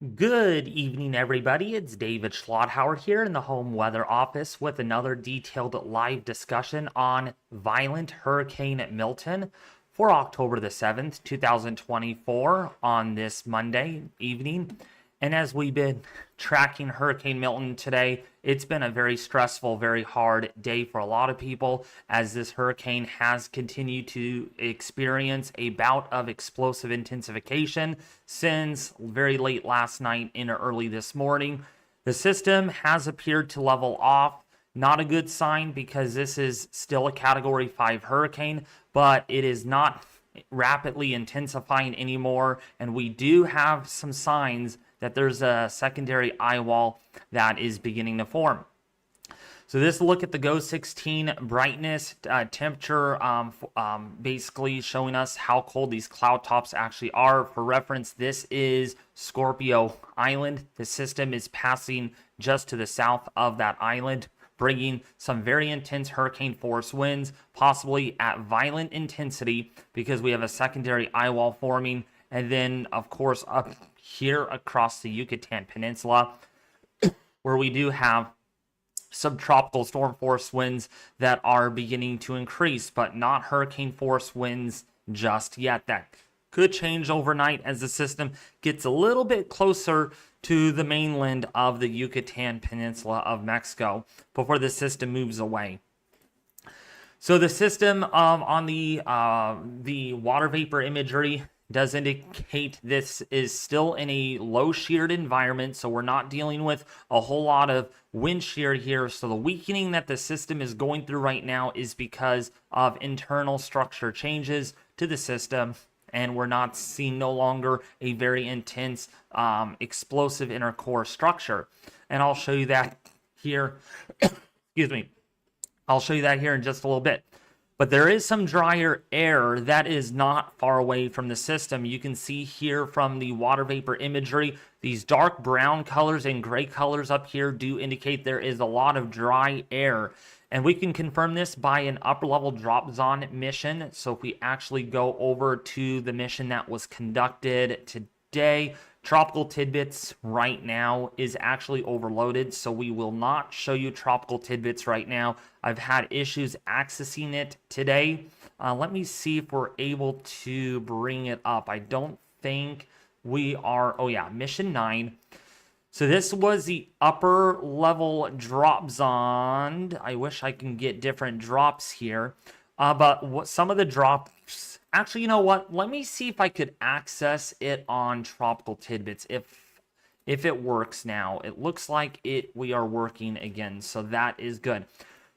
Good evening, everybody. It's David Schlotthauer here in the home weather office with another detailed live discussion on violent Hurricane Milton for October the 7th, 2024 on this Monday evening. And as we've been tracking Hurricane Milton today, it's been a very stressful, very hard day for a lot of people as this hurricane has continued to experience a bout of explosive intensification since very late last night and early this morning. The system has appeared to level off. Not a good sign because this is still a Category 5 hurricane, but it is not rapidly intensifying anymore, and we do have some signs that there's a secondary eyewall that is beginning to form. So this look at the GO16 brightness temperature, basically showing us how cold these cloud tops actually are. For reference, this is Scorpio Island. The system is passing just to the south of that island, bringing some very intense hurricane force winds, possibly at violent intensity because we have a secondary eyewall forming. And then, of course, up here across the Yucatan Peninsula, where we do have subtropical storm force winds that are beginning to increase, but not hurricane force winds just yet. That could change overnight as the system gets a little bit closer to the mainland of the Yucatan Peninsula of Mexico before the system moves away. So the system on the water vapor imagery does indicate this is still in a low sheared environment, so we're not dealing with a whole lot of wind shear here. So the weakening that the system is going through right now is because of internal structure changes to the system, and we're not seeing no longer a very intense explosive inner core structure. And I'll show you that here. Excuse me. I'll show you that here in just a little bit. But there is some drier air that is not far away from the system. You can see here from the water vapor imagery, these dark brown colors and gray colors up here do indicate there is a lot of dry air. And we can confirm this by an upper level dropsonde mission. So if we actually go over to the mission that was conducted today, Tropical Tidbits right now is actually overloaded, so we will not show you Tropical Tidbits right now. I've had issues accessing it today. Let me see if we're able to bring it up. I don't think we are. Oh yeah, Mission 9. So this was the upper level dropsonde. I wish I can get different drops here. But what some of the drops... Actually, you know what? Let me see if I could access it on Tropical Tidbits. If it works now. It looks like we are working again, so that is good.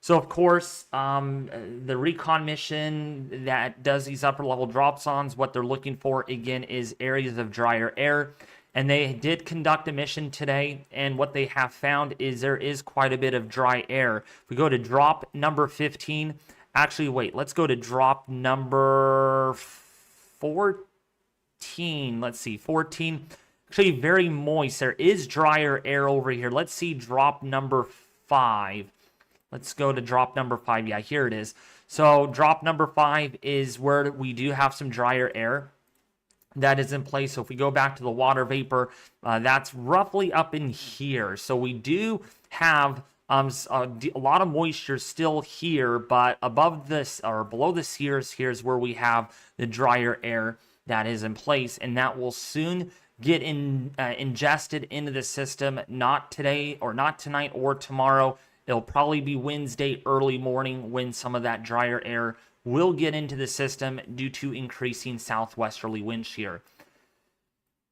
So, of course, the Recon mission that does these upper level dropsondes, what they're looking for, again, is areas of drier air. And they did conduct a mission today, and what they have found is there is quite a bit of dry air. If we go to drop number 15... Actually, wait, let's go to drop number 14. Let's see, 14. Actually, very moist. There is drier air over here. Let's see drop number 5. Let's go to drop number 5. Yeah, here it is. So drop number 5 is where we do have some drier air that is in place. So if we go back to the water vapor, that's roughly up in here. So we do have... a lot of moisture still here, but above this or below the shears, here's where we have the drier air that is in place, and that will soon get ingested into the system. Not today or not tonight or tomorrow. It'll probably be Wednesday early morning when some of that drier air will get into the system due to increasing southwesterly wind shear.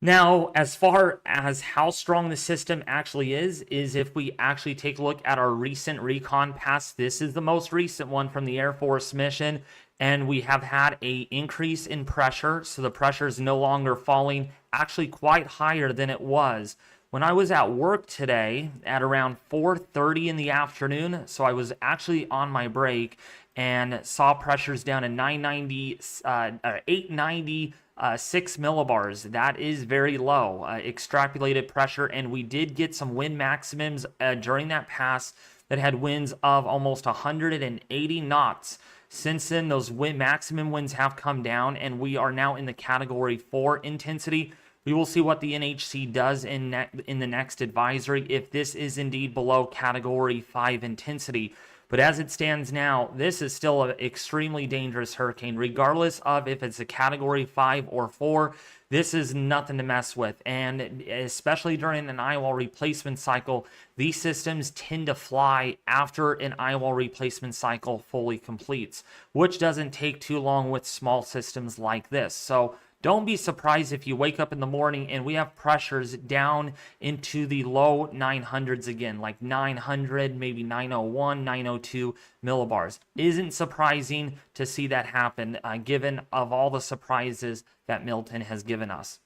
Now, as far as how strong the system actually is if we actually take a look at our recent Recon pass, this is the most recent one from the Air Force mission, and we have had an increase in pressure, so the pressure is no longer falling, actually quite higher than it was. When I was at work today at around 4:30 in the afternoon, so I was actually on my break and saw pressures down to 890 6 millibars. That is very low extrapolated pressure, and we did get some wind maximums during that pass that had winds of almost 180 knots. Since then, those maximum winds have come down, and we are now in the Category 4 intensity, We will see what the NHC does in the next advisory if this is indeed below Category 5 intensity. But as it stands now, this is still an extremely dangerous hurricane, regardless of if it's a Category 5 or 4. This is nothing to mess with, and especially during an eyewall replacement cycle, these systems tend to fly after an eyewall replacement cycle fully completes, which doesn't take too long with small systems like this. So don't be surprised if you wake up in the morning and we have pressures down into the low 900s again, like 900, maybe 901, 902 millibars. Isn't surprising to see that happen, given of all the surprises that Milton has given us.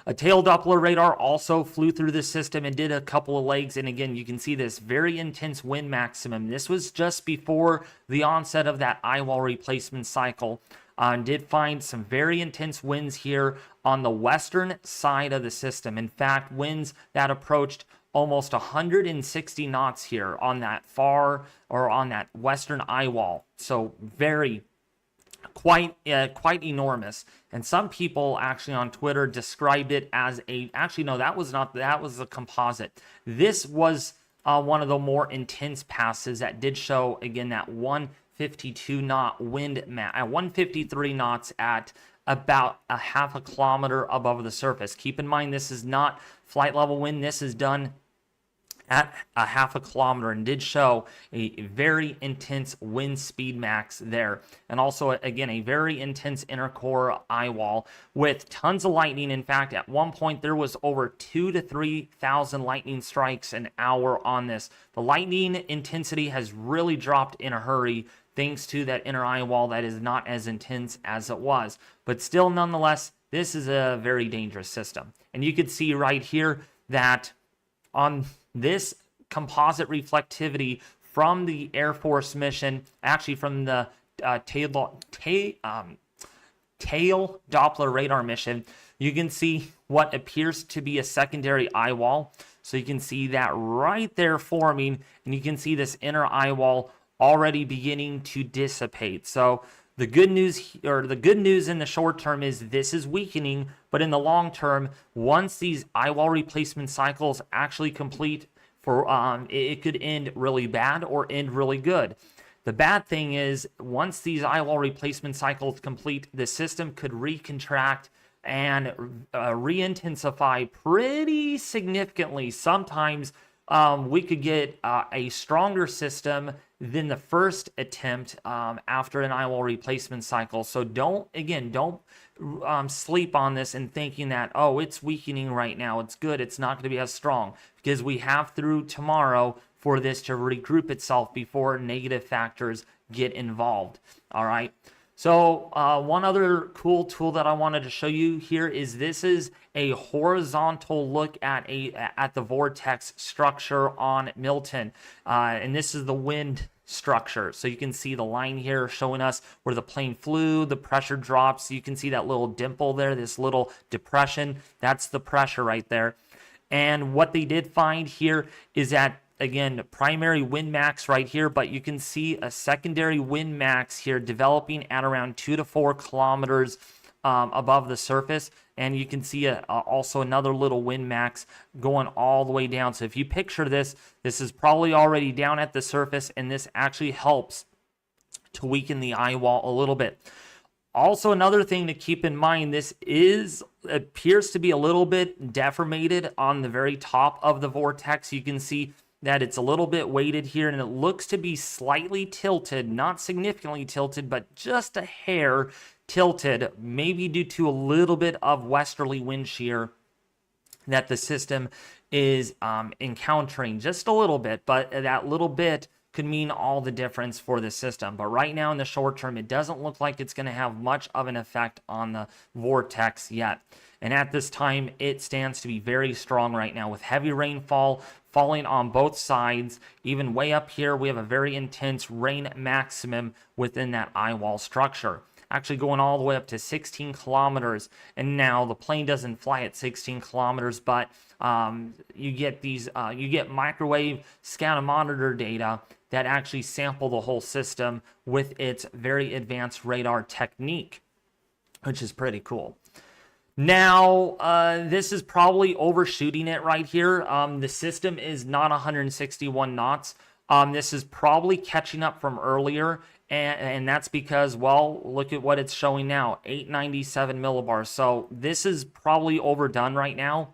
A tail Doppler radar also flew through the system and did a couple of legs. And again, you can see this very intense wind maximum. This was just before the onset of that eyewall replacement cycle. Did find some very intense winds here on the western side of the system. In fact, winds that approached almost 160 knots here on that on that western eyewall. So quite enormous. And some people actually on Twitter described it as that was a composite. This was one of the more intense passes that did show, again, that 152 knot wind at 153 knots at about a half a kilometer above the surface. Keep in mind, this is not flight level wind. This is done at a half a kilometer and did show a very intense wind speed max there. And also, again, a very intense inner core eyewall with tons of lightning. In fact, at one point, there was over 2,000 to 3,000 lightning strikes an hour on this. The lightning intensity has really dropped in a hurry thanks to that inner eyewall that is not as intense as it was. But still, nonetheless, this is a very dangerous system. And you can see right here that on this composite reflectivity from the Air Force mission, actually from the tail Doppler radar mission, you can see what appears to be a secondary eyewall. So you can see that right there forming, and you can see this inner eyewall already beginning to dissipate. So the good news in the short term is this is weakening, but in the long term, once these eyewall replacement cycles actually complete, it could end really bad or end really good. The bad thing is, once these eyewall replacement cycles complete, the system could recontract and re-intensify pretty significantly. Sometimes we could get a stronger system than the first attempt after an eyewall replacement cycle. So don't sleep on this and thinking that, oh, it's weakening right now, it's good, it's not going to be as strong, because we have through tomorrow for this to regroup itself before negative factors get involved. All right. So one other cool tool that I wanted to show you here is this is a horizontal look at the vortex structure on Milton, and this is the wind structure. So you can see the line here showing us where the plane flew, the pressure drops. You can see that little dimple there, this little depression. That's the pressure right there. And what they did find here is that, again, primary wind max right here, but you can see a secondary wind max here developing at around 2 to 4 kilometers above the surface. And you can see also another little wind max going all the way down. So if you picture this, this is probably already down at the surface, and this actually helps to weaken the eyewall a little bit. Also, another thing to keep in mind, this appears to be a little bit deformated on the very top of the vortex. You can see that it's a little bit weighted here, and it looks to be slightly tilted, not significantly tilted, but just a hair tilted, maybe due to a little bit of westerly wind shear that the system is encountering, just a little bit, but that little bit could mean all the difference for the system. But right now in the short term, it doesn't look like it's going to have much of an effect on the vortex yet. And at this time, it stands to be very strong right now with heavy rainfall falling on both sides. Even way up here, we have a very intense rain maximum within that eyewall structure, actually going all the way up to 16 kilometers. And now the plane doesn't fly at 16 kilometers, but you get microwave scatter monitor data that actually sample the whole system with its very advanced radar technique, which is pretty cool. Now, this is probably overshooting it right here. The system is not 161 knots. This is probably catching up from earlier, and that's because, well, look at what it's showing now, 897 millibars. So this is probably overdone right now,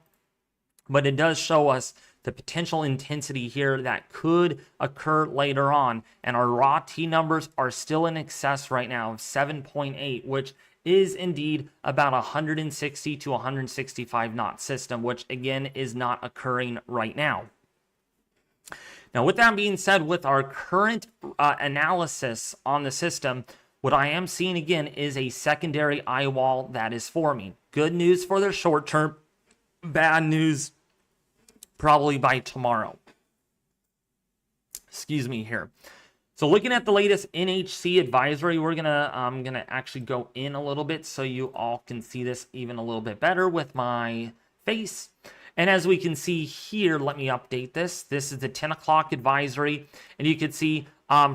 but it does show us the potential intensity here that could occur later on. And our raw T numbers are still in excess right now of 7.8, which is indeed about 160 to 165 knot system, which again is not occurring right now. Now, with that being said, with our current analysis on the system, what I am seeing again is a secondary eyewall that is forming. Good news for the short term, bad news probably by tomorrow. Excuse me here. So looking at the latest NHC advisory, we're I'm gonna actually go in a little bit so you all can see this even a little bit better with my face. And as we can see here, let me update this. This is the 10 o'clock advisory, and you can see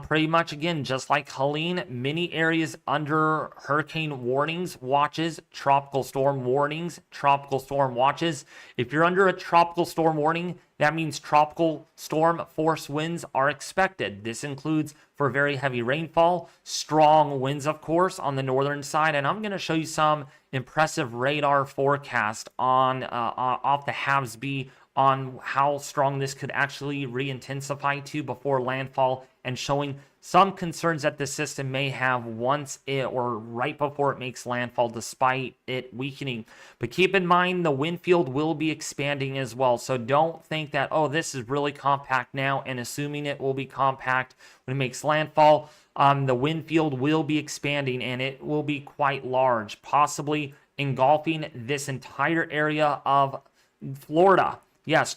pretty much again, just like Helene, many areas under hurricane warnings, watches, tropical storm warnings, tropical storm watches. If you're under a tropical storm warning, that means tropical storm force winds are expected. This includes for very heavy rainfall, strong winds, of course, on the northern side. And I'm going to show you some impressive radar forecast on off the HAVS-B on how strong this could actually re-intensify to before landfall, and showing some concerns that the system may have once it or right before it makes landfall despite it weakening. But keep in mind the wind field will be expanding as well. So don't think that, oh, this is really compact now and assuming it will be compact when it makes landfall. The wind field will be expanding and it will be quite large, possibly engulfing this entire area of Florida. Yes,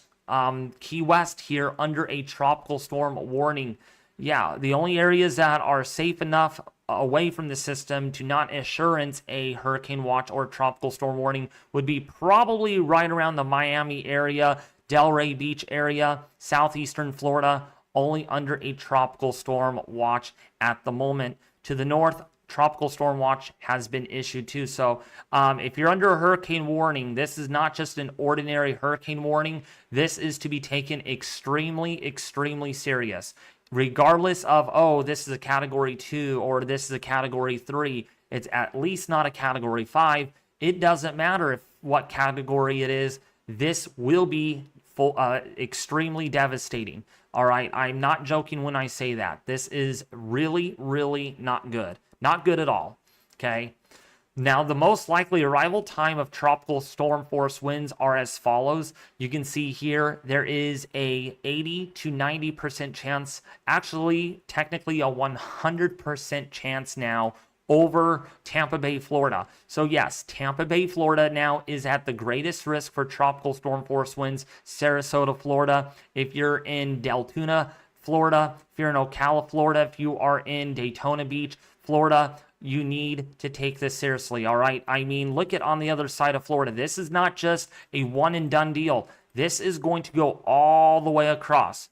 Key West here under a tropical storm warning. Yeah, the only areas that are safe enough away from the system to not assurance a hurricane watch or tropical storm warning would be probably right around the Miami area, Delray Beach area, southeastern Florida, only under a tropical storm watch at the moment. To the north, tropical storm watch has been issued too. So if you're under a hurricane warning, this is not just an ordinary hurricane warning. This is to be taken extremely, extremely serious. Regardless of, oh, this is a category 2 or this is a category 3, it's at least not a category 5. It doesn't matter if what category it is. This will be extremely devastating. All right, I'm not joking when I say that. This is really, really not good. Not good at all, okay? Now, the most likely arrival time of tropical storm force winds are as follows. You can see here there is a 80 to 90% chance, actually technically a 100% chance now over Tampa Bay, Florida. So yes, Tampa Bay, Florida now is at the greatest risk for tropical storm force winds. Sarasota, Florida. If you're in Deltona, Florida, if you're in Ocala, Florida, if you are in Daytona Beach, Florida, you need to take this seriously, all right? I mean, look at on the other side of Florida. This is not just a one and done deal. This is going to go all the way across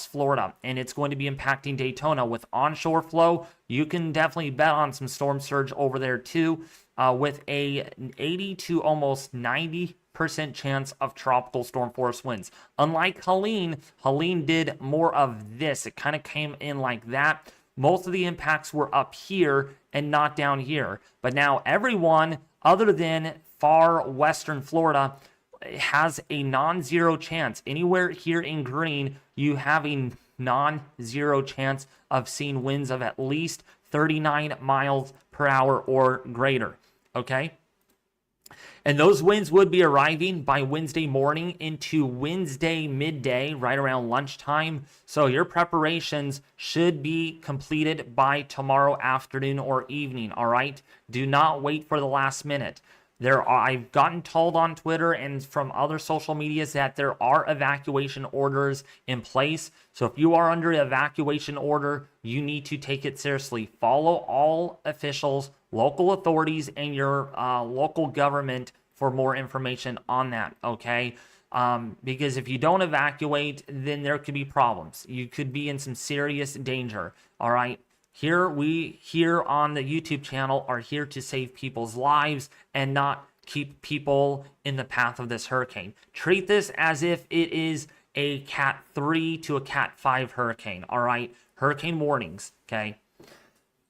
Florida, and it's going to be impacting Daytona with onshore flow. You can definitely bet on some storm surge over there too, with a 80 to almost 90% chance of tropical storm force winds. Unlike Helene did more of this. It kind of came in like that. Most of the impacts were up here and not down here. But now everyone other than far western Florida has a non-zero chance. Anywhere here in green, you have a non-zero chance of seeing winds of at least 39 miles per hour or greater. Okay? And those winds would be arriving by Wednesday morning into Wednesday midday, right around lunchtime. So your preparations should be completed by tomorrow afternoon or evening, all right? Do not wait for the last minute. I've gotten told on Twitter and from other social medias that there are evacuation orders in place. So if you are under an evacuation order, you need to take it seriously. Follow all officials, local authorities, and your local government for more information on that, okay? Because if you don't evacuate, then there could be problems. You could be in some serious danger, all right? Here on the YouTube channel are here to save people's lives and not keep people in the path of this hurricane. Treat this as if it is a Cat 3 to a Cat 5 hurricane, all right? Hurricane warnings, okay?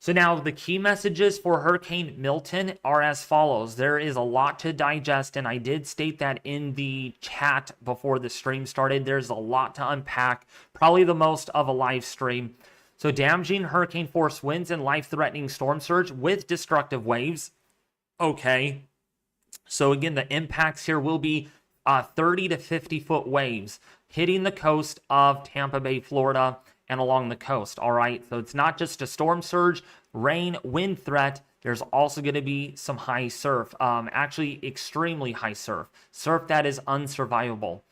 So now the key messages for Hurricane Milton are as follows. There is a lot to digest, and I did state that in the chat before the stream started. There's a lot to unpack, probably the most of a live stream. So damaging hurricane force winds and life-threatening storm surge with destructive waves. Okay. So again, the impacts here will be 30 to 50 foot waves hitting the coast of Tampa Bay, Florida, and along the coast. All right. So it's not just a storm surge, rain, wind threat. There's also going to be some high surf, actually extremely high surf that is unsurvivable.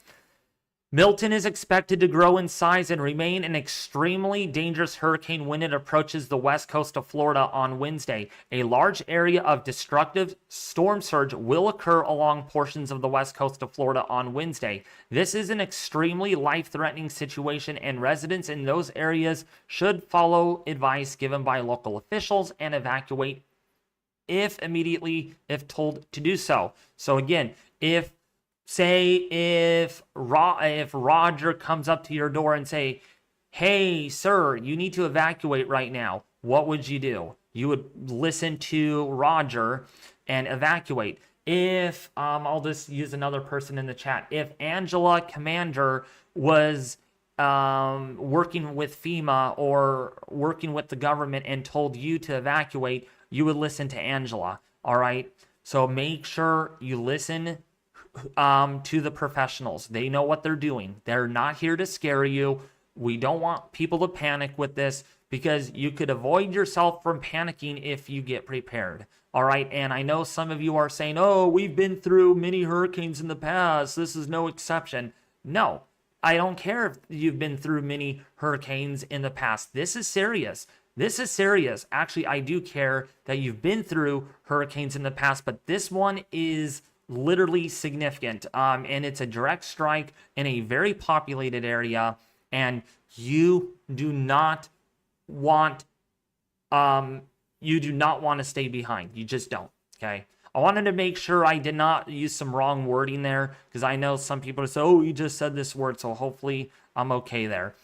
Milton is expected to grow in size and remain an extremely dangerous hurricane when it approaches the west coast of Florida on Wednesday. A large area of destructive storm surge will occur along portions of the west coast of Florida on Wednesday. This is an extremely life-threatening situation, and residents in those areas should follow advice given by local officials and evacuate if told to do so. So again, if Roger comes up to your door and say, hey, sir, you need to evacuate right now, what would you do? You would listen to Roger and evacuate. If, I'll just use another person in the chat. If Angela Commander was working with FEMA or working with the government and told you to evacuate, you would listen to Angela, all right? So make sure you listen to the professionals. They know what they're doing. They're not here to scare you. We don't want people to panic with this because you could avoid yourself from panicking if you get prepared. All right. And I know some of you are saying, oh, we've been through many hurricanes in the past. This is no exception. No, I don't care if you've been through many hurricanes in the past. This is serious. This is serious. Actually, I do care that you've been through hurricanes in the past, but this one is literally significant, and it's a direct strike in a very populated area, and you do not want to stay behind. You just don't. Okay, I wanted to make sure I did not use some wrong wording there, because I know some people say, oh, you just said this word, so hopefully I'm okay there.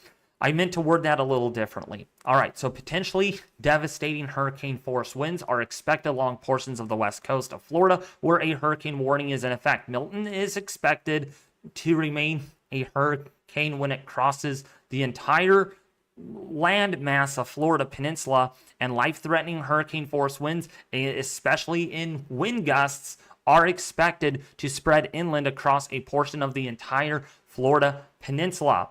I meant to word that a little differently. All right, so potentially devastating hurricane force winds are expected along portions of the west coast of Florida where a hurricane warning is in effect. Milton is expected to remain a hurricane when it crosses the entire land mass of Florida peninsula, and life-threatening hurricane force winds, especially in wind gusts, are expected to spread inland across a portion of the entire Florida peninsula.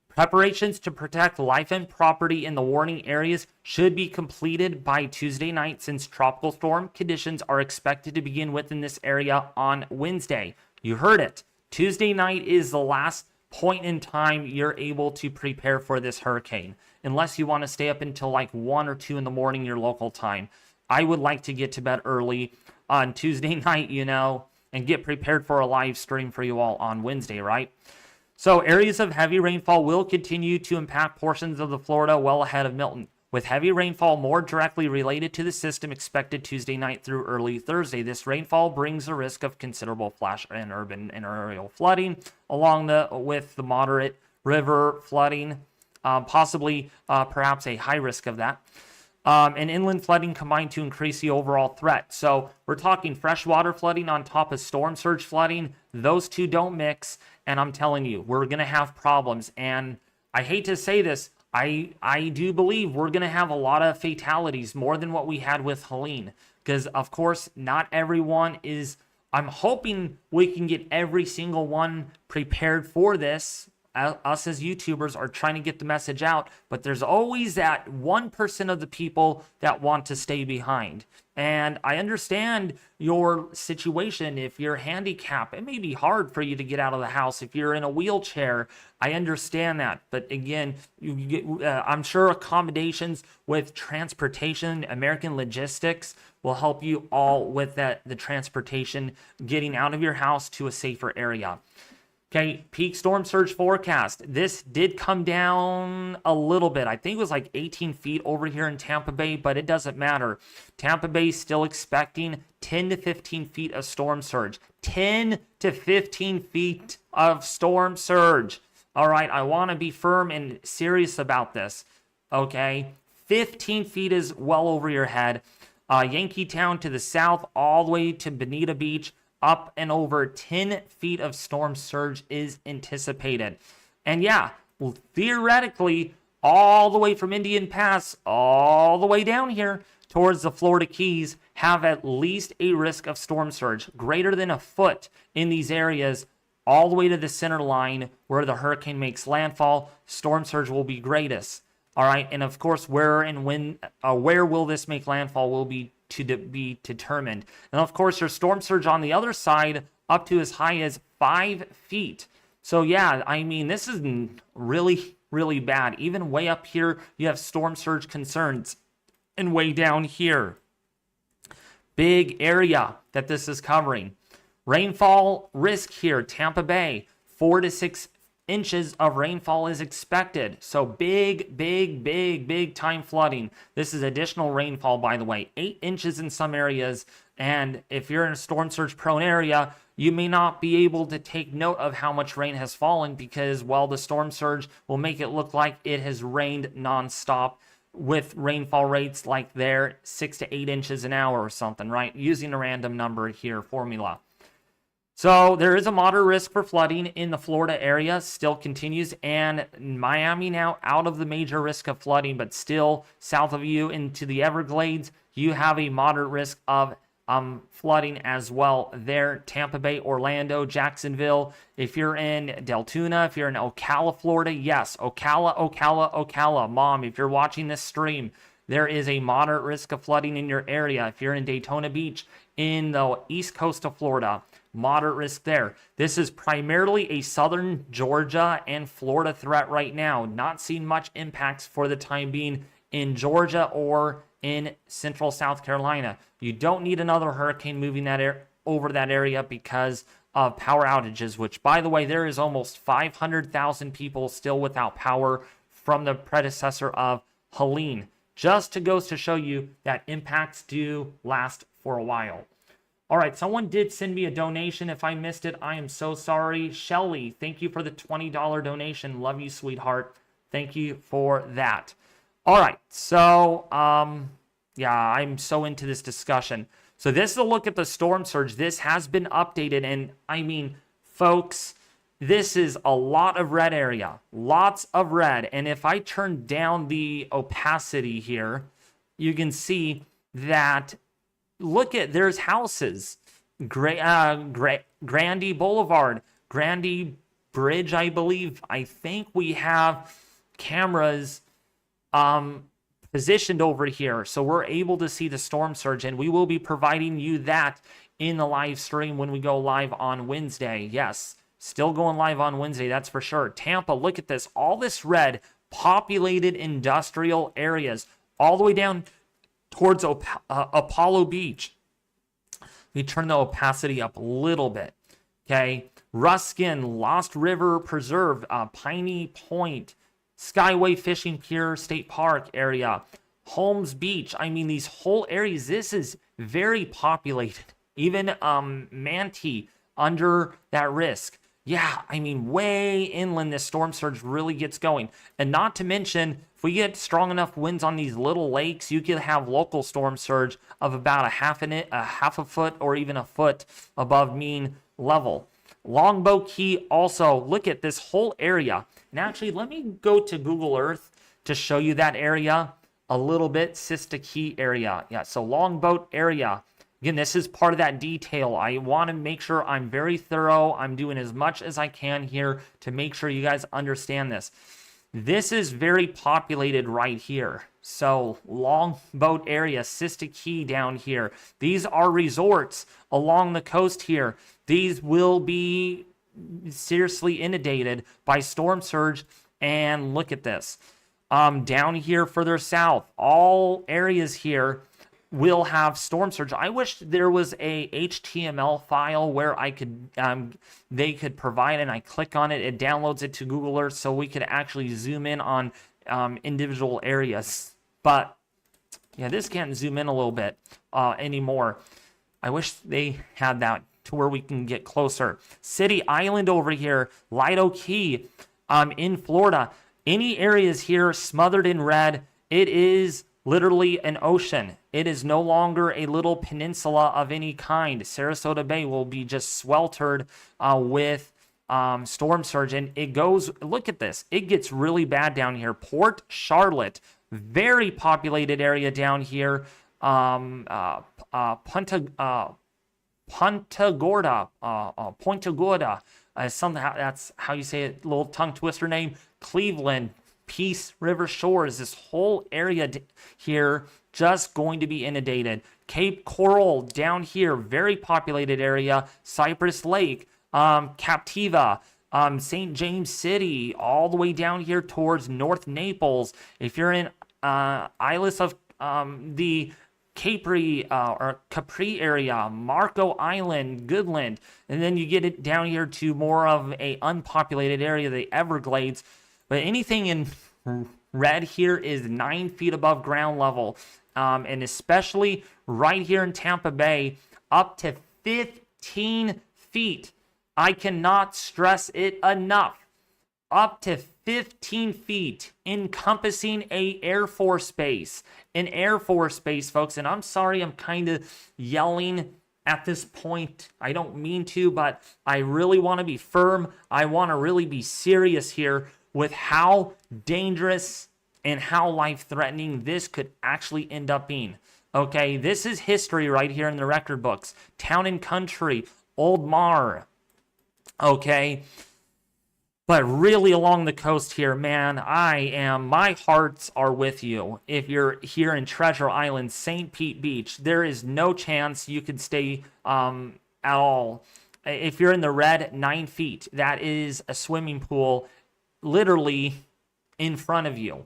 Preparations to protect life and property in the warning areas should be completed by Tuesday night, since tropical storm conditions are expected to begin within this area on Wednesday. You heard it. Tuesday night is the last point in time you're able to prepare for this hurricane, unless you want to stay up until like 1 or 2 in the morning your local time. I would like to get to bed early on Tuesday night, and get prepared for a live stream for you all on Wednesday, right? So areas of heavy rainfall will continue to impact portions of the Florida well ahead of Milton, with heavy rainfall more directly related to the system expected Tuesday night through early Thursday. This rainfall brings a risk of considerable flash and urban and aerial flooding, with the moderate river flooding, possibly perhaps a high risk of that. And inland flooding combined to increase the overall threat. So we're talking freshwater flooding on top of storm surge flooding. Those two don't mix. And I'm telling you, we're going to have problems. And I hate to say this, I do believe we're going to have a lot of fatalities, more than what we had with Helene. Because, of course, not everyone is... I'm hoping we can get every single one prepared for this. Us as YouTubers are trying to get the message out, but there's always that 1% of the people that want to stay behind. And I understand your situation. If you're handicapped, it may be hard for you to get out of the house. If you're in a wheelchair, I understand that. But again, I'm sure accommodations with transportation, American Logistics will help you all with the transportation, getting out of your house to a safer area. Okay, peak storm surge forecast. This did come down a little bit. I think it was like 18 feet over here in Tampa Bay, but it doesn't matter. Tampa Bay is still expecting 10 to 15 feet of storm surge. 10 to 15 feet of storm surge. All right, I want to be firm and serious about this. Okay, 15 feet is well over your head. Yankeetown to the south, all the way to Bonita Beach, up and over 10 feet of storm surge is anticipated. And yeah, theoretically, all the way from Indian Pass, all the way down here towards the Florida Keys, have at least a risk of storm surge greater than a foot in these areas, all the way to the center line where the hurricane makes landfall. Storm surge will be greatest. All right, and of course, where and when, where will this make landfall will be be determined. And of course, your storm surge on the other side up to as high as 5 feet. So yeah, I mean, this is really, really bad. Even way up here, you have storm surge concerns. And way down here, big area that this is covering. Rainfall risk here, Tampa Bay, 4 to 6 inches of rainfall is expected. So big, big, big, big time flooding. This is additional rainfall, by the way, 8 inches in some areas. And if you're in a storm surge prone area, you may not be able to take note of how much rain has fallen because, well, the storm surge will make it look like it has rained nonstop with rainfall rates like they're 6 to 8 inches an hour or something, right? Using a random number here, formula. So there is a moderate risk for flooding in the Florida area, still continues, and Miami now out of the major risk of flooding, but still south of you into the Everglades, you have a moderate risk of flooding as well there. Tampa Bay, Orlando, Jacksonville. If you're in Deltona, if you're in Ocala, Florida, yes, Ocala. Mom, if you're watching this stream, there is a moderate risk of flooding in your area. If you're in Daytona Beach, in the east coast of Florida, moderate risk there. This is primarily a southern Georgia and Florida threat right now. Not seeing much impacts for the time being in Georgia or in central South Carolina. You don't need another hurricane moving that over that area because of power outages, which, by the way, there is almost 500,000 people still without power from the predecessor of Helene. Just goes to show you that impacts do last for a while. All right, someone did send me a donation. If I missed it, I am so sorry. Shelly, thank you for the $20 donation. Love you, sweetheart. Thank you for that. All right, so, yeah, I'm so into this discussion. So this is a look at the storm surge. This has been updated, and I mean, folks, this is a lot of red area. Lots of red. And if I turn down the opacity here, you can see that, look at, there's houses. Grandy Boulevard, Grandy Bridge, I believe. I think we have cameras positioned over here, so we're able to see the storm surge, and we will be providing you that in the live stream when we go live on Wednesday. Yes, still going live on Wednesday, that's for sure. Tampa, look at this. All this red, populated industrial areas, all the way down towards Apollo Beach. We turn the opacity up a little bit. Okay, Ruskin, Lost River Preserve, Piney Point, Skyway Fishing Pier State Park area, Holmes Beach. I mean, these whole areas, this is very populated. Even Manatee under that risk. Yeah, I mean, way inland, this storm surge really gets going. And not to mention, if we get strong enough winds on these little lakes, you could have local storm surge of about a half a foot or even a foot above mean level. Longboat Key also, look at this whole area. And actually, let me go to Google Earth to show you that area a little bit. Siesta Key area. Yeah, so Longboat area. Again, this is part of that detail. I want to make sure I'm very thorough. I'm doing as much as I can here to make sure you guys understand this. This is very populated right here. So Longboat area, Siesta Key down here. These are resorts along the coast here. These will be seriously inundated by storm surge. And look at this. Down here further south, all areas here will have storm surge. I wish there was a HTML file where I could they could provide, and I click on it, it downloads it to Google Earth so we could actually zoom in on individual areas. But yeah, this can't zoom in a little bit anymore. I wish they had that to where we can get closer. City Island over here, Lido Key in Florida. Any areas here smothered in red, it is literally an ocean. It is no longer a little peninsula of any kind. Sarasota Bay will be just sweltered with storm surge. And it goes, look at this. It gets really bad down here. Port Charlotte, very populated area down here. Punta Gorda, somehow that's how you say it, little tongue twister name. Cleveland, Peace River Shores, this whole area here just going to be inundated. Cape Coral down here, very populated area. Cypress Lake, Captiva, St. James City, all the way down here towards North Naples. If you're in Isles of the Capri or Capri area, Marco Island, Goodland, and then you get it down here to more of a unpopulated area, the Everglades. But anything in red here is 9 feet above ground level, and especially right here in Tampa Bay, up to 15 feet. I cannot stress it enough. Up to 15 feet, encompassing an Air Force base. An Air Force base, folks. And I'm sorry, I'm kind of yelling at this point. I don't mean to, but I really want to be firm. I want to really be serious here with how dangerous and how life-threatening this could actually end up being. Okay, this is history right here in the record books. Town and Country, Old Mar. Okay, but really along the coast here, man, my hearts are with you. If you're here in Treasure Island, St. Pete Beach, there is no chance you could stay at all. If you're in the red, 9 feet, that is a swimming pool literally in front of you.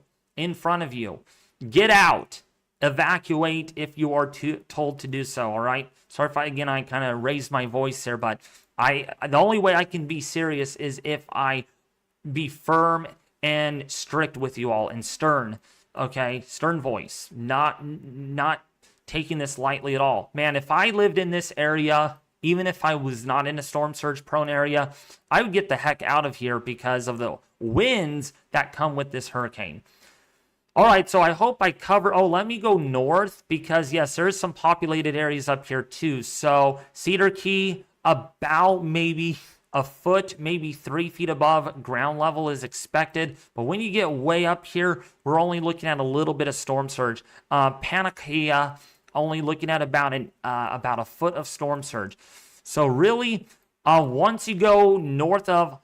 Get out. Evacuate if you are told to do so, all right? Sorry if I kind of raised my voice there, but the only way I can be serious is if I be firm and strict with you all and stern, okay? Stern voice, not taking this lightly at all. Man, if I lived in this area, even if I was not in a storm surge prone area, I would get the heck out of here because of the winds that come with this hurricane. All right, so I hope I cover, let me go north because yes, there's some populated areas up here too. So Cedar Key, about maybe a foot, maybe 3 feet above ground level is expected. But when you get way up here, we're only looking at a little bit of storm surge. Panakia, only looking at about a foot of storm surge. So really, once you go north of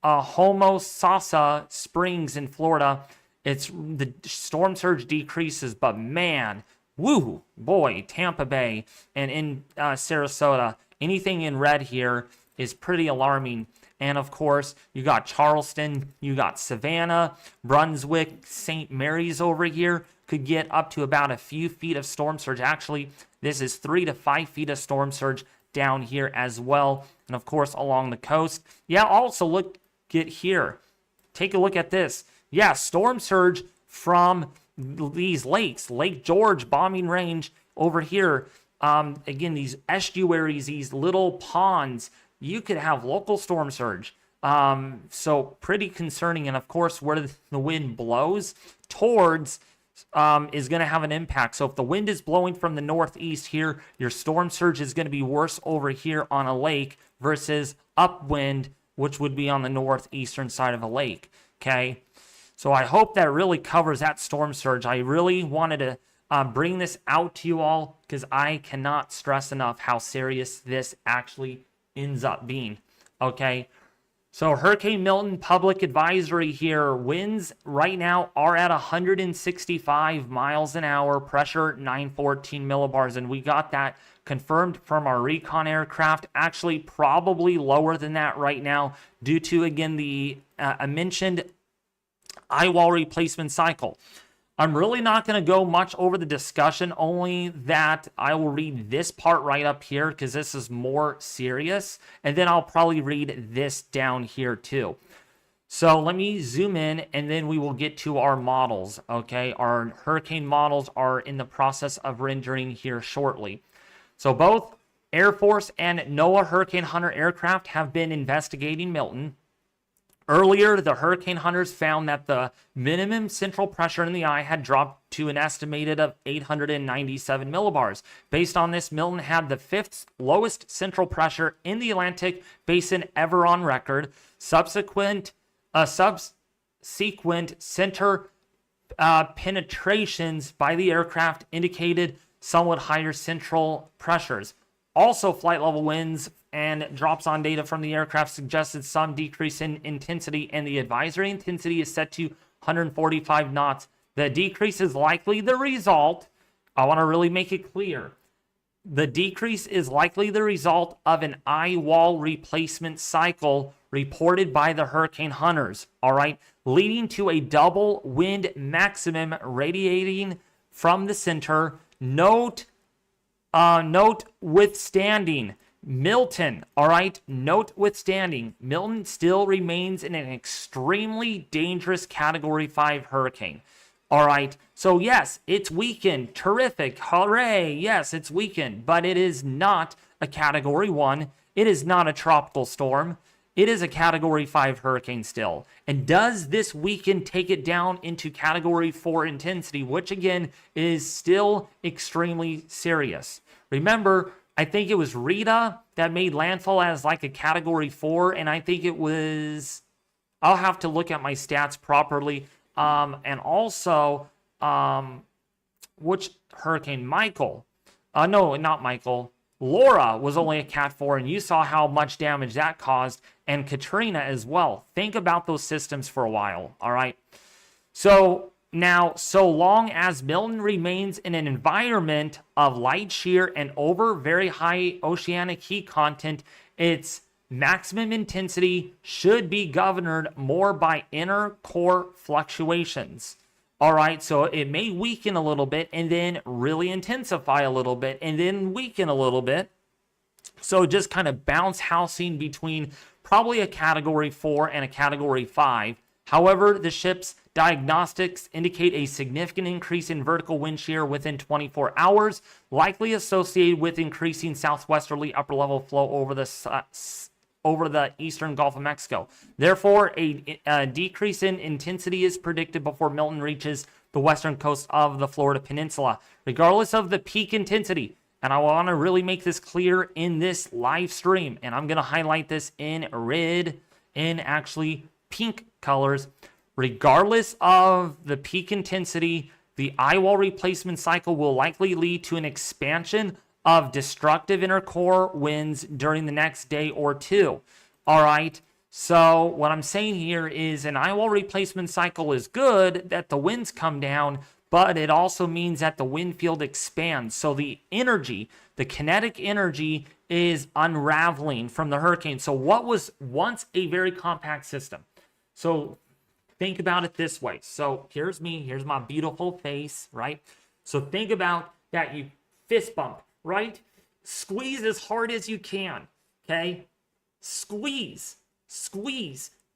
Homosassa Springs in Florida, the storm surge decreases. But man, woo, boy, Tampa Bay and in Sarasota, anything in red here is pretty alarming. And of course, you got Charleston, you got Savannah, Brunswick, St. Mary's over here could get up to about a few feet of storm surge. Actually, this is 3 to 5 feet of storm surge down here as well. And of course, along the coast. Yeah, also get here. Take a look at this. Yeah, storm surge from these lakes, Lake George, bombing range over here. Again, these estuaries, these little ponds, you could have local storm surge. So pretty concerning. And of course, where the wind blows towards is going to have an impact. So if the wind is blowing from the northeast here, your storm surge is going to be worse over here on a lake versus upwind, which would be on the northeastern side of a lake. Okay. So I hope that really covers that storm surge. I really wanted to bring this out to you all because I cannot stress enough how serious this actually ends up being. Okay. So Hurricane Milton public advisory here. Winds right now are at 165 miles an hour, pressure 914 millibars. And we got that confirmed from our Recon aircraft. Actually, probably lower than that right now due to, again, the mentioned Eyewall replacement cycle. I'm really not going to go much over the discussion, only that I will read this part right up here because this is more serious. And then I'll probably read this down here too. So let me zoom in and then we will get to our models, okay? Our hurricane models are in the process of rendering here shortly. So both Air Force and NOAA Hurricane Hunter aircraft have been investigating Milton. Earlier, the hurricane hunters found that the minimum central pressure in the eye had dropped to an estimated of 897 millibars. Based on this, Milton had the 5th lowest central pressure in the Atlantic basin ever on record. Subsequent center penetrations by the aircraft indicated somewhat higher central pressures. Also, flight level winds and dropsonde data from the aircraft suggested some decrease in intensity, and the advisory intensity is set to 145 knots. The decrease is likely the result, I want to really make it clear, the decrease is likely the result of an eyewall replacement cycle reported by the hurricane hunters, all right, leading to a double wind maximum radiating from the center. Notwithstanding, Milton, all right, notwithstanding, Milton still remains in an extremely dangerous Category 5 hurricane. All right, so yes, it's weakened, terrific, hooray, yes, it's weakened, but it is not a Category 1. It is not a tropical storm. It is a Category 5 hurricane still. And does this weaken take it down into Category 4 intensity, which again is still extremely serious? Remember, I think it was Rita that made landfall as like a Category 4, and I think it was, I'll have to look at my stats properly. And also, which hurricane? Michael. No, not Michael. Laura was only a Cat 4, and you saw how much damage that caused, and Katrina as well. Think about those systems for a while, all right? So now, so long as Milton remains in an environment of light shear and over very high oceanic heat content, its maximum intensity should be governed more by inner core fluctuations. All right, so it may weaken a little bit and then really intensify a little bit and then weaken a little bit. So just kind of bounce housing between probably a Category 4 and a Category 5. However, the ship's diagnostics indicate a significant increase in vertical wind shear within 24 hours, likely associated with increasing southwesterly upper level flow over the eastern Gulf of Mexico. Therefore, a decrease in intensity is predicted before Milton reaches the western coast of the Florida Peninsula, regardless of the peak intensity. And I want to really make this clear in this live stream, and I'm going to highlight this in red, in actually pink colors. Regardless of the peak intensity, the eyewall replacement cycle will likely lead to an expansion of destructive inner core winds during the next day or two. All right, so what I'm saying here is an eyewall replacement cycle is good, that the winds come down, but it also means that the wind field expands. So the energy, the kinetic energy is unraveling from the hurricane. So what was once a very compact system? So think about it this way. So here's me, here's my beautiful face, right? So think about that, you fist bump, right? Squeeze as hard as you can, okay? Squeeze.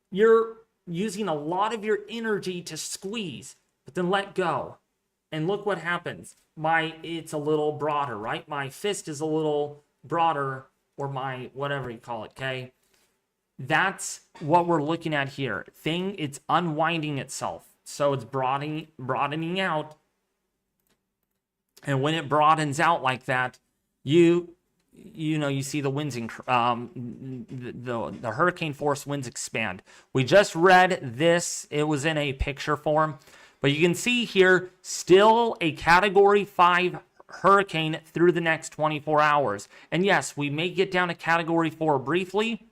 You're using a lot of your energy to squeeze, but then let go. And look what happens. It's a little broader, right? My fist is a little broader, or my, whatever you call it, okay? That's what we're looking at here. It's unwinding itself. So it's broadening out. And when it broadens out like that, you see the winds, the hurricane force winds expand. We just read this. It was in a picture form. But you can see here, still a Category 5 hurricane through the next 24 hours. And yes, we may get down to Category 4 briefly.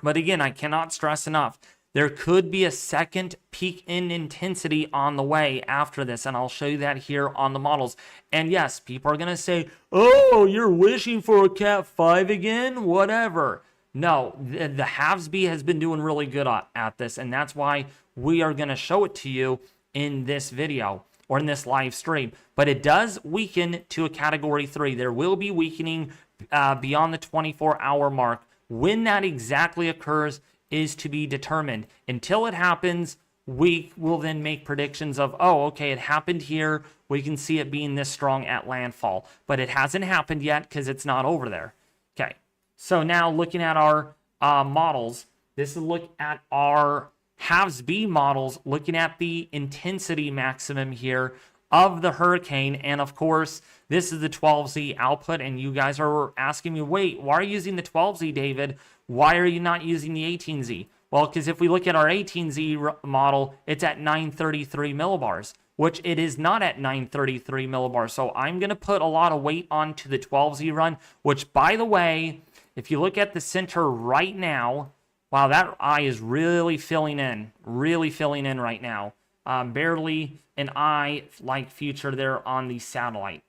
But again, I cannot stress enough, there could be a second peak in intensity on the way after this, and I'll show you that here on the models. And yes, people are going to say, oh, you're wishing for a Cat 5 again? Whatever. No, the HAVSB has been doing really good at this, and that's why we are going to show it to you in this video, or in this live stream, but it does weaken to a category 3. There will be weakening beyond the 24-hour mark. When that exactly occurs is to be determined. Until it happens, we will then make predictions of, oh, okay, it happened here. We can see it being this strong at landfall, but it hasn't happened yet because it's not over there. Okay, so now looking at our models, this is a look at our HAVS-B models, looking at the intensity maximum here of the hurricane. And of course, this is the 12Z output, and you guys are asking me, wait, why are you using the 12Z, David? Why are you not using the 18Z? Well, because if we look at our 18Z model, it's at 933 millibars, which it is not at 933 millibars. So I'm going to put a lot of weight onto the 12Z run, which, by the way, if you look at the center right now, wow, that eye is really filling in right now. Barely an eye-like feature there on the satellite.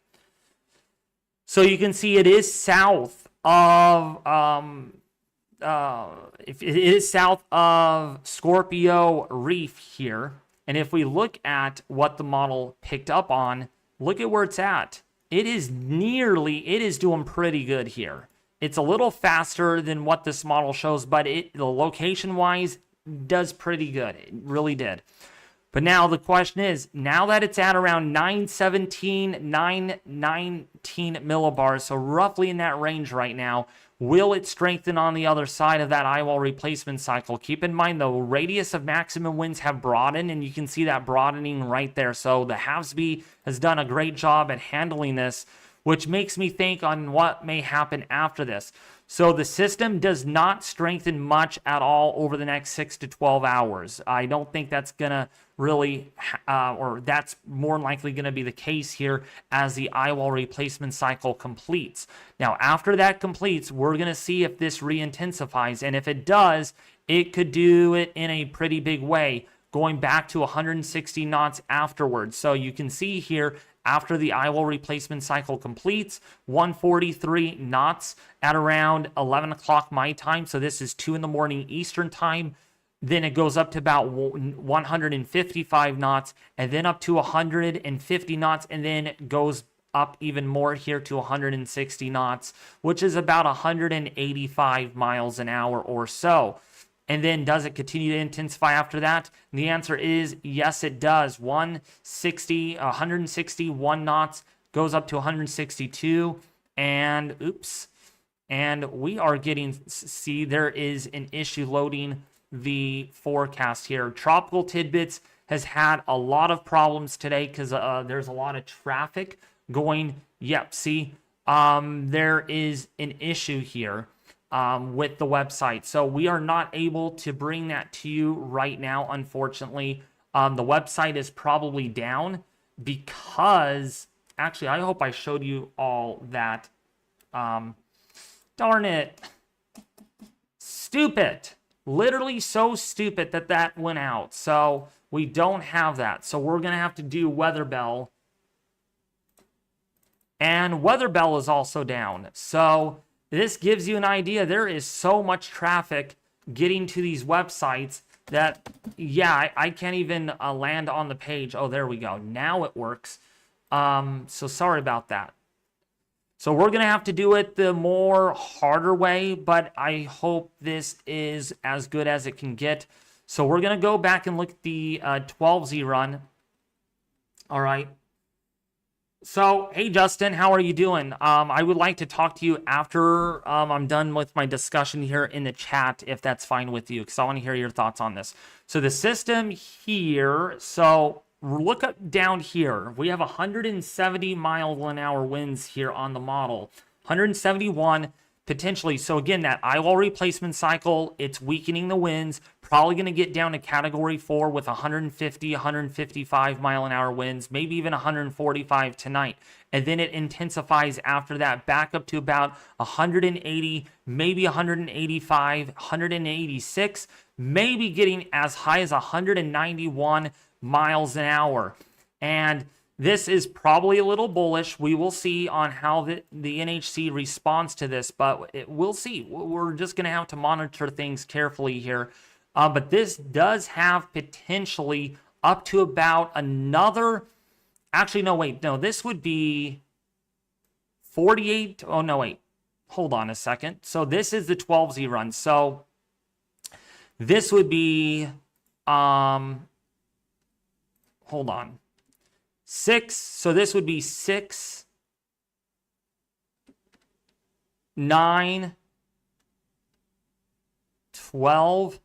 So you can see it is south of Scorpio Reef here. And if we look at what the model picked up on, look at where it's at. It is doing pretty good here. It's a little faster than what this model shows, but the location-wise does pretty good. It really did. But now the question is, now that it's at around 917, 919 millibars, so roughly in that range right now, will it strengthen on the other side of that eyewall replacement cycle? Keep in mind, the radius of maximum winds have broadened, and you can see that broadening right there. So the HAVS-B has done a great job at handling this, which makes me think on what may happen after this. So the system does not strengthen much at all over the next 6 to 12 hours. I don't think that's going to really, or that's more likely going to be the case here as the eyewall replacement cycle completes. Now, after that completes, we're going to see if this re-intensifies. And if it does, it could do it in a pretty big way, going back to 160 knots afterwards. So you can see here, after the eyewall replacement cycle completes, 143 knots at around 11 o'clock my time. So this is 2 in the morning Eastern time. Then it goes up to about 155 knots, and then up to 150 knots, and then it goes up even more here to 160 knots, which is about 185 miles an hour or so. And then does it continue to intensify after that? And the answer is yes, it does. 161 knots goes up to 162. And we are getting, see, there is an issue loading the forecast here. Tropical Tidbits has had a lot of problems today because there's a lot of traffic going. Yep, see, there is an issue here with the website. So we are not able to bring that to you right now, unfortunately. The website is probably down because, actually, I hope I showed you all that. Darn it. Stupid. Literally so stupid that went out. So we don't have that. So we're going to have to do Weather Bell. And Weather Bell is also down. So this gives you an idea. There is so much traffic getting to these websites that, yeah, I can't even land on the page. Oh, there we go. Now it works. So sorry about that. So we're going to have to do it the more harder way, but I hope this is as good as it can get. So we're going to go back and look at the 12Z run. All right. So, hey, Justin, how are you doing? I would like to talk to you after I'm done with my discussion here in the chat, if that's fine with you, because I want to hear your thoughts on this. So the system here, so look up down here. We have 170 mile an hour winds here on the model. 171 potentially. So again, that eyewall replacement cycle, it's weakening the winds. Probably going to get down to category 4 with 150, 155 mile an hour winds, maybe even 145 tonight. And then it intensifies after that back up to about 180, maybe 185, 186, maybe getting as high as 191 miles an hour. And this is probably a little bullish. We will see on how the NHC responds to this, but we'll see. We're just going to have to monitor things carefully here. But this does have potentially up to about another Actually, no, wait. No, this would be 48. Oh, no, wait. Hold on a second. So this is the 12Z run. So this would be, hold on. 6. So this would be 6, 9, 12,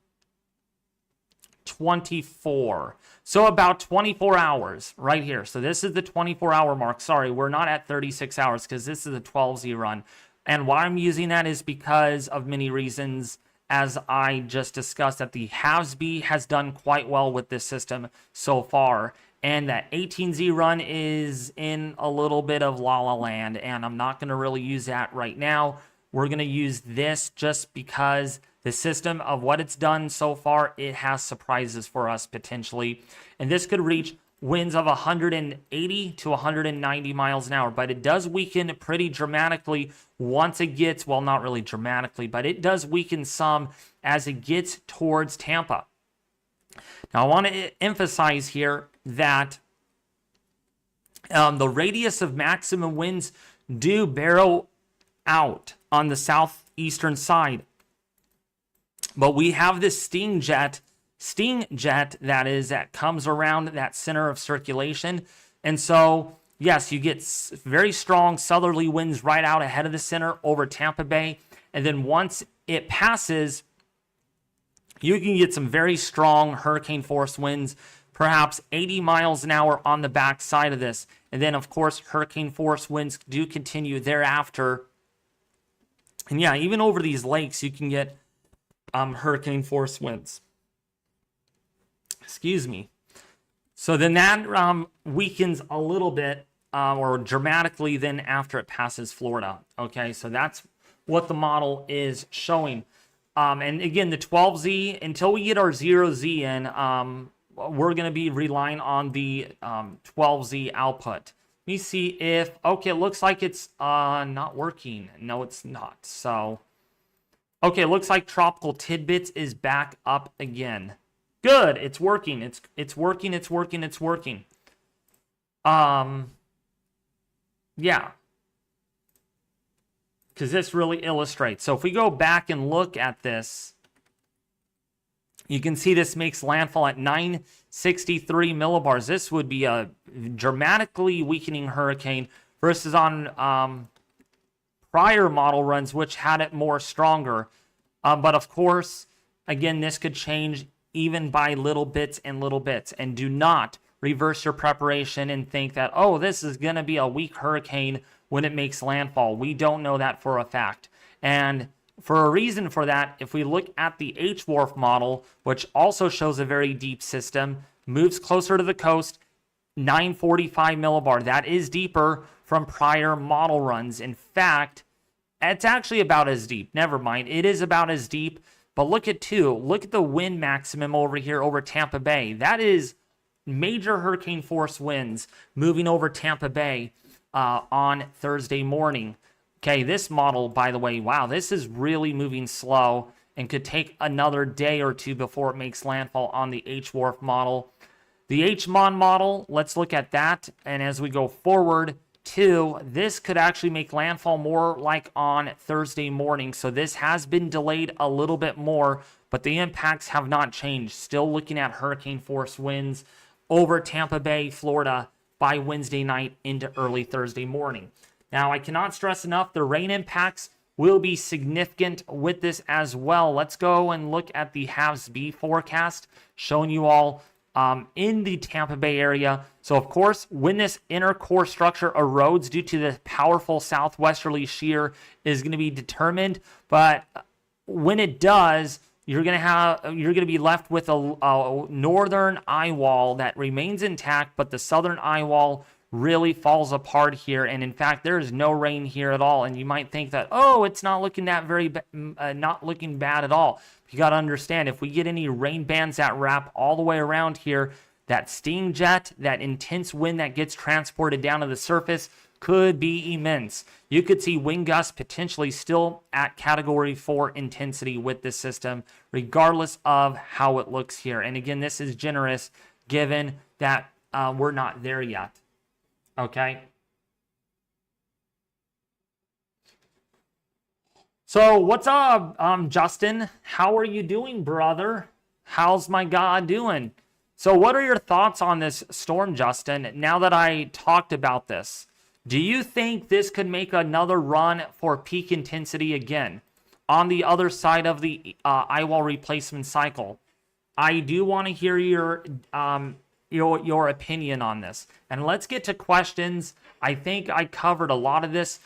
24. So about 24 hours right here. So this is the 24-hour mark. Sorry, we're not at 36 hours because this is a 12Z run. And why I'm using that is because of many reasons, as I just discussed, that the HAVSB has done quite well with this system so far. And that 18Z run is in a little bit of la-la land. And I'm not going to really use that right now. We're going to use this just because the system of what it's done so far, it has surprises for us potentially. And this could reach winds of 180 to 190 miles an hour. But it does weaken pretty dramatically once it gets, well, not really dramatically, but it does weaken some as it gets towards Tampa. Now, I want to emphasize here that the radius of maximum winds do barrel out on the southeastern side. But we have this sting jet that comes around that center of circulation. And so, yes, you get very strong southerly winds right out ahead of the center over Tampa Bay. And then once it passes, you can get some very strong hurricane force winds, perhaps 80 miles an hour on the back side of this. And then, of course, hurricane force winds do continue thereafter. And yeah, even over these lakes, you can get hurricane force winds. Excuse me. So then that weakens a little bit or dramatically then after it passes Florida. Okay, so that's what the model is showing. And again, the 12Z, until we get our 0Z in, we're going to be relying on the 12Z output. Let me see if, okay, it looks like it's not working. No, it's not. So, okay, it looks like Tropical Tidbits is back up again. Good, it's working. It's working. Yeah. Because this really illustrates. So if we go back and look at this, you can see this makes landfall at 963 millibars. This would be a dramatically weakening hurricane versus on prior model runs, which had it more stronger. But of course, again, this could change even by little bits and little bits. And do not reverse your preparation and think that, oh, this is going to be a weak hurricane when it makes landfall. We don't know that for a fact. And for a reason for that, if we look at the H-Wharf model, which also shows a very deep system, moves closer to the coast, 945 millibar. That is deeper from prior model runs. In fact, it's actually about as deep. Never mind. It is about as deep. But look at the wind maximum over here over Tampa Bay. That is major hurricane force winds moving over Tampa Bay on Thursday morning. Okay, this model, by the way, wow, this is really moving slow and could take another day or two before it makes landfall on the H-Wharf model. The HMON model, let's look at that. And as we go forward to, this could actually make landfall more like on Thursday morning. So this has been delayed a little bit more, but the impacts have not changed. Still looking at hurricane force winds over Tampa Bay, Florida by Wednesday night into early Thursday morning. Now, I cannot stress enough, the rain impacts will be significant with this as well. Let's go and look at the HAVSB forecast, showing you all in the Tampa Bay area. So, of course, when this inner core structure erodes due to the powerful southwesterly shear is going to be determined. But when it does, you're going to be left with a northern eyewall that remains intact, but the southern eyewall really falls apart here. And in fact, there is no rain here at all. And you might think that, oh, it's not looking not looking bad at all. You got to understand, if we get any rain bands that wrap all the way around here, that steam jet, that intense wind that gets transported down to the surface could be immense. You could see wind gusts potentially still at Category 4 intensity with this system, regardless of how it looks here. And again, this is generous given that we're not there yet. Okay. So what's up, Justin? How are you doing, brother? How's my God doing? So what are your thoughts on this storm, Justin, now that I talked about this? Do you think this could make another run for peak intensity again on the other side of the eyewall replacement cycle? I do want to hear your opinion on this. And let's get to questions. I think I covered a lot of this,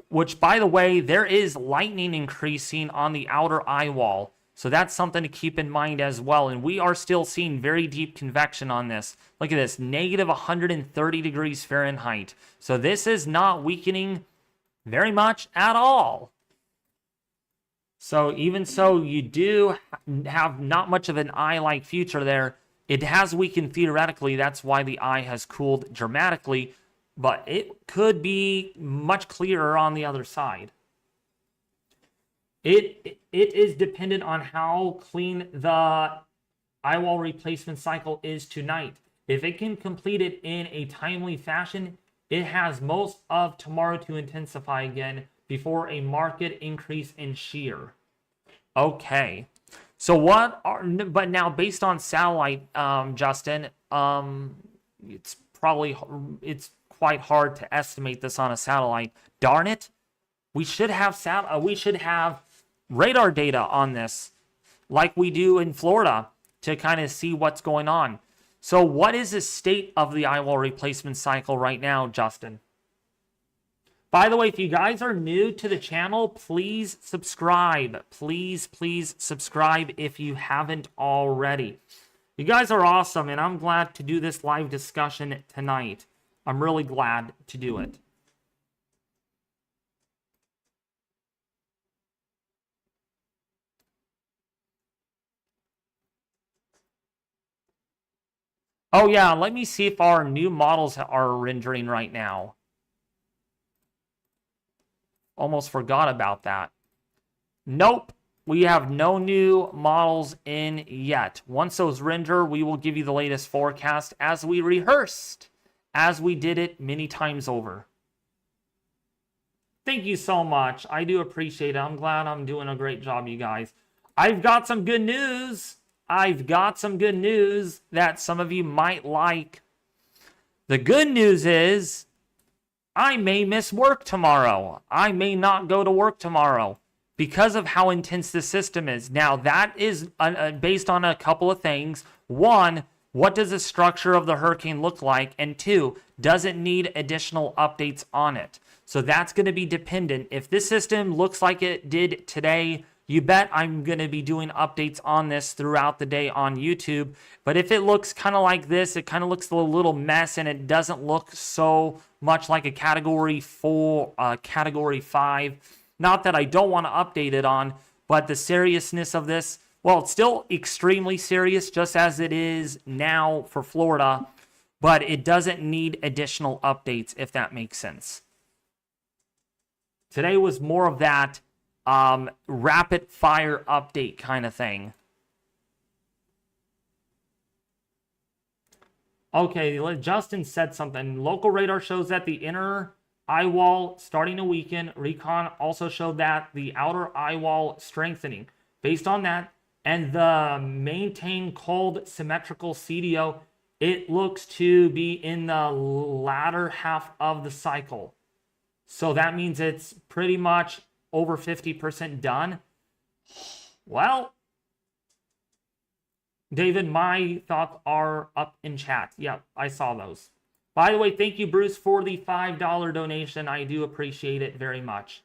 which, by the way, there is lightning increasing on the outer eyewall. So that's something to keep in mind as well. And we are still seeing very deep convection on this. Look at this, negative 130 degrees Fahrenheit. So this is not weakening very much at all. So even so, you do have not much of an eye-like future there. It has weakened theoretically. That's why the eye has cooled dramatically. But it could be much clearer on the other side. It is dependent on how clean the eyewall replacement cycle is tonight. If it can complete it in a timely fashion, it has most of tomorrow to intensify again before a marked increase in shear. Okay. So but now based on satellite, Justin, it's quite hard to estimate this on a satellite. Darn it. We should have radar data on this like we do in Florida to kind of see what's going on. So what is the state of the eyewall replacement cycle right now, Justin? By the way, if you guys are new to the channel, please subscribe. Please subscribe if you haven't already. You guys are awesome, and I'm glad to do this live discussion tonight. I'm really glad to do it. Oh yeah, let me see if our new models are rendering right now. Almost forgot about that. Nope, we have no new models in yet. Once those render, we will give you the latest forecast as we rehearsed, as we did it many times over. Thank you so much. I do appreciate it. I'm glad I'm doing a great job, you guys. I've got some good news. That some of you might like. The good news is I may miss work tomorrow. I may not go to work tomorrow because of how intense the system is. Now, that is based on a couple of things. One, what does the structure of the hurricane look like? And two, does it need additional updates on it? So that's going to be dependent. If this system looks like it did today, you bet I'm going to be doing updates on this throughout the day on YouTube. But if it looks kind of like this, it kind of looks a little mess and it doesn't look so much like a Category 4, Category 5. Not that I don't want to update it on, but the seriousness of this, well, it's still extremely serious, just as it is now for Florida, but it doesn't need additional updates, if that makes sense. Today was more of that rapid fire update kind of thing. Okay, Justin said something. Local radar shows that the inner eyewall starting to weaken. Recon also showed that the outer eyewall strengthening. Based on that and the maintained cold symmetrical CDO, it looks to be in the latter half of the cycle. So that means it's pretty much over 50% done. Well, David, my thoughts are up in chat. Yep, I saw those. By the way, thank you, Bruce, for the $5 donation. I do appreciate it very much.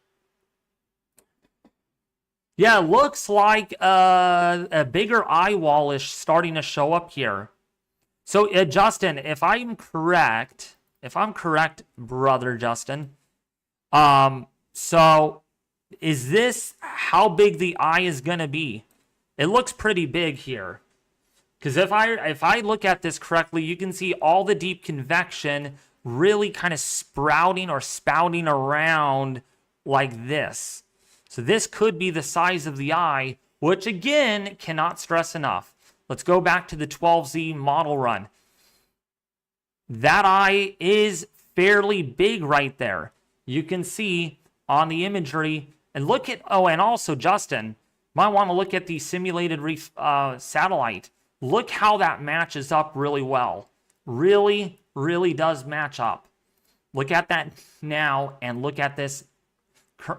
Yeah, looks like a bigger eye wall is starting to show up here. So, Justin, if I'm correct, brother Justin, so is this how big the eye is going to be? It looks pretty big here. Because if I look at this correctly, you can see all the deep convection really kind of sprouting or spouting around like this. So this could be the size of the eye, which again, cannot stress enough. Let's go back to the 12Z model run. That eye is fairly big right there. You can see on the imagery, and look at, oh, and also, Justin, might want to look at the simulated satellite. Look how that matches up really well. Really, really does match up. Look at that now, and look at this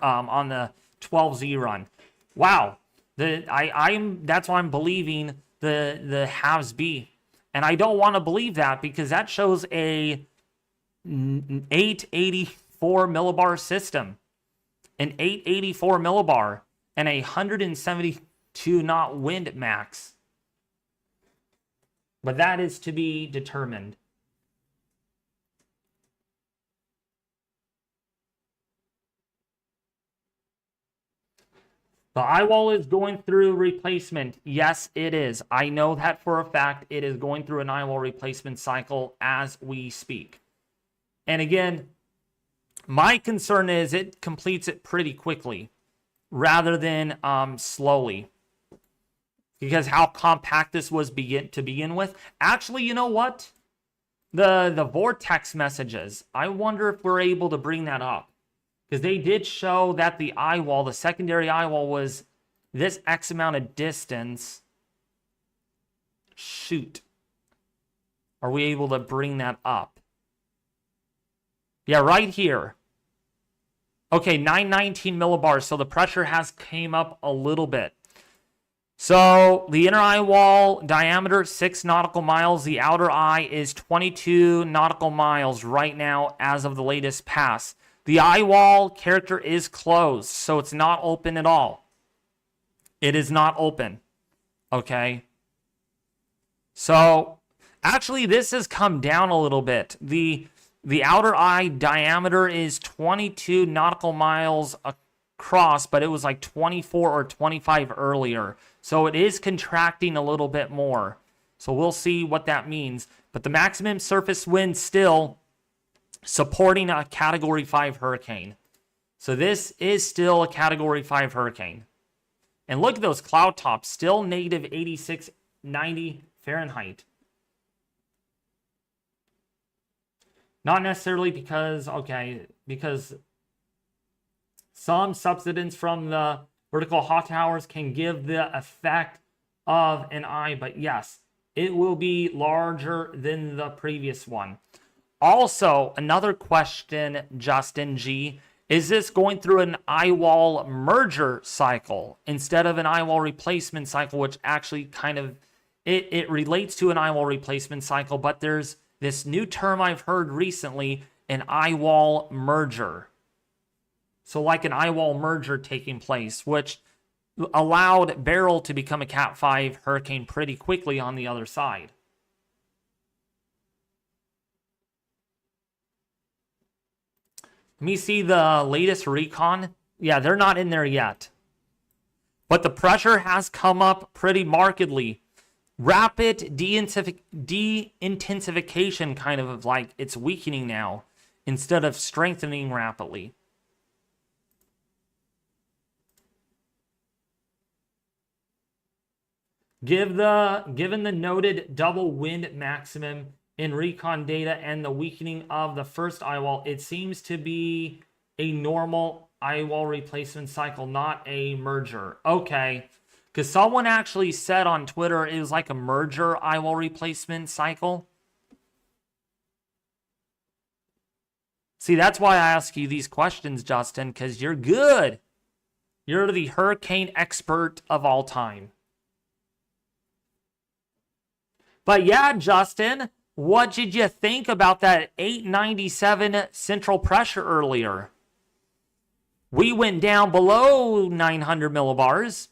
on the 12Z run. Wow. That's why I'm believing the halves B. And I don't want to believe that because that shows a 884 millibar system. An 884 millibar and a 172 knot wind max. But that is to be determined. The Eyewall is going through replacement. Yes, it is. I know that for a fact. It is going through an Eyewall replacement cycle as we speak. And again, my concern is it completes it pretty quickly rather than slowly. Because how compact this was to begin with. Actually, you know what? The vortex messages. I wonder if we're able to bring that up. Because they did show that the eyewall, the secondary eyewall, was this X amount of distance. Shoot. Are we able to bring that up? Yeah, right here. Okay, 919 millibars. So the pressure has came up a little bit. So the inner eye wall diameter, 6 nautical miles. The outer eye is 22 nautical miles right now as of the latest pass. The eye wall character is closed, so it's not open at all. It is not open. Okay. So actually this has come down a little bit. The outer eye diameter is 22 nautical miles across, but it was like 24 or 25 earlier. So it is contracting a little bit more. So we'll see what that means. But the maximum surface wind still supporting a Category 5 hurricane. So this is still a Category 5 hurricane. And look at those cloud tops, still negative 86, 90 Fahrenheit. Not necessarily because, okay, because some subsidence from the vertical hot towers can give the effect of an eye, but yes, it will be larger than the previous one. Also, another question, Justin G, is this going through an eyewall merger cycle instead of an eyewall replacement cycle, which actually kind of, it relates to an eyewall replacement cycle, but there's this new term I've heard recently, an eyewall merger. So like an eyewall merger taking place, which allowed Beryl to become a Cat 5 hurricane pretty quickly on the other side. Let me see the latest Recon. Yeah, they're not in there yet. But the pressure has come up pretty markedly. Rapid de-intensification, kind of like it's weakening now instead of strengthening rapidly. Given the noted double wind maximum in Recon data and the weakening of the first eyewall, it seems to be a normal eyewall replacement cycle, not a merger. Okay, because someone actually said on Twitter it was like a merger eyewall replacement cycle. See, that's why I ask you these questions, Justin, because you're good. You're the hurricane expert of all time. But yeah, Justin, what did you think about that 897 central pressure earlier? We went down below 900 millibars.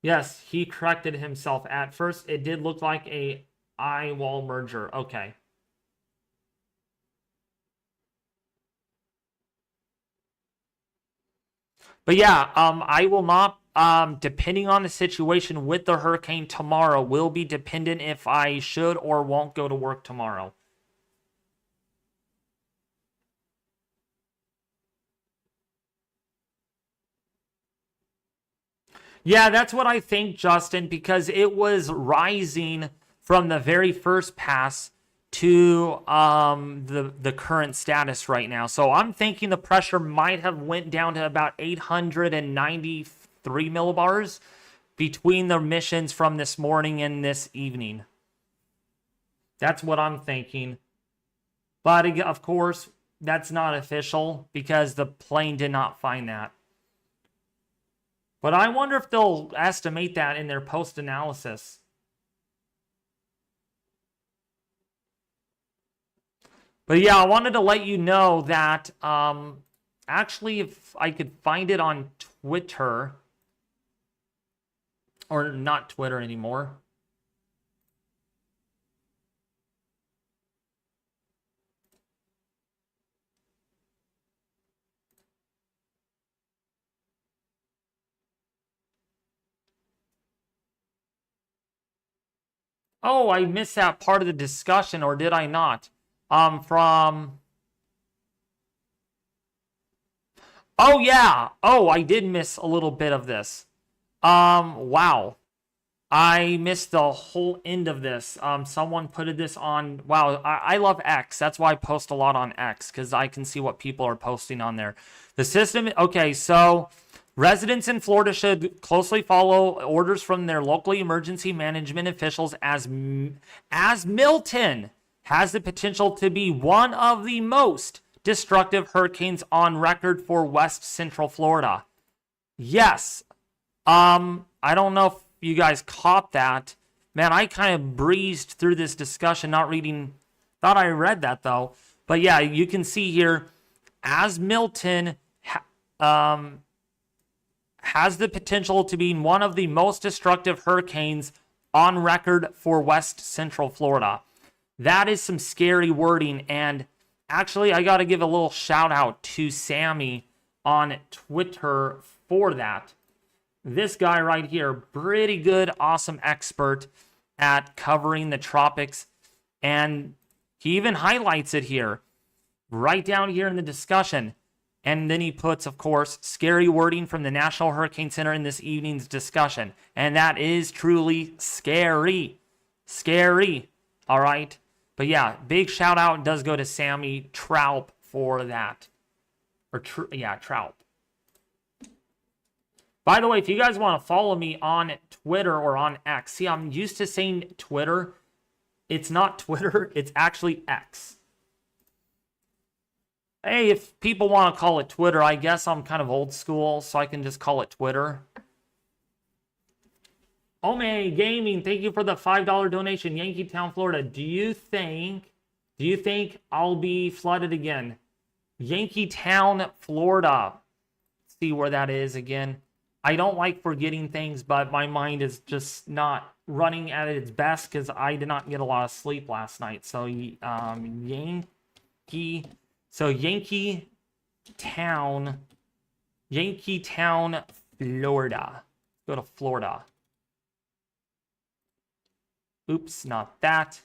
Yes, he corrected himself. At first, it did look like a eyewall merger. Okay. But yeah, I will not, depending on the situation with the hurricane tomorrow, will be dependent if I should or won't go to work tomorrow. Yeah, that's what I think, Justin, because it was rising from the very first pass to the current status right now. So I'm thinking the pressure might have went down to about 893 millibars between the missions from this morning and this evening. That's what I'm thinking. But of course, that's not official because the plane did not find that. But I wonder if they'll estimate that in their post-analysis. But yeah, I wanted to let you know that actually if I could find it on Twitter, or not Twitter anymore. Oh, I missed that part of the discussion, or did I not? From... Oh, yeah. Oh, I did miss a little bit of this. Wow. I missed the whole end of this. Someone put this on... Wow, I love X. That's why I post a lot on X, because I can see what people are posting on there. The system... Okay, so... Residents in Florida should closely follow orders from their local emergency management officials as Milton has the potential to be one of the most destructive hurricanes on record for West Central Florida. Yes. I don't know if you guys caught that. Man, I kind of breezed through this discussion, not reading. Thought I read that, though. But yeah, you can see here, as Milton... has the potential to be one of the most destructive hurricanes on record for West Central Florida. That is some scary wording, and actually I got to give a little shout out to Sammy on Twitter for that. This guy right here, pretty good, awesome expert at covering the tropics, and he even highlights it here, right down here in the discussion. And then he puts, of course, scary wording from the National Hurricane Center in this evening's discussion. And that is truly scary. Scary. All right. But yeah, big shout out does go to Sammy Troup for that. Troup. By the way, if you guys want to follow me on Twitter or on X, see, I'm used to saying Twitter. It's not Twitter. It's actually X. Hey, if people want to call it Twitter, I guess I'm kind of old school, so I can just call it Twitter. Ome Gaming, thank you for the $5 donation. Yankeetown, Florida. Do you think I'll be flooded again? Yankeetown, Florida. Let's see where that is again. I don't like forgetting things, but my mind is just not running at its best because I did not get a lot of sleep last night. So, Yankeetown, Florida. Go to Florida. Oops, not that.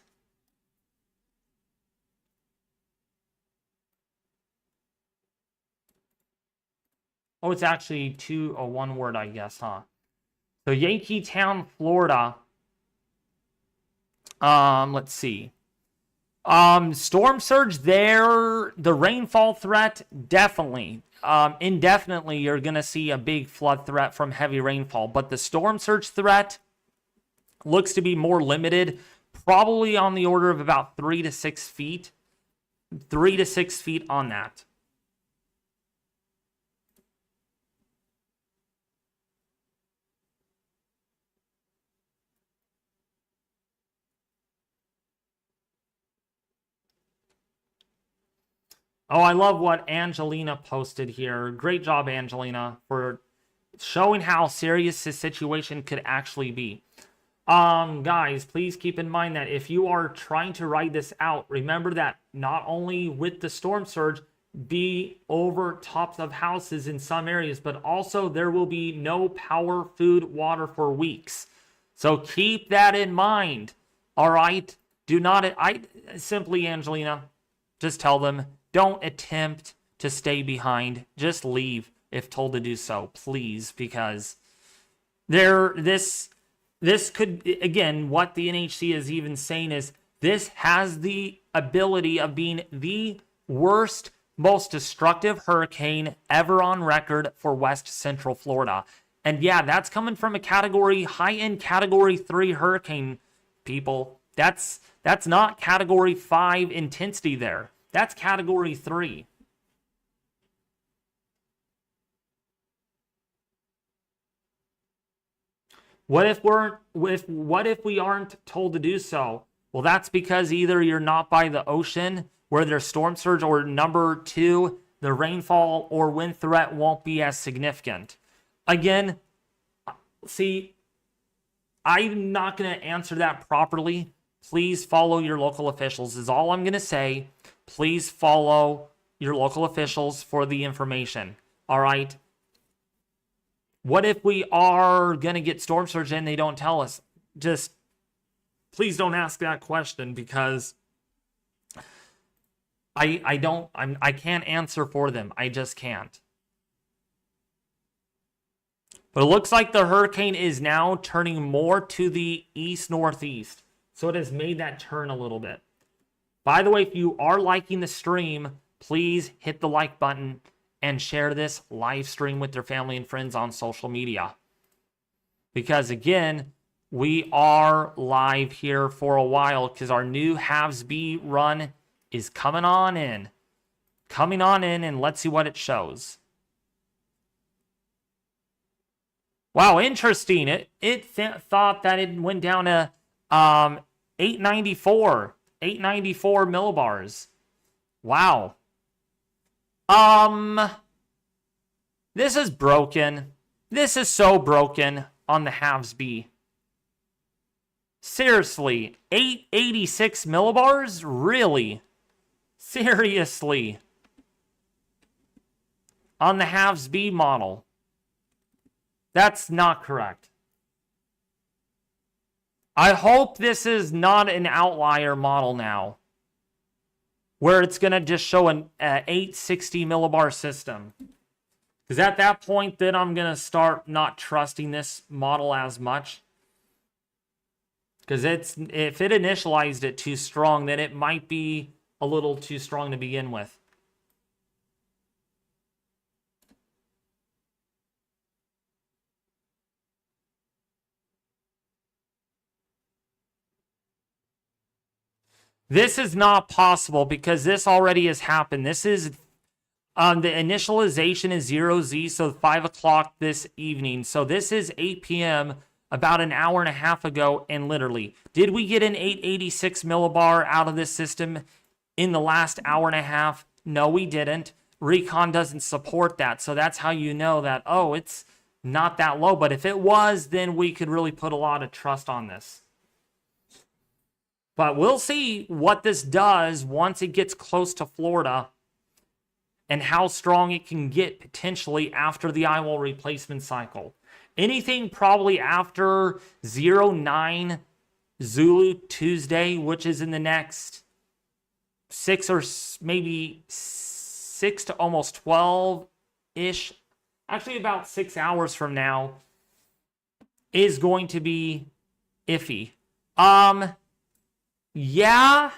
Oh, it's actually one word, I guess, huh? So Yankeetown, Florida. Let's see. Storm surge there, the rainfall threat, definitely. Indefinitely, you're going to see a big flood threat from heavy rainfall. But the storm surge threat looks to be more limited, probably on the order of about 3 to 6 feet. 3 to 6 feet on that. Oh, I love what Angelina posted here. Great job, Angelina, for showing how serious this situation could actually be. Guys, please keep in mind that if you are trying to ride this out, remember that not only with the storm surge be over tops of houses in some areas, but also there will be no power, food, water for weeks. So keep that in mind. All right? Do not, simply, Angelina, just tell them, don't attempt to stay behind. Just leave if told to do so, please, because This could, again, what the NHC is even saying is this has the ability of being the worst, most destructive hurricane ever on record for West Central Florida. And yeah, that's coming from a high-end category 3 hurricane, people. That's not category 5 intensity there. That's category 3. What if we aren't told to do so? Well, that's because either you're not by the ocean where there's storm surge, or number 2, the rainfall or wind threat won't be as significant. Again, see, I'm not going to answer that properly. Please follow your local officials is all I'm going to say. Please follow your local officials for the information. All right? What if we are going to get storm surge and they don't tell us? Just please don't ask that question, because I can't answer for them. I just can't. But it looks like the hurricane is now turning more to the east-northeast. So it has made that turn a little bit. By the way, if you are liking the stream, please hit the like button and share this live stream with your family and friends on social media. Because again, we are live here for a while because our new Halves B run is coming on in. Coming on in, and let's see what it shows. Wow, interesting. It thought that it went down to 894 millibars. Wow. This is broken. This is so broken on the Halves B. Seriously, 886 millibars? Really? Seriously? On the Halves B model. That's not correct. I hope this is not an outlier model now, where it's going to just show an 860 millibar system. Because at that point, then I'm going to start not trusting this model as much. Because if it initialized it too strong, then it might be a little too strong to begin with. This is not possible because this already has happened. This is, the initialization is 0Z, so 5 o'clock this evening. So this is 8 p.m., about an hour and a half ago, and literally, did we get an 886 millibar out of this system in the last hour and a half? No, we didn't. Recon doesn't support that, so that's how you know that, oh, it's not that low. But if it was, then we could really put a lot of trust on this. But we'll see what this does once it gets close to Florida and how strong it can get potentially after the Eyewall replacement cycle. Anything probably after 09 Zulu Tuesday, which is in the next 6 or maybe 6 to almost 12-ish, actually about 6 hours from now, is going to be iffy. Yeah.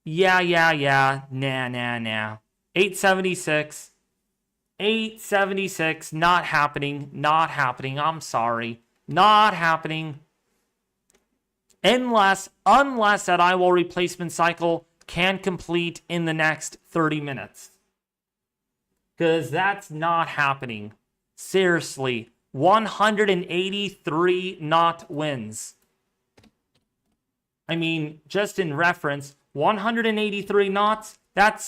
Nah. 876, not happening. I'm sorry. Not happening. Unless that Eyewall replacement cycle can complete in the next 30 minutes. Because that's not happening. Seriously. 183 knot winds. I mean, just in reference, 183 knots, that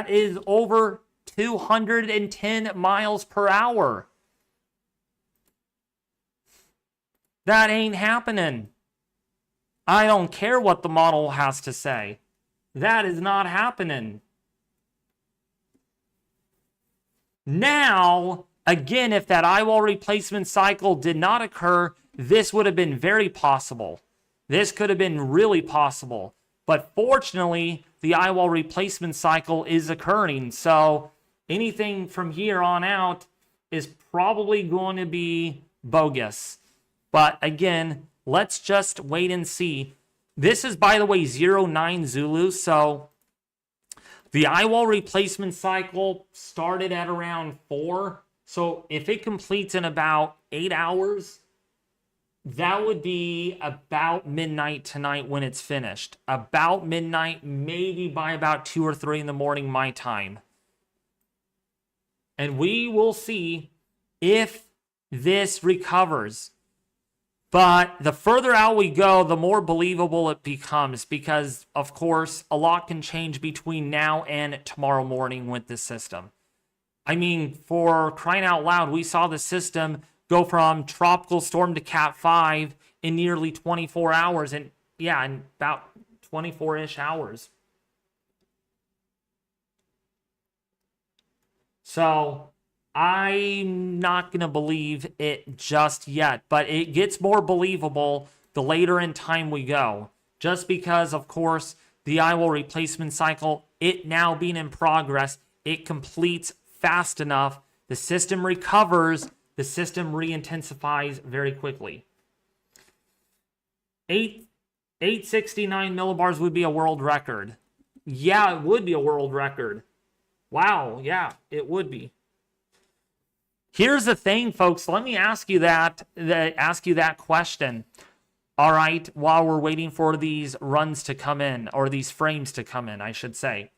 is over 210 miles per hour. That ain't happening. I don't care what the model has to say. That is not happening. Now, again, if that Eyewall replacement cycle did not occur, this would have been very possible. This could have been really possible. But fortunately, the Eyewall replacement cycle is occurring. So anything from here on out is probably going to be bogus. But again, let's just wait and see. This is, by the way, 09 Zulu, so the Eyewall replacement cycle started at around 4. So if it completes in about 8 hours, that would be about midnight tonight when it's finished. About midnight, maybe by about 2 or 3 in the morning my time. And we will see if this recovers. But the further out we go, the more believable it becomes because, of course, a lot can change between now and tomorrow morning with this system. I mean, for crying out loud, we saw the system go from tropical storm to Cat 5 in nearly 24 hours. And yeah, in about 24-ish hours. So I'm not going to believe it just yet, but it gets more believable the later in time we go. Just because, of course, the Eyewall replacement cycle, it now being in progress, it completes fast enough, the system recovers, the system re-intensifies very quickly. 869 millibars would be a world record. Yeah, it would be a world record. Wow, yeah, it would be. Here's the thing, folks. Let me ask you that question. All right, while we're waiting for these runs to come in, or these frames to come in, I should say.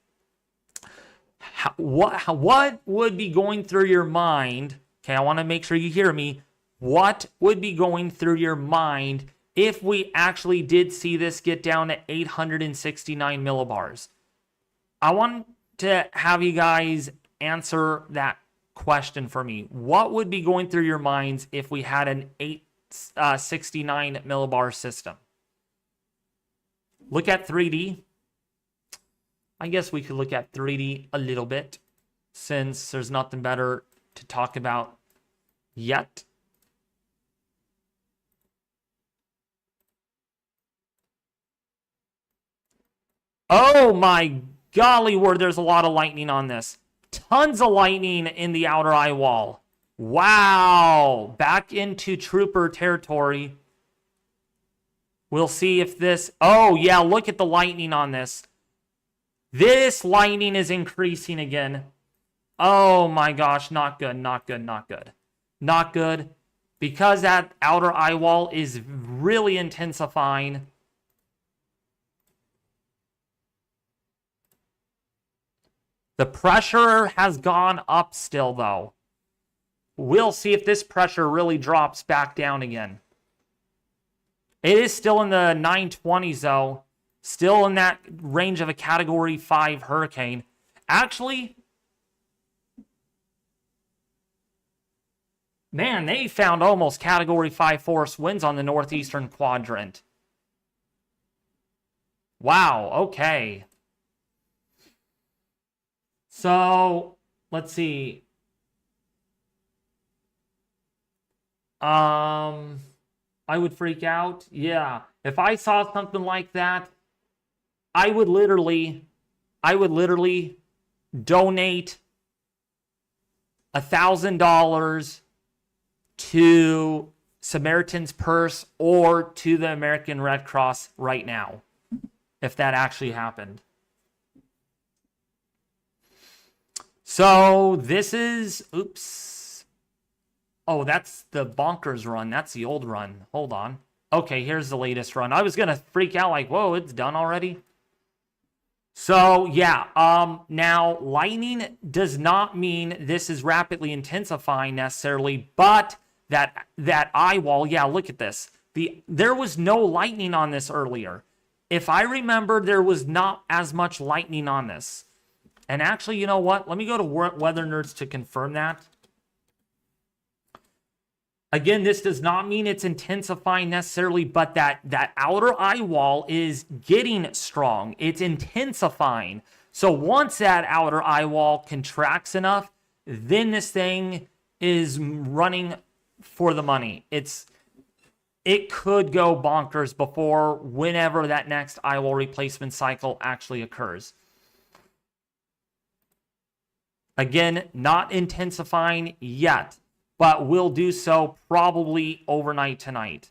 What would be going through your mind? Okay, I want to make sure you hear me. What would be going through your mind if we actually did see this get down to 869 millibars? I want to have you guys answer that question for me. What would be going through your minds if we had an 869 millibar system? Look at 3D. I guess we could look at 3D a little bit since there's nothing better to talk about yet. Oh my golly, there's a lot of lightning on this. Tons of lightning in the outer eye wall. Wow. Back into trooper territory. We'll see if this... Oh, yeah, look at the lightning on this. This lightning is increasing again. Oh, my gosh. Not good, not good, not good. Not good. Because that outer eye wall is really intensifying. The pressure has gone up still, though. We'll see if this pressure really drops back down again. It is still in the 920s, though. Still in that range of a Category 5 hurricane. Actually, man, they found almost Category 5 force winds on the northeastern quadrant. Wow, okay. So, let's see. I would freak out. Yeah. If I saw something like that, I would literally donate $1,000 to Samaritan's Purse or to the American Red Cross right now, if that actually happened. So this is, oops. Oh, that's the bonkers run. That's the old run. Hold on. Okay, here's the latest run. I was going to freak out like, whoa, it's done already. So, yeah, now lightning does not mean this is rapidly intensifying necessarily, but that eye wall, yeah, look at this. There was no lightning on this earlier. If I remember, there was not as much lightning on this. And actually, you know what? Let me go to Weather Nerds to confirm that. Again, this does not mean it's intensifying necessarily, but that outer eye wall is getting strong. It's intensifying. So once that outer eye wall contracts enough, then this thing is running for the money. It could go bonkers before whenever that next eye wall replacement cycle actually occurs. Again, not intensifying yet. but we'll do so probably overnight tonight.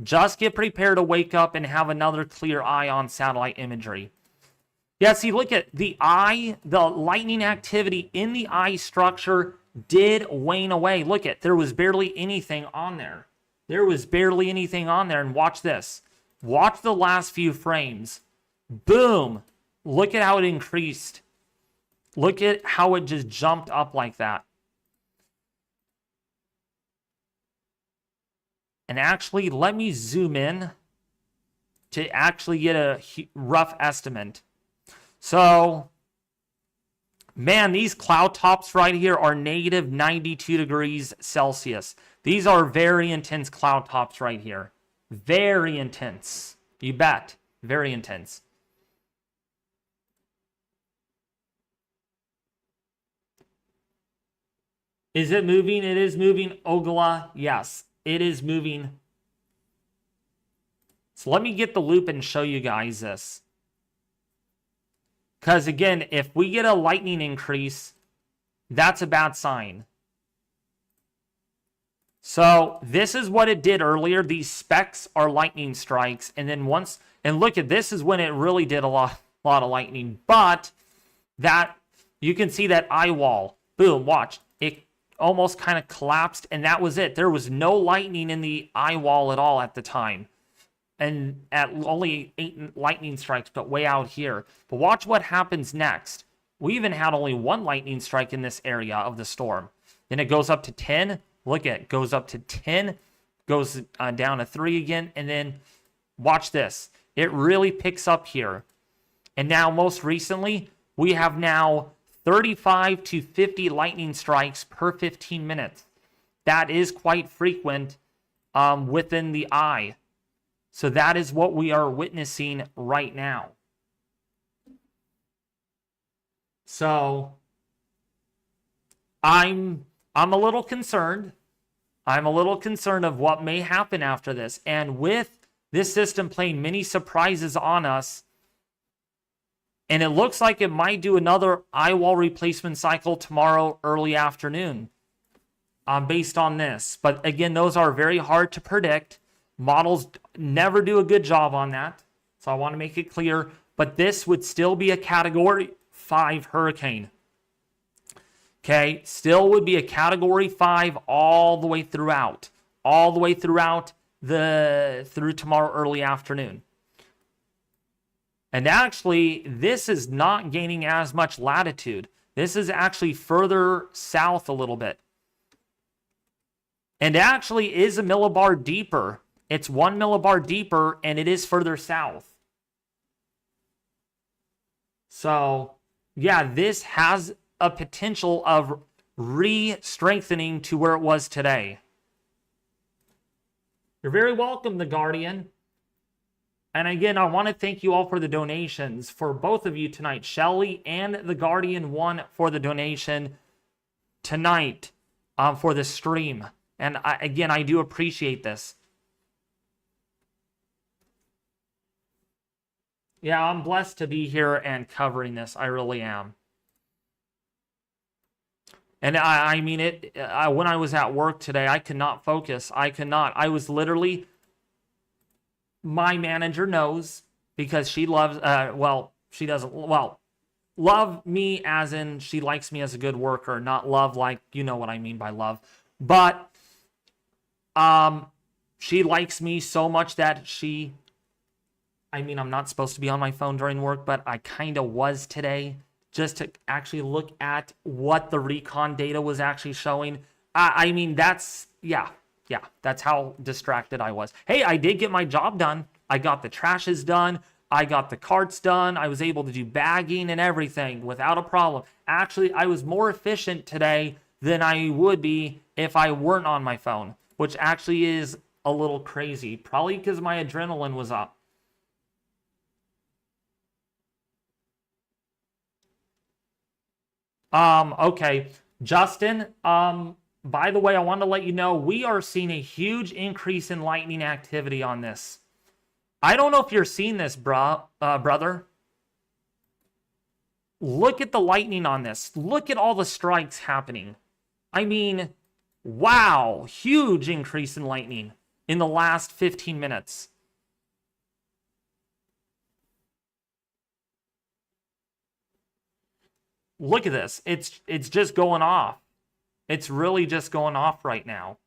Just get prepared to wake up and have another clear eye on satellite imagery. Yeah, see, look at the eye, the lightning activity in the eye structure did wane away. Look at, there was barely anything on there. There was barely anything on there, and watch this. Watch the last few frames. Boom. Look at how it increased. Look at how it just jumped up like that. And actually, let me zoom in to actually get a rough estimate. So, man, these cloud tops right here are negative 92 degrees Celsius. These are very intense cloud tops right here. Very intense. You bet. Very intense. Is it moving? It is moving. Ogla, yes, it is moving. So let me get the loop and show you guys this. Because again, if we get a lightning increase, that's a bad sign. So this is what it did earlier. These specks are lightning strikes. And then once, and look at this is when it really did a lot of lightning. But that, you can see that Eyewall, boom, watch. It almost kind of collapsed and that was it. There was no lightning in the Eyewall at all at the time. And at only 8 lightning strikes, but way out here. But watch what happens next. We even had only 1 lightning strike in this area of the storm. Then it goes up to 10. Look at it, goes up to 10, goes down to 3 again, and then watch this. It really picks up here. And now, most recently, we have now 35 to 50 lightning strikes per 15 minutes. That is quite frequent within the eye. So that is what we are witnessing right now. So I'm a little concerned. I'm a little concerned of what may happen after this. And with this system playing many surprises on us, and it looks like it might do another eyewall replacement cycle tomorrow early afternoon based on this. But again, those are very hard to predict. Models never do a good job on that. So I want to make it clear. But this would still be a Category 5 hurricane. Okay, still would be a Category 5 all the way throughout. All the way throughout through tomorrow early afternoon. And actually, this is not gaining as much latitude. This is actually further south a little bit. And actually is a millibar deeper. It's 1 millibar deeper, and it is further south. So, yeah, this has a potential of re-strengthening to where it was today. You're very welcome, The Guardian. And again, I want to thank you all for the donations for both of you tonight. Shelly and The Guardian won for the donation tonight for the stream. And again, I do appreciate this. Yeah, I'm blessed to be here and covering this. I really am. And I mean, when I was at work today, I could not focus. I could not. I was literally, my manager knows because she loves, she doesn't, love me as in she likes me as a good worker, not love like, you know what I mean by love. But she likes me so much that I'm not supposed to be on my phone during work, but I kind of was today. Just to actually look at what the Recon data was actually showing. That's how distracted I was. Hey, I did get my job done. I got the trashes done. I got the carts done. I was able to do bagging and everything without a problem. Actually, I was more efficient today than I would be if I weren't on my phone, which actually is a little crazy. Probably because my adrenaline was up. Okay, Justin, by the way, I wanted to let you know, we are seeing a huge increase in lightning activity on this. I don't know if you're seeing this, brother. Look at the lightning on this. Look at all the strikes happening. I mean, Wow, huge increase in lightning in the last 15 minutes. Look at this. It's just going off. It's really just going off right now.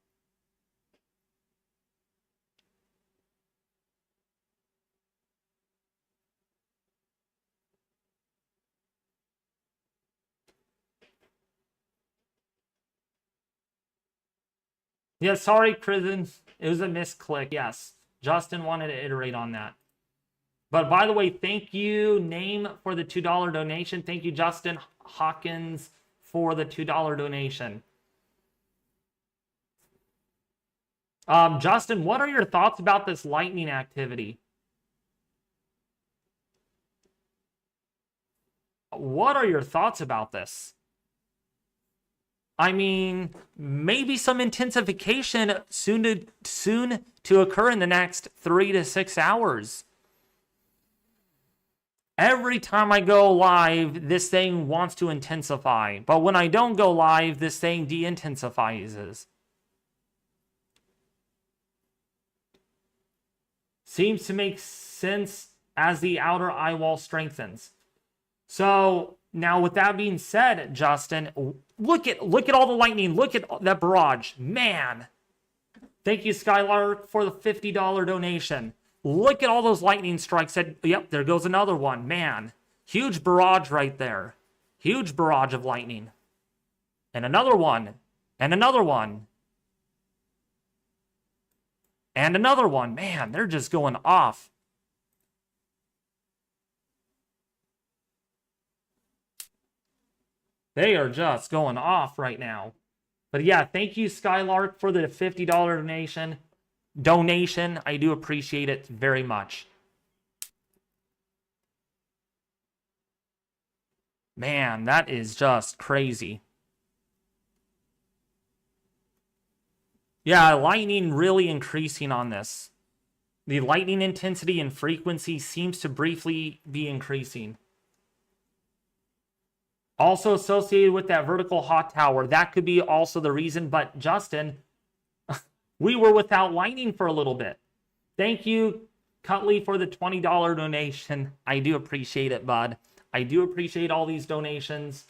Yeah, sorry, Kristen. It was a misclick. Yes, Justin wanted to iterate on that. But by the way, thank you, Name, for the $2 donation. Thank you, Justin Hawkins, for the $2 donation. Justin, what are your thoughts about this lightning activity? What are your thoughts about this? I mean, maybe some intensification soon to occur in the next 3 to 6 hours. Every time I go live, this thing wants to intensify. But when I don't go live, this thing de-intensifies. Seems to make sense as the outer eye wall strengthens. So now with that being said, Justin, look at all the lightning. Look at that barrage. Man. Thank you, Skylark, for the $50 donation. Look at all those lightning strikes. Yep, there goes another one. Man, huge barrage right there. Huge barrage of lightning. And another one. And another one. And another one. Man, they're just going off. They are just going off right now. But yeah, thank you, Skylark, for the $50 donation. I do appreciate it very much. Man, that is just crazy. Yeah, lightning really increasing on this. The lightning intensity and frequency seems to briefly be increasing. Also associated with that vertical hot tower. That could be also the reason. But Justin, we were without lightning for a little bit. Thank you, Cutley, for the $20 donation. I do appreciate it, bud. I do appreciate all these donations.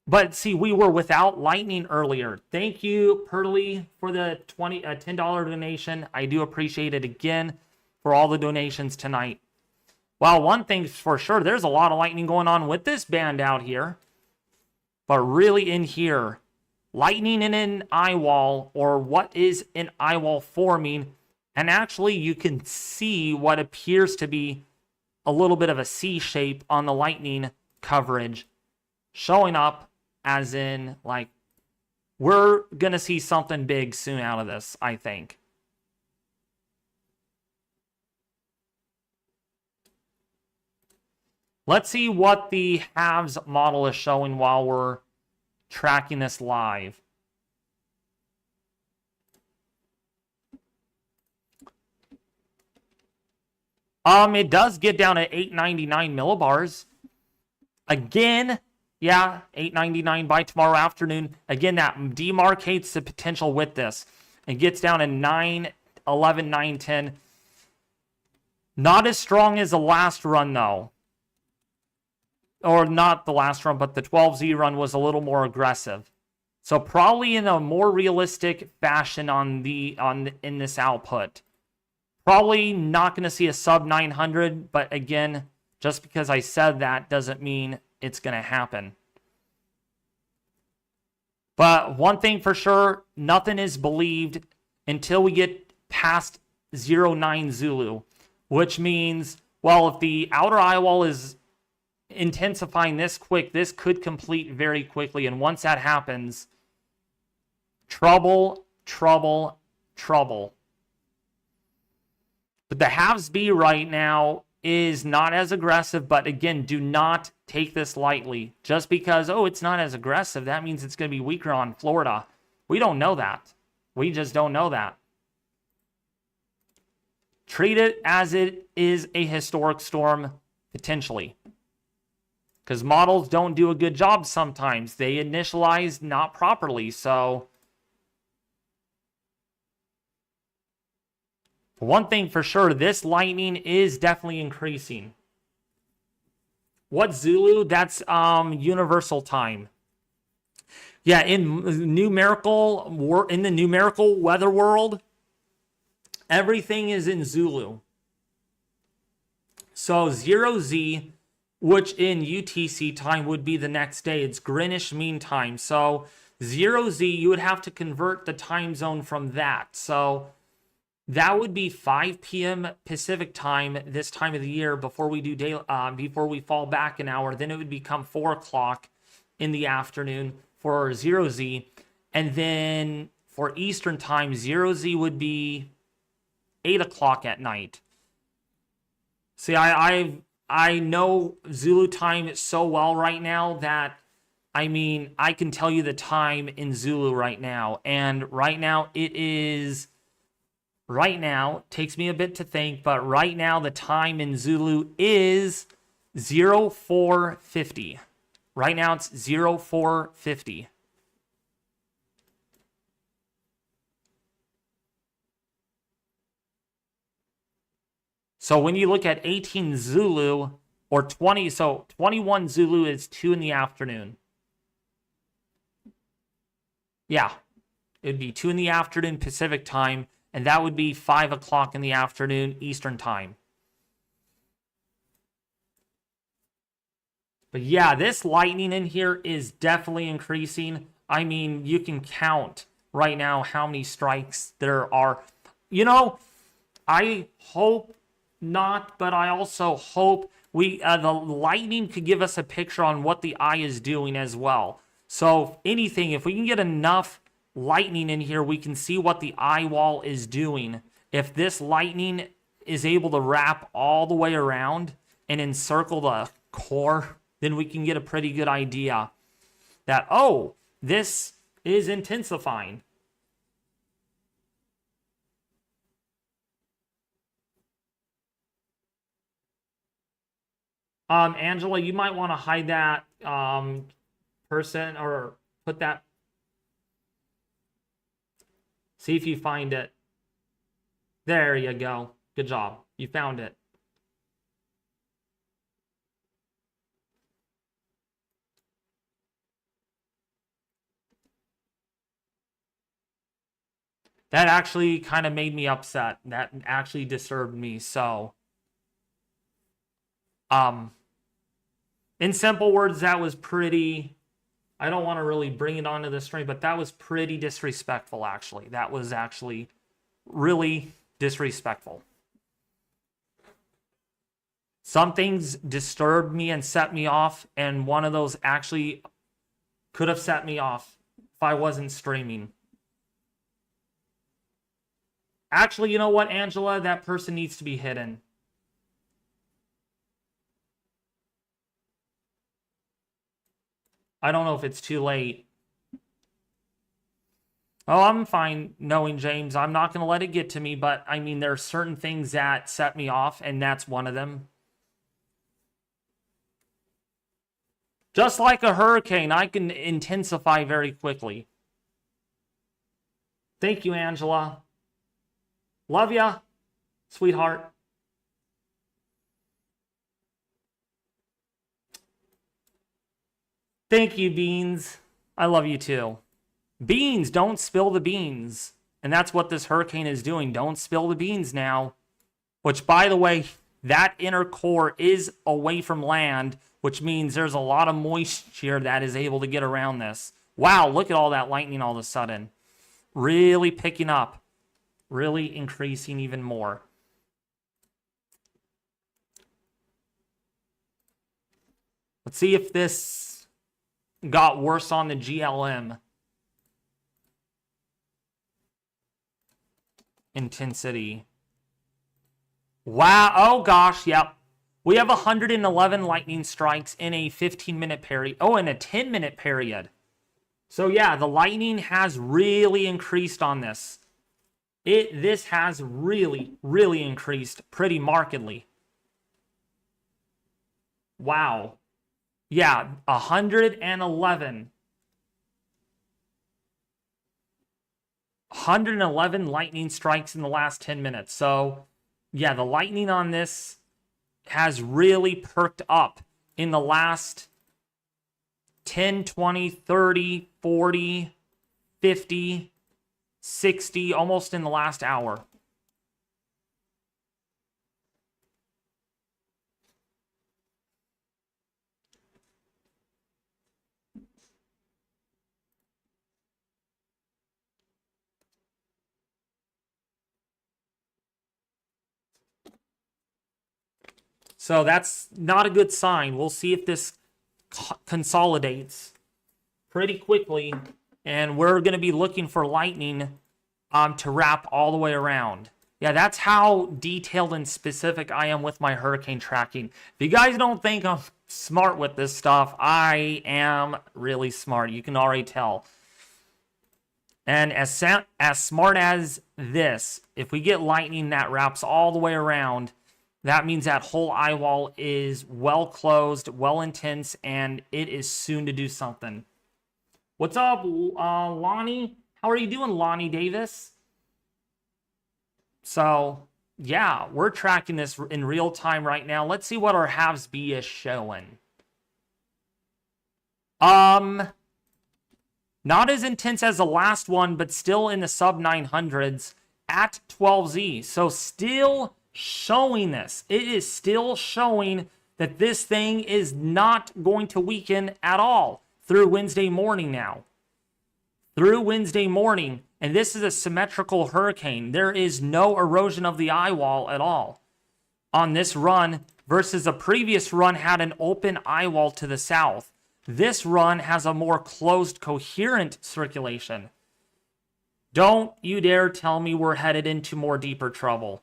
But see, we were without lightning earlier. Thank you, Pearly, for the $10 donation. I do appreciate it again for all the donations tonight. Well, one thing's for sure, there's a lot of lightning going on with this band out here. But really in here, lightning in an eyewall, or what is an eyewall forming, and actually you can see what appears to be a little bit of a C shape on the lightning coverage showing up, as in, like, we're going to see something big soon out of this, I think. Let's see what the halves model is showing while we're tracking this live. It does get down to 899 millibars. Again, yeah, 899 by tomorrow afternoon. Again, that demarcates the potential with this. It gets down to 911, 910. Not as strong as the last run, though. Or not the last run, but the 12Z run was a little more aggressive. So probably in a more realistic fashion in this output. Probably not going to see a sub 900, but again, just because I said that doesn't mean it's going to happen. But one thing for sure, nothing is believed until we get past 09 Zulu, which means, well, if the outer eyewall is intensifying this quick, this could complete very quickly. And once that happens, trouble, trouble, trouble. But the halves B right now is not as aggressive, but again, do not take this lightly. Just because, oh, it's not as aggressive, that means it's going to be weaker on Florida. We don't know that. We just don't know that. Treat it as it is a historic storm, potentially. because models don't do a good job sometimes. They initialize not properly. So one thing for sure, this lightning is definitely increasing. What Zulu? That's universal time. Yeah, in the numerical weather world, everything is in Zulu. So 0Z, which in UTC time would be the next day, it's Greenwich Mean Time. So 0Z, you would have to convert the time zone from that. So that would be 5 p.m. Pacific time this time of the year before we do before we fall back an hour. Then it would become 4 o'clock in the afternoon for 0Z. And then for Eastern time, 0Z would be 8 o'clock at night. See, I know Zulu time so well right now that, I mean, I can tell you the time in Zulu right now. And right now takes me a bit to think, but right now the time in Zulu is 0450. Right now it's 0450. So when you look at 18 Zulu or 20, so 21 Zulu is 2 in the afternoon. Yeah, it'd be 2 in the afternoon Pacific time, and that would be 5 o'clock in the afternoon Eastern time. But yeah, this lightning in here is definitely increasing. I mean, you can count right now how many strikes there are. You know, I hope not, but I also hope the lightning could give us a picture on what the eye is doing as well. So if we can get enough lightning in here, we can see what the Eyewall is doing. If this lightning is able to wrap all the way around and encircle the core, then we can get a pretty good idea that, oh, this is intensifying. Angela, you might want to hide that person or put that. See if you find it. There you go. Good job. You found it. That actually kind of made me upset. That actually disturbed me. So, in simple words, that was pretty, I don't want to really bring it onto the stream, but that was pretty disrespectful, actually. That was actually really disrespectful. Some things disturbed me and set me off, and one of those actually could have set me off if I wasn't streaming. Actually, you know what, Angela? That person needs to be hidden. I don't know if it's too late. Oh, I'm fine knowing James. I'm not going to let it get to me, but I mean, there are certain things that set me off, and that's one of them. Just like a hurricane, I can intensify very quickly. Thank you, Angela. Love ya, sweetheart. Thank you, Beans. I love you too. Beans, don't spill the beans. And that's what this hurricane is doing. Don't spill the beans now. Which, by the way, that inner core is away from land, which means there's a lot of moisture that is able to get around this. Wow, look at all that lightning all of a sudden. Really picking up. Really increasing even more. Let's see if this got worse on the GLM. Intensity. Wow. Oh, gosh. Yep. We have 111 lightning strikes in a 15-minute period. Oh, in a 10-minute period. So, yeah, the lightning has really increased on this. This has really, really increased pretty markedly. Wow. Yeah, 111. 111 lightning strikes in the last 10 minutes. So, yeah, the lightning on this has really perked up in the last 10, 20, 30, 40, 50, 60, almost in the last hour. So that's not a good sign. We'll see if this consolidates pretty quickly, and we're going to be looking for lightning to wrap all the way around. Yeah, that's how detailed and specific I am with my hurricane tracking. If you guys don't think I'm smart with this stuff, I am really smart. You can already tell. And as smart as this, if we get lightning that wraps all the way around, that means that whole eyewall is well closed, well intense, and it is soon to do something. What's up, Lonnie? How are you doing, Lonnie Davis? So, yeah, we're tracking this in real time right now. Let's see what our halves B is showing. Not as intense as the last one, but still in the sub 900s at 12Z. So still showing this. It is still showing that this thing is not going to weaken at all through Wednesday morning now. Through Wednesday morning, and this is a symmetrical hurricane. There is no erosion of the eye wall at all on this run versus a previous run had an open eye wall to the south. This run has a more closed, coherent circulation. Don't you dare tell me we're headed into more deeper trouble.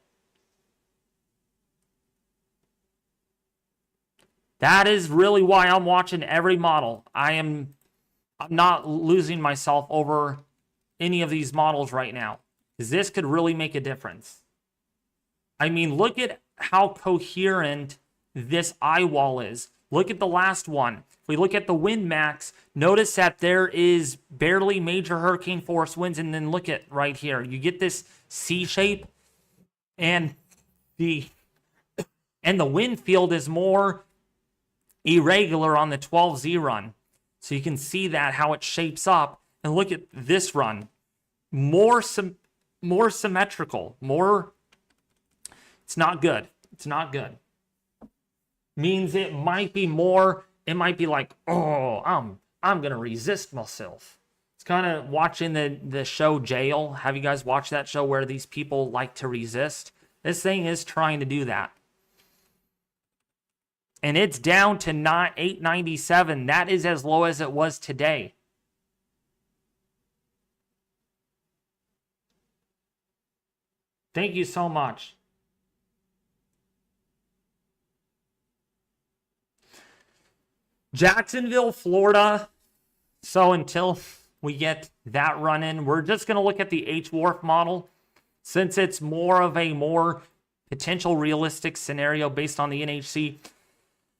That is really why I'm watching every model. I'm not losing myself over any of these models right now, because this could really make a difference. I mean, look at how coherent this eye wall is. Look at the last one. If we look at the wind max, notice that there is barely major hurricane force winds, and then look at right here. You get this C shape, and the wind field is more irregular on the 12Z run. So you can see that how it shapes up. And look at this run. More symmetrical. It's not good. It's not good. Means it might be like, oh, I'm going to resist myself. It's kind of watching the show Jail. Have you guys watched that show where these people like to resist? This thing is trying to do that. And it's down to 897. That is as low as it was today. Thank you so much. Jacksonville, Florida. So until we get that run in, we're just going to look at the H-Wharf model, since it's more of a potential realistic scenario based on the NHC.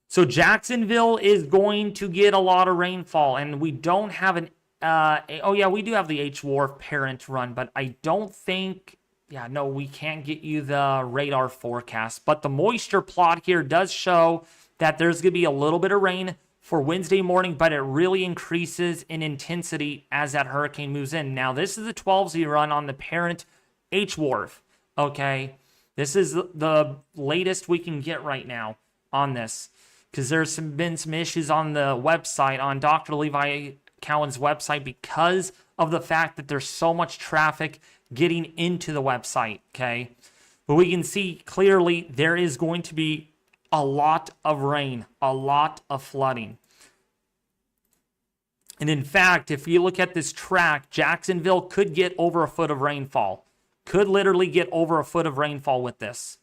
So Jacksonville is going to get a lot of rainfall, and we don't have we do have the H-Wharf parent run, but I don't think, we can't get you the radar forecast. But the moisture plot here does show that there's going to be a little bit of rain for Wednesday morning, but it really increases in intensity as that hurricane moves in. Now, this is a 12Z run on the parent H-Wharf, okay? This is the latest we can get right now on this, because there's been some issues on the website, on Dr. Levi Cowan's website, because of the fact that there's so much traffic getting into the website, okay? But we can see clearly there is going to be a lot of rain, a lot of flooding. And in fact, if you look at this track, Jacksonville could get over a foot of rainfall. Could literally get over a foot of rainfall with this.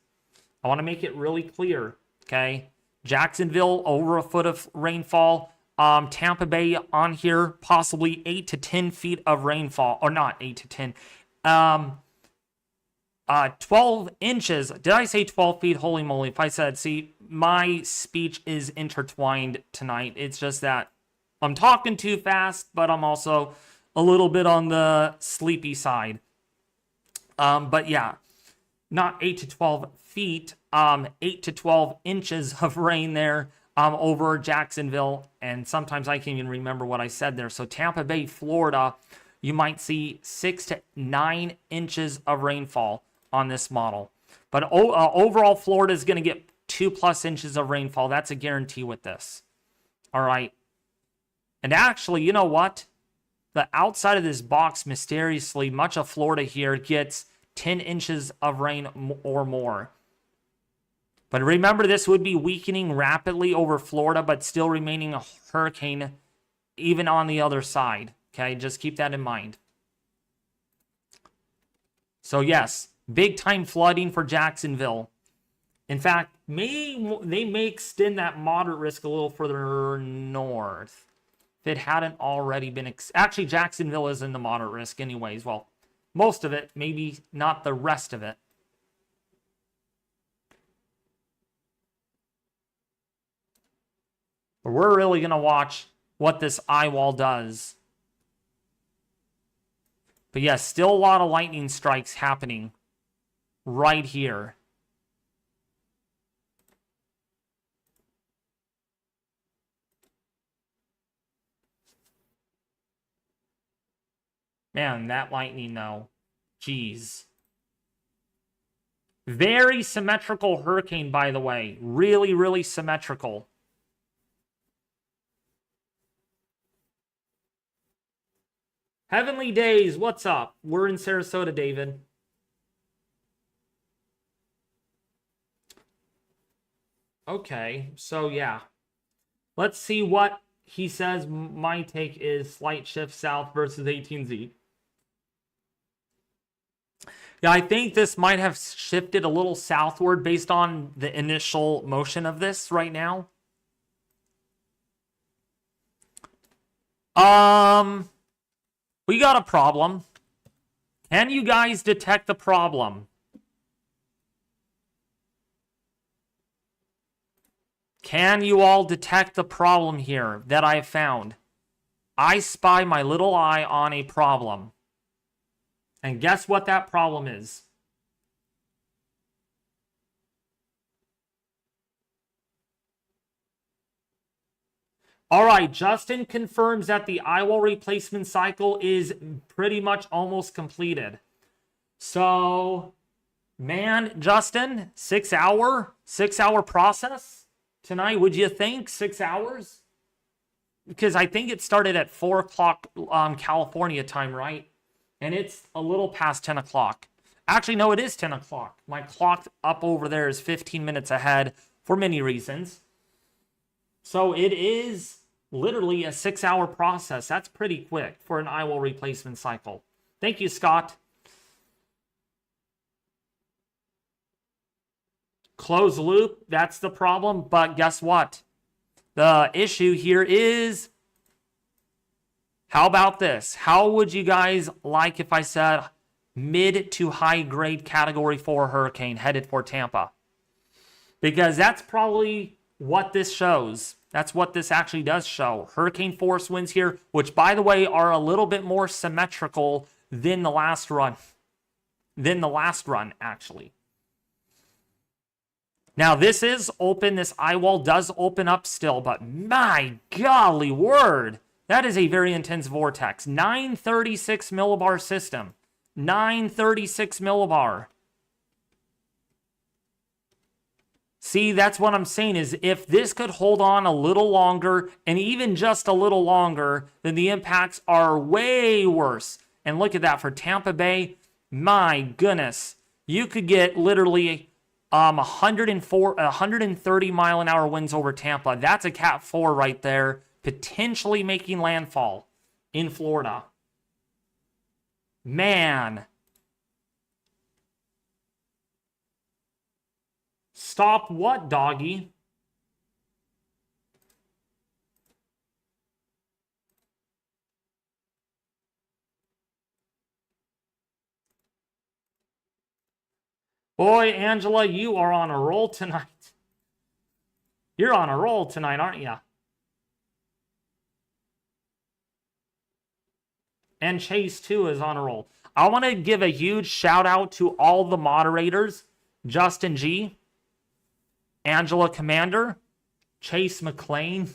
I want to make it really clear, okay? Jacksonville, over a foot of rainfall. Tampa Bay on here, possibly 8 to 10 feet of rainfall. Or not 8 to 10. 12 inches. Did I say 12 feet? Holy moly. If I said, see, my speech is intertwined tonight. It's just that I'm talking too fast, but I'm also a little bit on the sleepy side. But yeah, not 8 to 12 feet, 8 to 12 inches of rain there over Jacksonville. And sometimes I can't even remember what I said there. So Tampa Bay, Florida, you might see 6 to 9 inches of rainfall on this model. But overall, Florida is going to get 2+ inches of rainfall. That's a guarantee with this. All right. And actually, you know what? The outside of this box, mysteriously, much of Florida here gets 10 inches of rain or more. But remember, this would be weakening rapidly over Florida, but still remaining a hurricane even on the other side. Okay, just keep that in mind. So yes, big time flooding for Jacksonville. In fact, they may extend that moderate risk a little further north. If it hadn't already been... Actually, Jacksonville is in the moderate risk anyways. Well, most of it, maybe not the rest of it. But we're really going to watch what this Eyewall does. But yes, still a lot of lightning strikes happening right here. Man, that lightning though. Jeez. Very symmetrical hurricane, by the way. Really, really symmetrical. Heavenly Days, what's up? We're in Sarasota, David. Okay, so yeah. Let's see what he says. My take is slight shift south versus 18Z. Yeah, I think this might have shifted a little southward based on the initial motion of this right now. We got a problem. Can you guys detect the problem? Can you all detect the problem here that I have found? I spy my little eye on a problem. And guess what that problem is? All right, Justin confirms that the Eyewall replacement cycle is pretty much almost completed. So, man, Justin, 6 hour process tonight, would you think? 6 hours? Because I think it started at 4 o'clock California time, right? And it's a little past 10 o'clock. Actually, no, it is 10 o'clock. My clock up over there is 15 minutes ahead for many reasons. So it is literally a 6 hour process. That's pretty quick for an Eyewall replacement cycle. Thank you, Scott. Closed loop, that's the problem. But guess what? The issue here is, how about this? How would you guys like if I said mid to high grade category 4 hurricane headed for Tampa? Because that's probably what this shows. That's what this actually does show. Hurricane force winds here, which by the way are a little bit more symmetrical than the last run. Actually. Now this is open. This Eyewall does open up still, but my golly word. That is a very intense vortex. 936 millibar system. 936 millibar. See, that's what I'm saying is if this could hold on a little longer and even just a little longer, then the impacts are way worse. And look at that for Tampa Bay. My goodness. You could get literally 130 mile an hour winds over Tampa. That's a Cat 4 right there, potentially making landfall in Florida. Man. Stop what, doggy? Boy, Angela, you are on a roll tonight. You're on a roll tonight, aren't you? And Chase, too, is on a roll. I want to give a huge shout out to all the moderators. Justin G, Angela Commander, Chase McLean,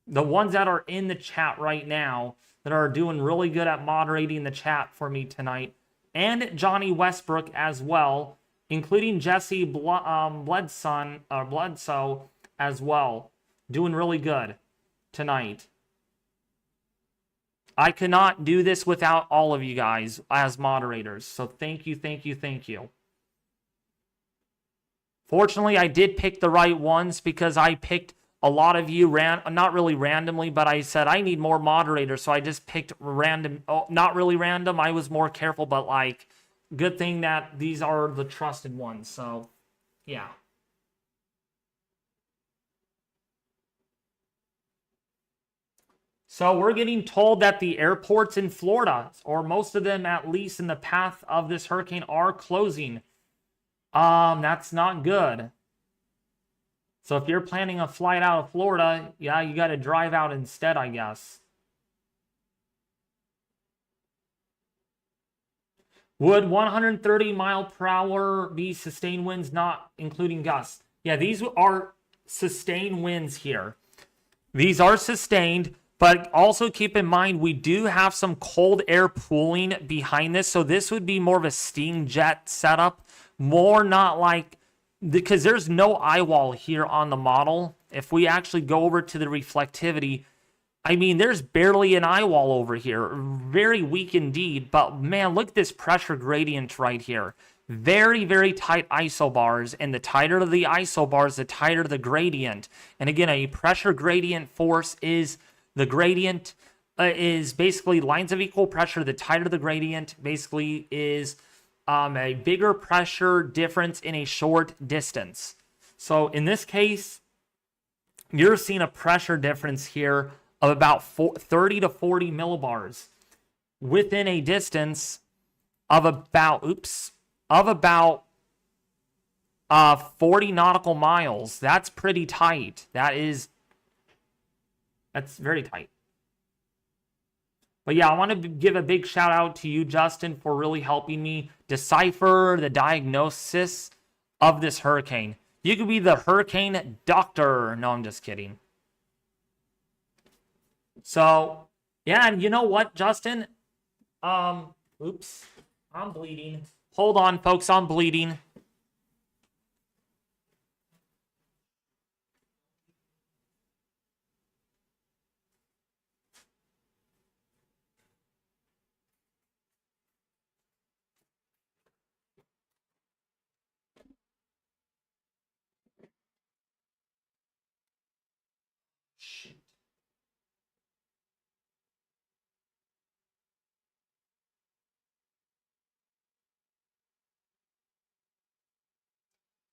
the ones that are in the chat right now that are doing really good at moderating the chat for me tonight, and Johnny Westbrook as well, including Jesse Bledsoe as well, doing really good tonight. I cannot do this without all of you guys as moderators, so thank you, thank you, thank you. Fortunately, I did pick the right ones because I picked a lot of you, not really randomly, but I said I need more moderators, so I just picked random, not really random, I was more careful, but like, good thing that these are the trusted ones, so yeah. So we're getting told that the airports in Florida, or most of them at least in the path of this hurricane, are closing. That's not good. So if you're planning a flight out of Florida, yeah, you got to drive out instead, I guess. Would 130 mile per hour be sustained winds, not including gusts? Yeah, these are sustained winds here. These are sustained, but also keep in mind we do have some cold air pooling behind this, so this would be more of a steam jet setup, more not like, because there's no eyewall here on the model. If we actually go over to the reflectivity, I mean, there's barely an eyewall over here. Very weak indeed, but man, look at this pressure gradient right here. Very, very tight isobars, and the tighter the isobars, the tighter the gradient. And again, a pressure gradient force is the gradient is basically lines of equal pressure. The tighter the gradient basically is a bigger pressure difference in a short distance. So in this case, you're seeing a pressure difference here of about 30 to 40 millibars within a distance of about, 40 nautical miles. That's pretty tight. That's very tight. But yeah, I want to give a big shout out to you, Justin, for really helping me decipher the diagnosis of this hurricane. You could be the hurricane doctor. No, I'm just kidding. So, yeah, and you know what, Justin? I'm bleeding. Hold on, folks, I'm bleeding.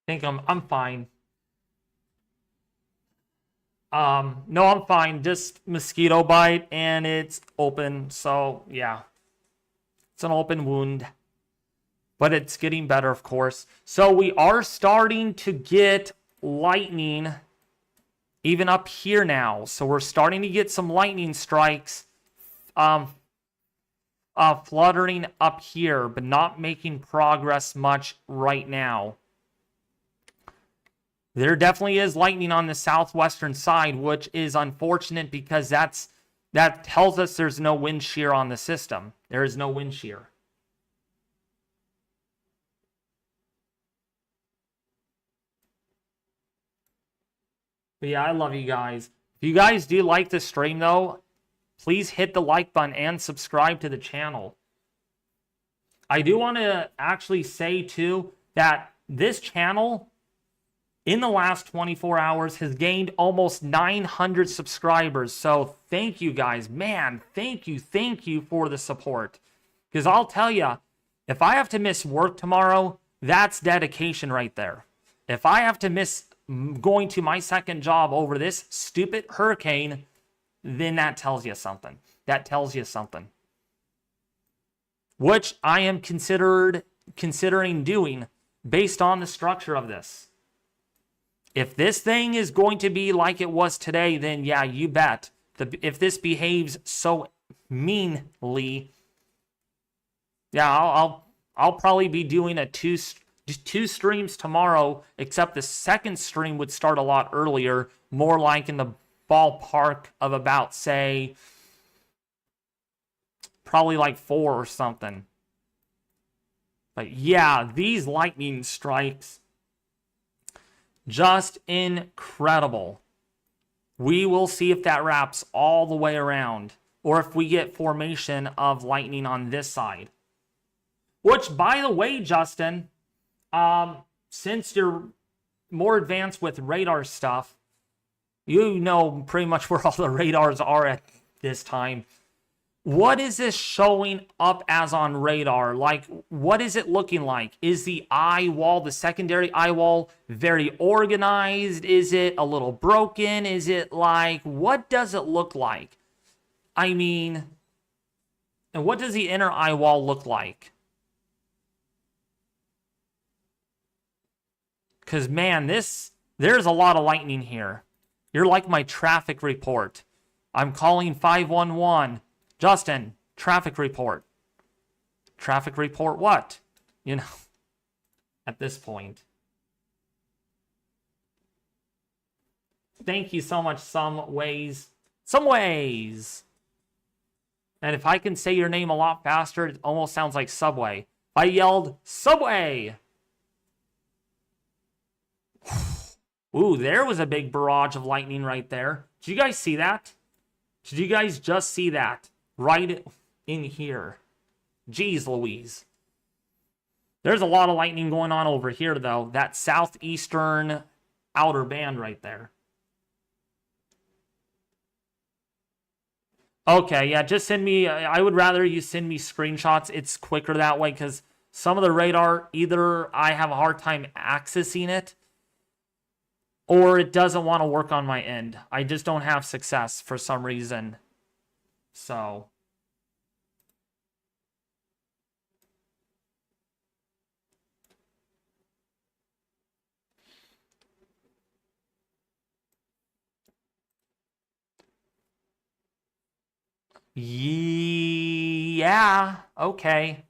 I think I'm fine. No, I'm fine. Just mosquito bite, and it's open. So yeah, it's an open wound, but it's getting better, of course. So we are starting to get lightning even up here now. So we're starting to get some lightning strikes, fluttering up here, but not making progress much right now. There definitely is lightning on the southwestern side, which is unfortunate because that tells us there's no wind shear on the system. There is no wind shear. But yeah, I love you guys. If you guys do like the stream, though, please hit the like button and subscribe to the channel. I do want to actually say, too, that this channel, in the last 24 hours, has gained almost 900 subscribers. So thank you guys. Man, thank you for the support. Because I'll tell you, if I have to miss work tomorrow, that's dedication right there. If I have to miss going to my second job over this stupid hurricane, then that tells you something. That tells you something. Which I am considering doing based on the structure of this. If this thing is going to be like it was today, then yeah, you bet. If this behaves so meanly, yeah, I'll probably be doing two streams tomorrow, except the second stream would start a lot earlier, more like in the ballpark of about, say, probably like 4 or something. But yeah, these lightning strikes, just incredible. We will see if that wraps all the way around, or if we get formation of lightning on this side. Which, by the way, Justin, since you're more advanced with radar stuff, you know pretty much where all the radars are at this time. What is this showing up as on radar? Like, what is it looking like? Is the eye wall, the secondary eye wall, very organized? Is it a little broken? Is it like, what does it look like? I mean, and what does the inner eye wall look like? Because, man, there's a lot of lightning here. You're like my traffic report. I'm calling 511. Justin, traffic report. Traffic report what? You know, at this point. Thank you so much, Some Ways. Some Ways. And if I can say your name a lot faster, it almost sounds like Subway. If I yelled, Subway! Ooh, there was a big barrage of lightning right there. Did you guys see that? Did you guys just see that? Right in here. Jeez Louise. There's a lot of lightning going on over here, though. That southeastern outer band right there. Okay, yeah, just send me... I would rather you send me screenshots. It's quicker that way, because some of the radar, either I have a hard time accessing it, or it doesn't want to work on my end. I just don't have success for some reason. So, yeah, okay.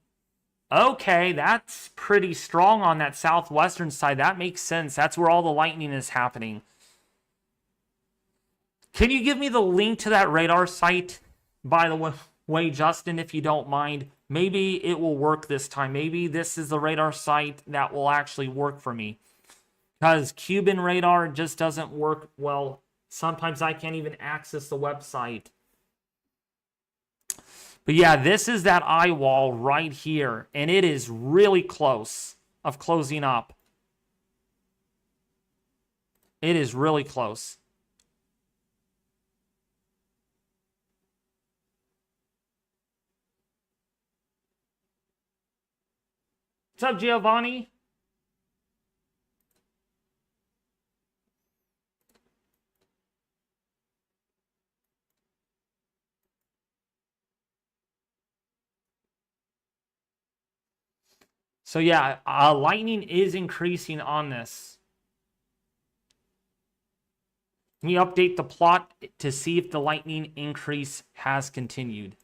Okay, that's pretty strong on that southwestern side. That makes sense. That's where all the lightning is happening. Can you give me the link to that radar site, by the way, Justin, if you don't mind? Maybe it will work this time. Maybe this is the radar site that will actually work for me. Because Cuban radar just doesn't work well. Sometimes I can't even access the website. But yeah, this is that eye wall right here. And it is really close of closing up. It is really close. What's up, Giovanni? So yeah, lightning is increasing on this. Can you update the plot to see if the lightning increase has continued?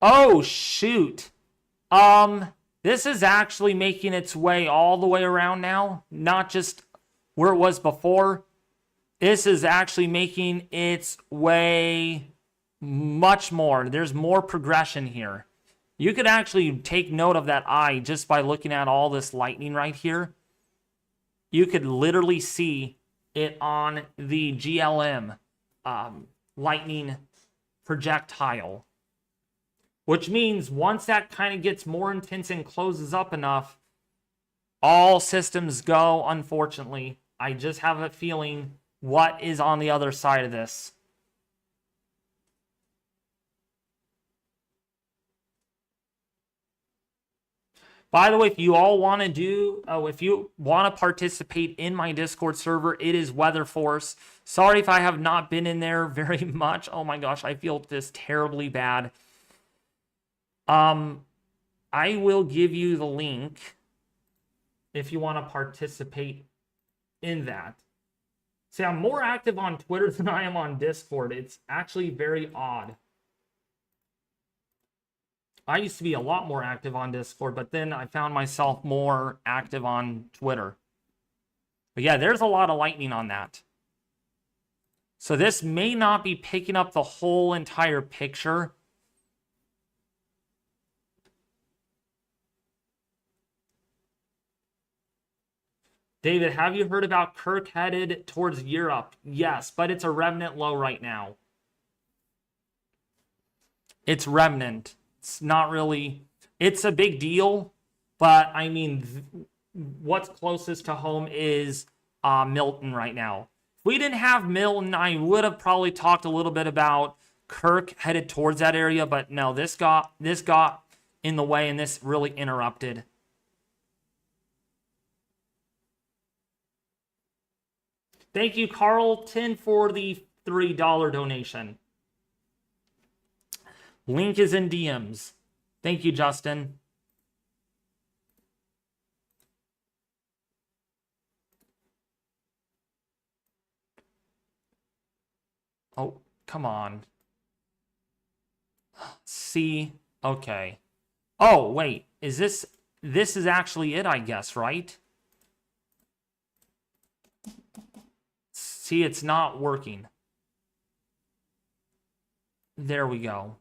Oh, shoot. This is actually making its way all the way around now. Not just where it was before. This is actually making its way much more. There's more progression here. You could actually take note of that eye just by looking at all this lightning right here. You could literally see it on the GLM lightning projectile. Which means once that kind of gets more intense and closes up enough, all systems go, unfortunately. I just have a feeling what is on the other side of this. By the way, if you all want to if you want to participate in my Discord server, it is Weather Force. Sorry if I have not been in there very much. Oh my gosh, I feel this terribly bad. I will give you the link if you want to participate in that. See, I'm more active on Twitter than I am on Discord. It's actually very odd. I used to be a lot more active on Discord, but then I found myself more active on Twitter. But yeah, there's a lot of lightning on that. So this may not be picking up the whole entire picture. David, have you heard about Kirk headed towards Europe? Yes, but it's a remnant low right now. It's remnant. It's not really... It's a big deal, but I mean, what's closest to home is Milton right now. If we didn't have Milton, I would have probably talked a little bit about Kirk headed towards that area, but no, this got in the way, and this really interrupted. Thank you, Carlton, for the $3 donation. Link is in DMs. Thank you, Justin. Oh, come on. See? Okay. Oh, wait. Is this is actually it, I guess, right? See, it's not working. There we go.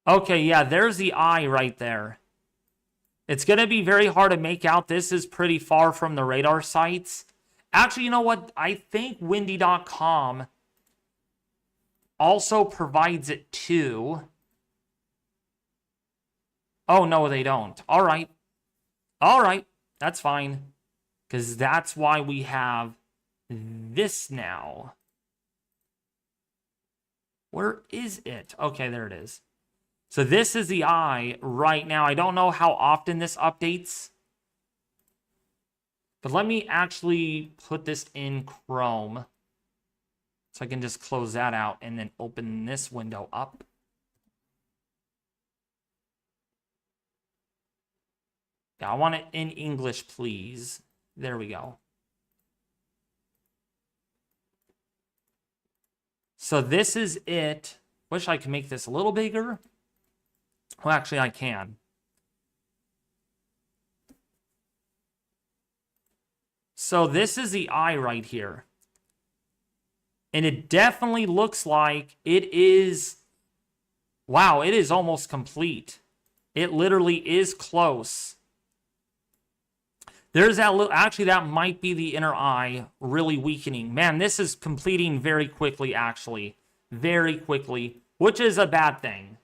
Okay, yeah, there's the eye right there. It's going to be very hard to make out. This is pretty far from the radar sites. Actually, you know what? I think windy.com also provides it too. Oh, no, they don't. All right. All right. That's fine. Because that's why we have this now. Where is it? Okay, there it is. So this is the eye right now. I don't know how often this updates. But let me actually put this in Chrome. So I can just close that out and then open this window up. Yeah, I want it in English, please. There we go. So this is it. Wish I could make this a little bigger. Well, actually, I can. So this is the eye right here. And it definitely looks like it is... Wow, it is almost complete. It literally is close. There's that little... Actually, that might be the inner eye really weakening. Man, this is completing very quickly, actually. Very quickly, which is a bad thing.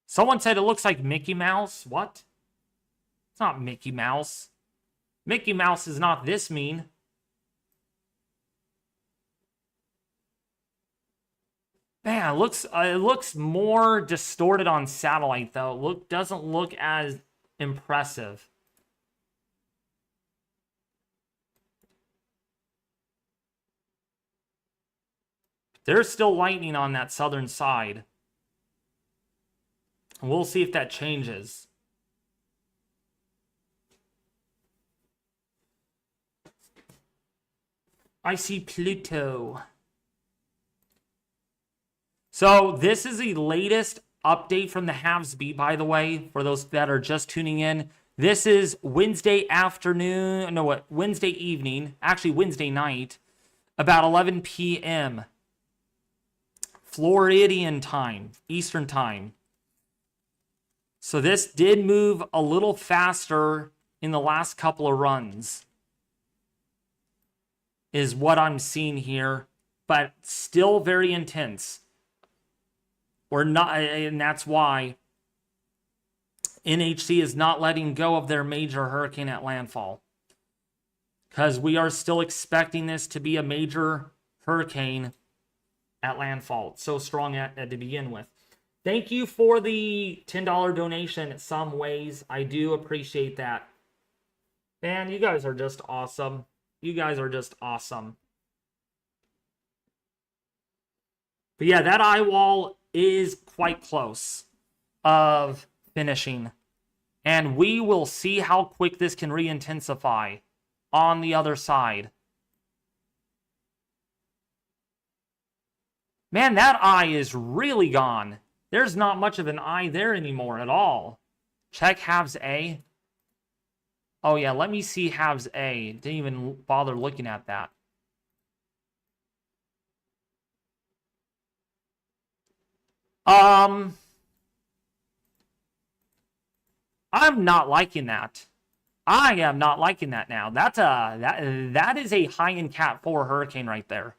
Someone said it looks like Mickey Mouse. What? It's not Mickey Mouse. Mickey Mouse is not this mean. Man, it looks more distorted on satellite though. Doesn't look as impressive. There's still lightning on that southern side. We'll see if that changes. I see Pluto. So this is the latest update from the Halves Beat, by the way, for those that are just tuning in. This is Wednesday afternoon, no, what? Wednesday evening, actually Wednesday night, about 11 p.m. Floridian time, Eastern time. So this did move a little faster in the last couple of runs, is what I'm seeing here, but still very intense. Or not, and that's why NHC is not letting go of their major hurricane at landfall. Because we are still expecting this to be a major hurricane at landfall. It's so strong to begin with. Thank you for the $10 donation. Some ways, I do appreciate that. Man, you guys are just awesome. You guys are just awesome. But yeah, that Eyewall is quite close of finishing. And we will see how quick this can re-intensify on the other side. Man, that eye is really gone. There's not much of an eye there anymore at all. Check halves A. Oh yeah, let me see halves A. Didn't even bother looking at that. I'm not liking that. I am not liking that now. That is a high-end Cat 4 hurricane right there.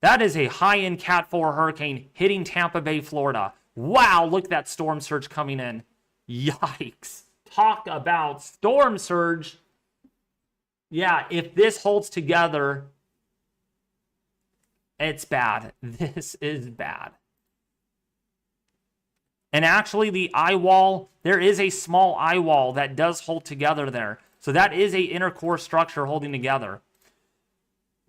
That is a high-end Cat 4 hurricane hitting Tampa Bay, Florida. Wow, look at that storm surge coming in. Yikes. Talk about storm surge. Yeah, if this holds together, it's bad. This is bad. And actually, the eyewall, there is a small eyewall that does hold together there. So that is a inner core structure holding together.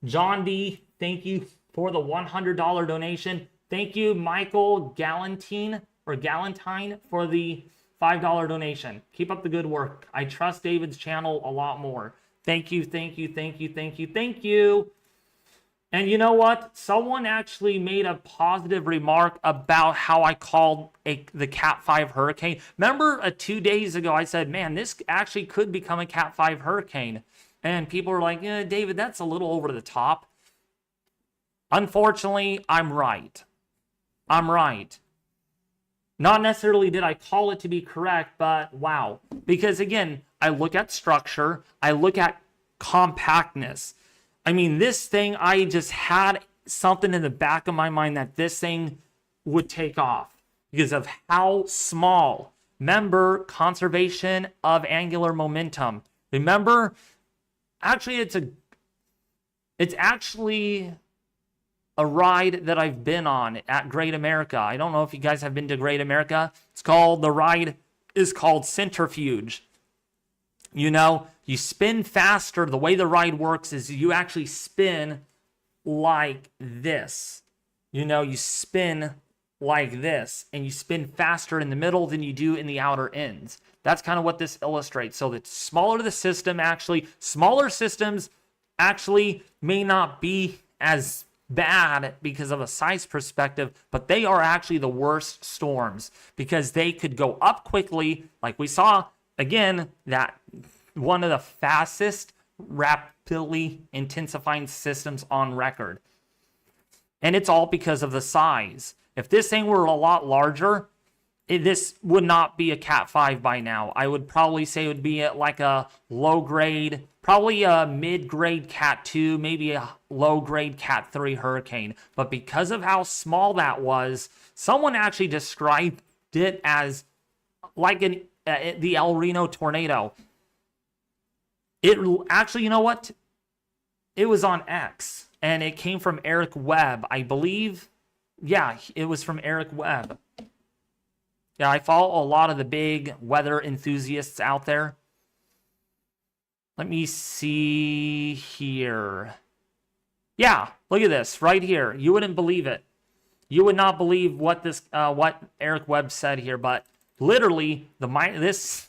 John D, thank you for the $100 donation. Thank you, Michael Galantine for the $5 donation. Keep up the good work. I trust David's channel a lot more. Thank you, thank you, thank you, thank you, thank you. And you know what? Someone actually made a positive remark about how I called the Cat 5 hurricane. Remember 2 days ago I said, man, this actually could become a Cat 5 hurricane. And people were like, David, that's a little over the top. Unfortunately, I'm right. I'm right. Not necessarily did I call it to be correct, but wow. Because again, I look at structure, I look at compactness. I mean, this thing, I just had something in the back of my mind that this thing would take off because of how small. Remember, conservation of angular momentum. Remember, actually, it's actually a ride that I've been on at Great America. I don't know if you guys have been to Great America. The ride is called Centrifuge. You know, you spin faster. The way the ride works is you actually spin like this. You know, you spin like this, and you spin faster in the middle than you do in the outer ends. That's kind of what this illustrates. So the smaller the system, smaller systems actually may not be as bad because of a size perspective, but they are actually the worst storms because they could go up quickly, like we saw again, that one of the fastest rapidly intensifying systems on record. And it's all because of the size. If this thing were a lot larger, this would not be a Cat 5 by now. I would probably say it would be like a low grade, probably a mid-grade Cat 2, maybe a low-grade Cat 3 hurricane. But because of how small that was, someone actually described it as like the El Reno tornado. It actually, you know what? It was on X, and it came from Eric Webb, I believe. Yeah, it was from Eric Webb. Yeah, I follow a lot of the big weather enthusiasts out there. Let me see here. Yeah, look at this right here. You wouldn't believe it. You would not believe what what Eric Webb said here, but literally this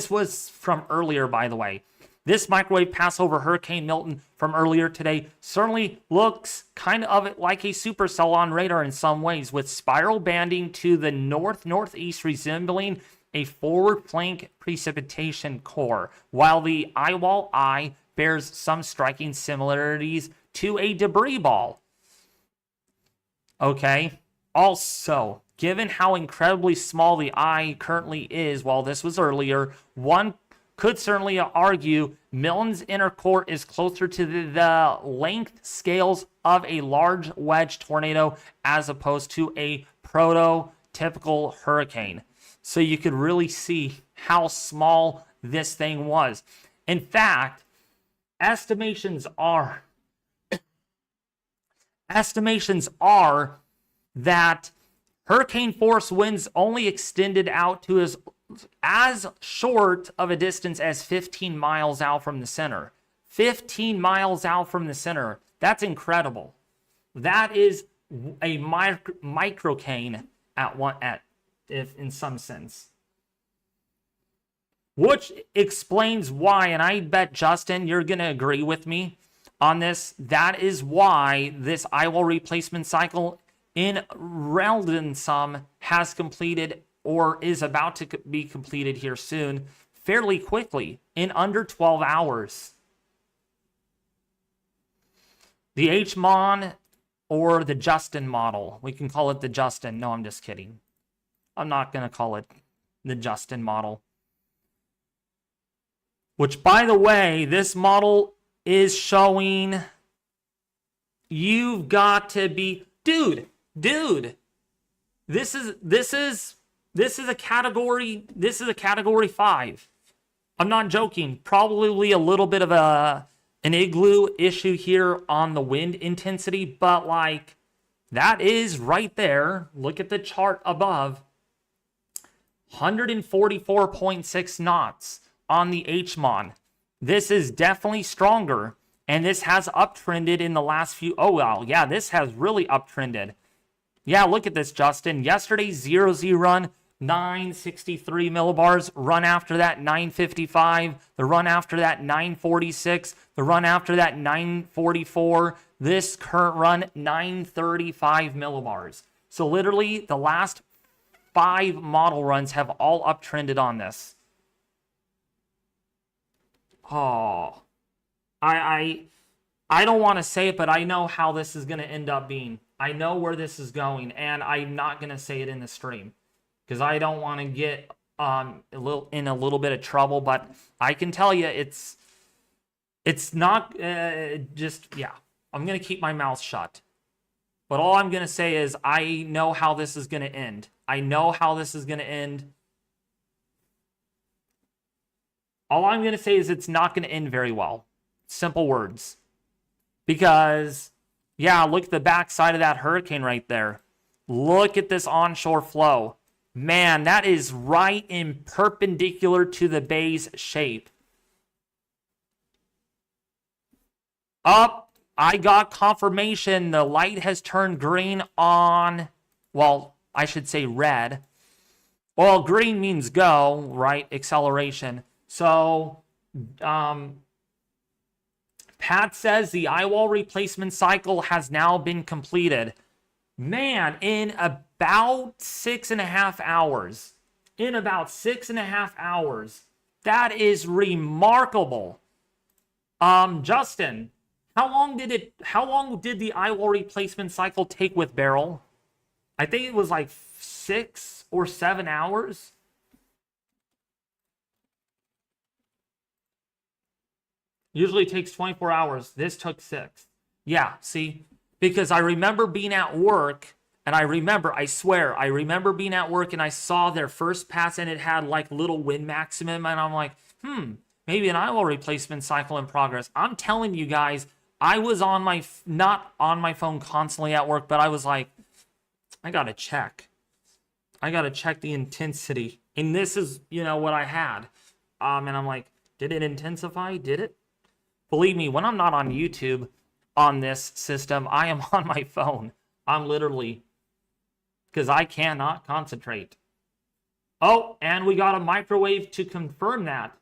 was from earlier, by the way. This microwave pass over Hurricane Milton from earlier today certainly looks kind of like a supercell on radar in some ways, with spiral banding to the north-northeast resembling a forward flank precipitation core, while the Eyewall eye bears some striking similarities to a debris ball. Okay, also, given how incredibly small the eye currently is, while this was earlier, one could certainly argue Milton's inner core is closer to the length scales of a large wedge tornado as opposed to a prototypical hurricane. So you could really see how small this thing was. In fact, estimations are that hurricane force winds only extended out to as as short of a distance as 15 miles out from the center. 15 miles out from the center. That's incredible. That is a microcane if in some sense. Which explains why, and I bet, Justin, you're going to agree with me on this. That is why this Eyewall replacement cycle in Reldon has completed or is about to be completed here soon, fairly quickly, in under 12 hours. The HMON or the Justin model. We can call it the Justin. No, I'm just kidding. I'm not going to call it the Justin model. Which, by the way, this model is showing you've got to be... Dude, this is a category 5. I'm not joking. Probably a little bit of an igloo issue here on the wind intensity, but like that is right there. Look at the chart above. 144.6 knots on the HMON. This is definitely stronger, and this has uptrended in the last few. Oh, wow. Yeah, this has really uptrended. Yeah, look at this, Justin. Yesterday's 0Z run, 963 millibars. Run after that, 955. The run after that, 946. The run after that, 944. This current run, 935 millibars. So literally, the last 5 model runs have all uptrended on this. Oh, I don't want to say it, but I know how this is going to end up being. I know where this is going, and I'm not going to say it in the stream because I don't want to get in a little bit of trouble. But I can tell you, it's not yeah. I'm going to keep my mouth shut. But all I'm going to say is I know how this is going to end. I know how this is going to end. All I'm going to say is it's not going to end very well. Simple words. Because, yeah, look at the backside of that hurricane right there. Look at this onshore flow. Man, that is right in perpendicular to the bay's shape. Up, I got confirmation. The light has turned green on, well, I should say red. Well, green means go, right? Acceleration. So, Pat says the Eyewall replacement cycle has now been completed. Man, in about 6.5 hours. In about 6.5 hours. That is remarkable. Justin, how long did the Eyewall replacement cycle take with Beryl? I think it was like 6 or 7 hours. Usually takes 24 hours. This took 6. Yeah, see? Because I remember being at work, and I remember being at work and I saw their first pass and it had like little wind maximum, and I'm like, maybe an Eyewall replacement cycle in progress. I'm telling you guys, I was not on my phone constantly at work, but I was like, I gotta check the intensity. And this is, what I had. And I'm like, did it intensify? Did it? Believe me, when I'm not on YouTube on this system, I am on my phone. I'm literally, because I cannot concentrate. Oh, and we got a microwave to confirm that.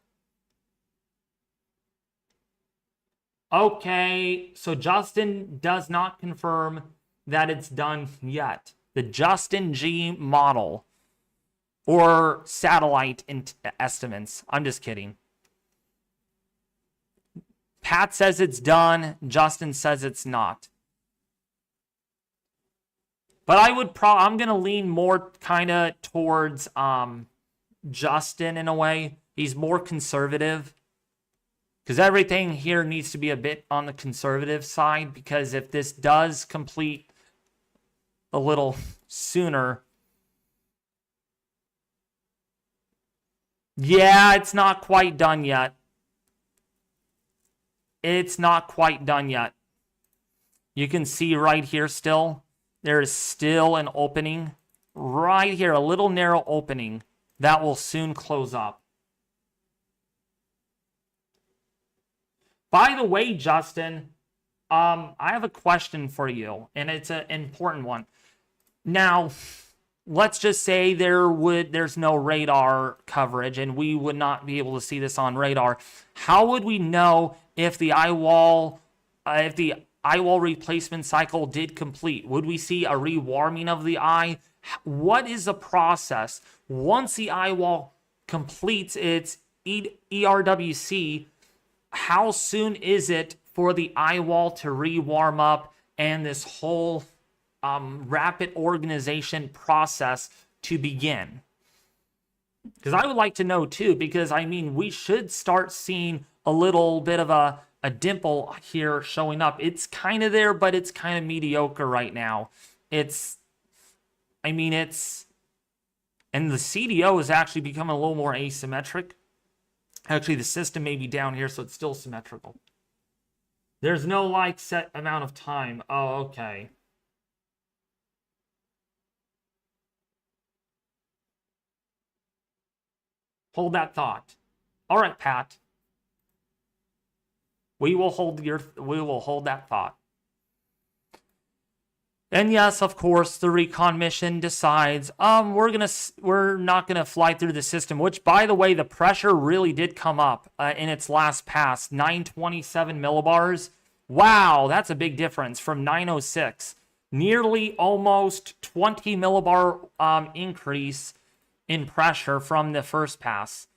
Okay, so Justin does not confirm that it's done yet. The Justin G model or satellite estimates. I'm just kidding. Pat says it's done. Justin says it's not. But I'm going to lean more kind of towards Justin in a way. He's more conservative. Because everything here needs to be a bit on the conservative side. Because if this does complete a little sooner. Yeah, it's not quite done yet. It's not quite done yet. You can see right here still. There is still an opening. Right here, a little narrow opening. that will soon close up. By the way, Justin, I have a question for you, and it's an important one. Now, let's just say there's no radar coverage, and we would not be able to see this on radar. How would we know if the eyewall replacement cycle did complete? Would we see a rewarming of the eye? What is the process once the eyewall completes its ERWC? How soon is it for the eyewall to re-warm up and this whole rapid organization process to begin? Because I would like to know too, because I mean, we should start seeing a little bit of a dimple here showing up. It's kind of there, but it's kind of mediocre right now. And the CDO is actually becoming a little more asymmetric. Actually, the system may be down here, so it's still symmetrical. There's no like set amount of time. Oh, okay. Hold that thought. All right, Pat. We will hold that thought. And yes, of course, the Recon mission decides we're not gonna fly through the system. Which, by the way, the pressure really did come up in its last pass, 927 millibars. Wow, that's a big difference from 906. Nearly almost 20 millibar increase in pressure from the first pass.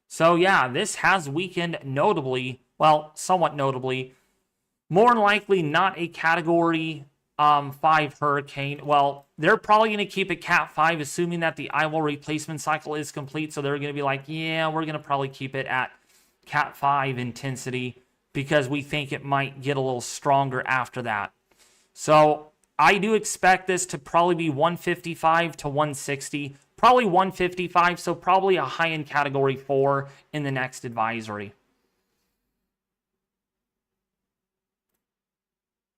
So yeah, this has weakened notably. Well, somewhat notably. More than likely not a Category 5 hurricane. Well, they're probably going to keep it Cat 5, assuming that the eyewall replacement cycle is complete. So they're going to be like, yeah, we're going to probably keep it at Cat 5 intensity because we think it might get a little stronger after that. So I do expect this to probably be 155 to 160. Probably 155, so probably a high-end Category 4 in the next advisory.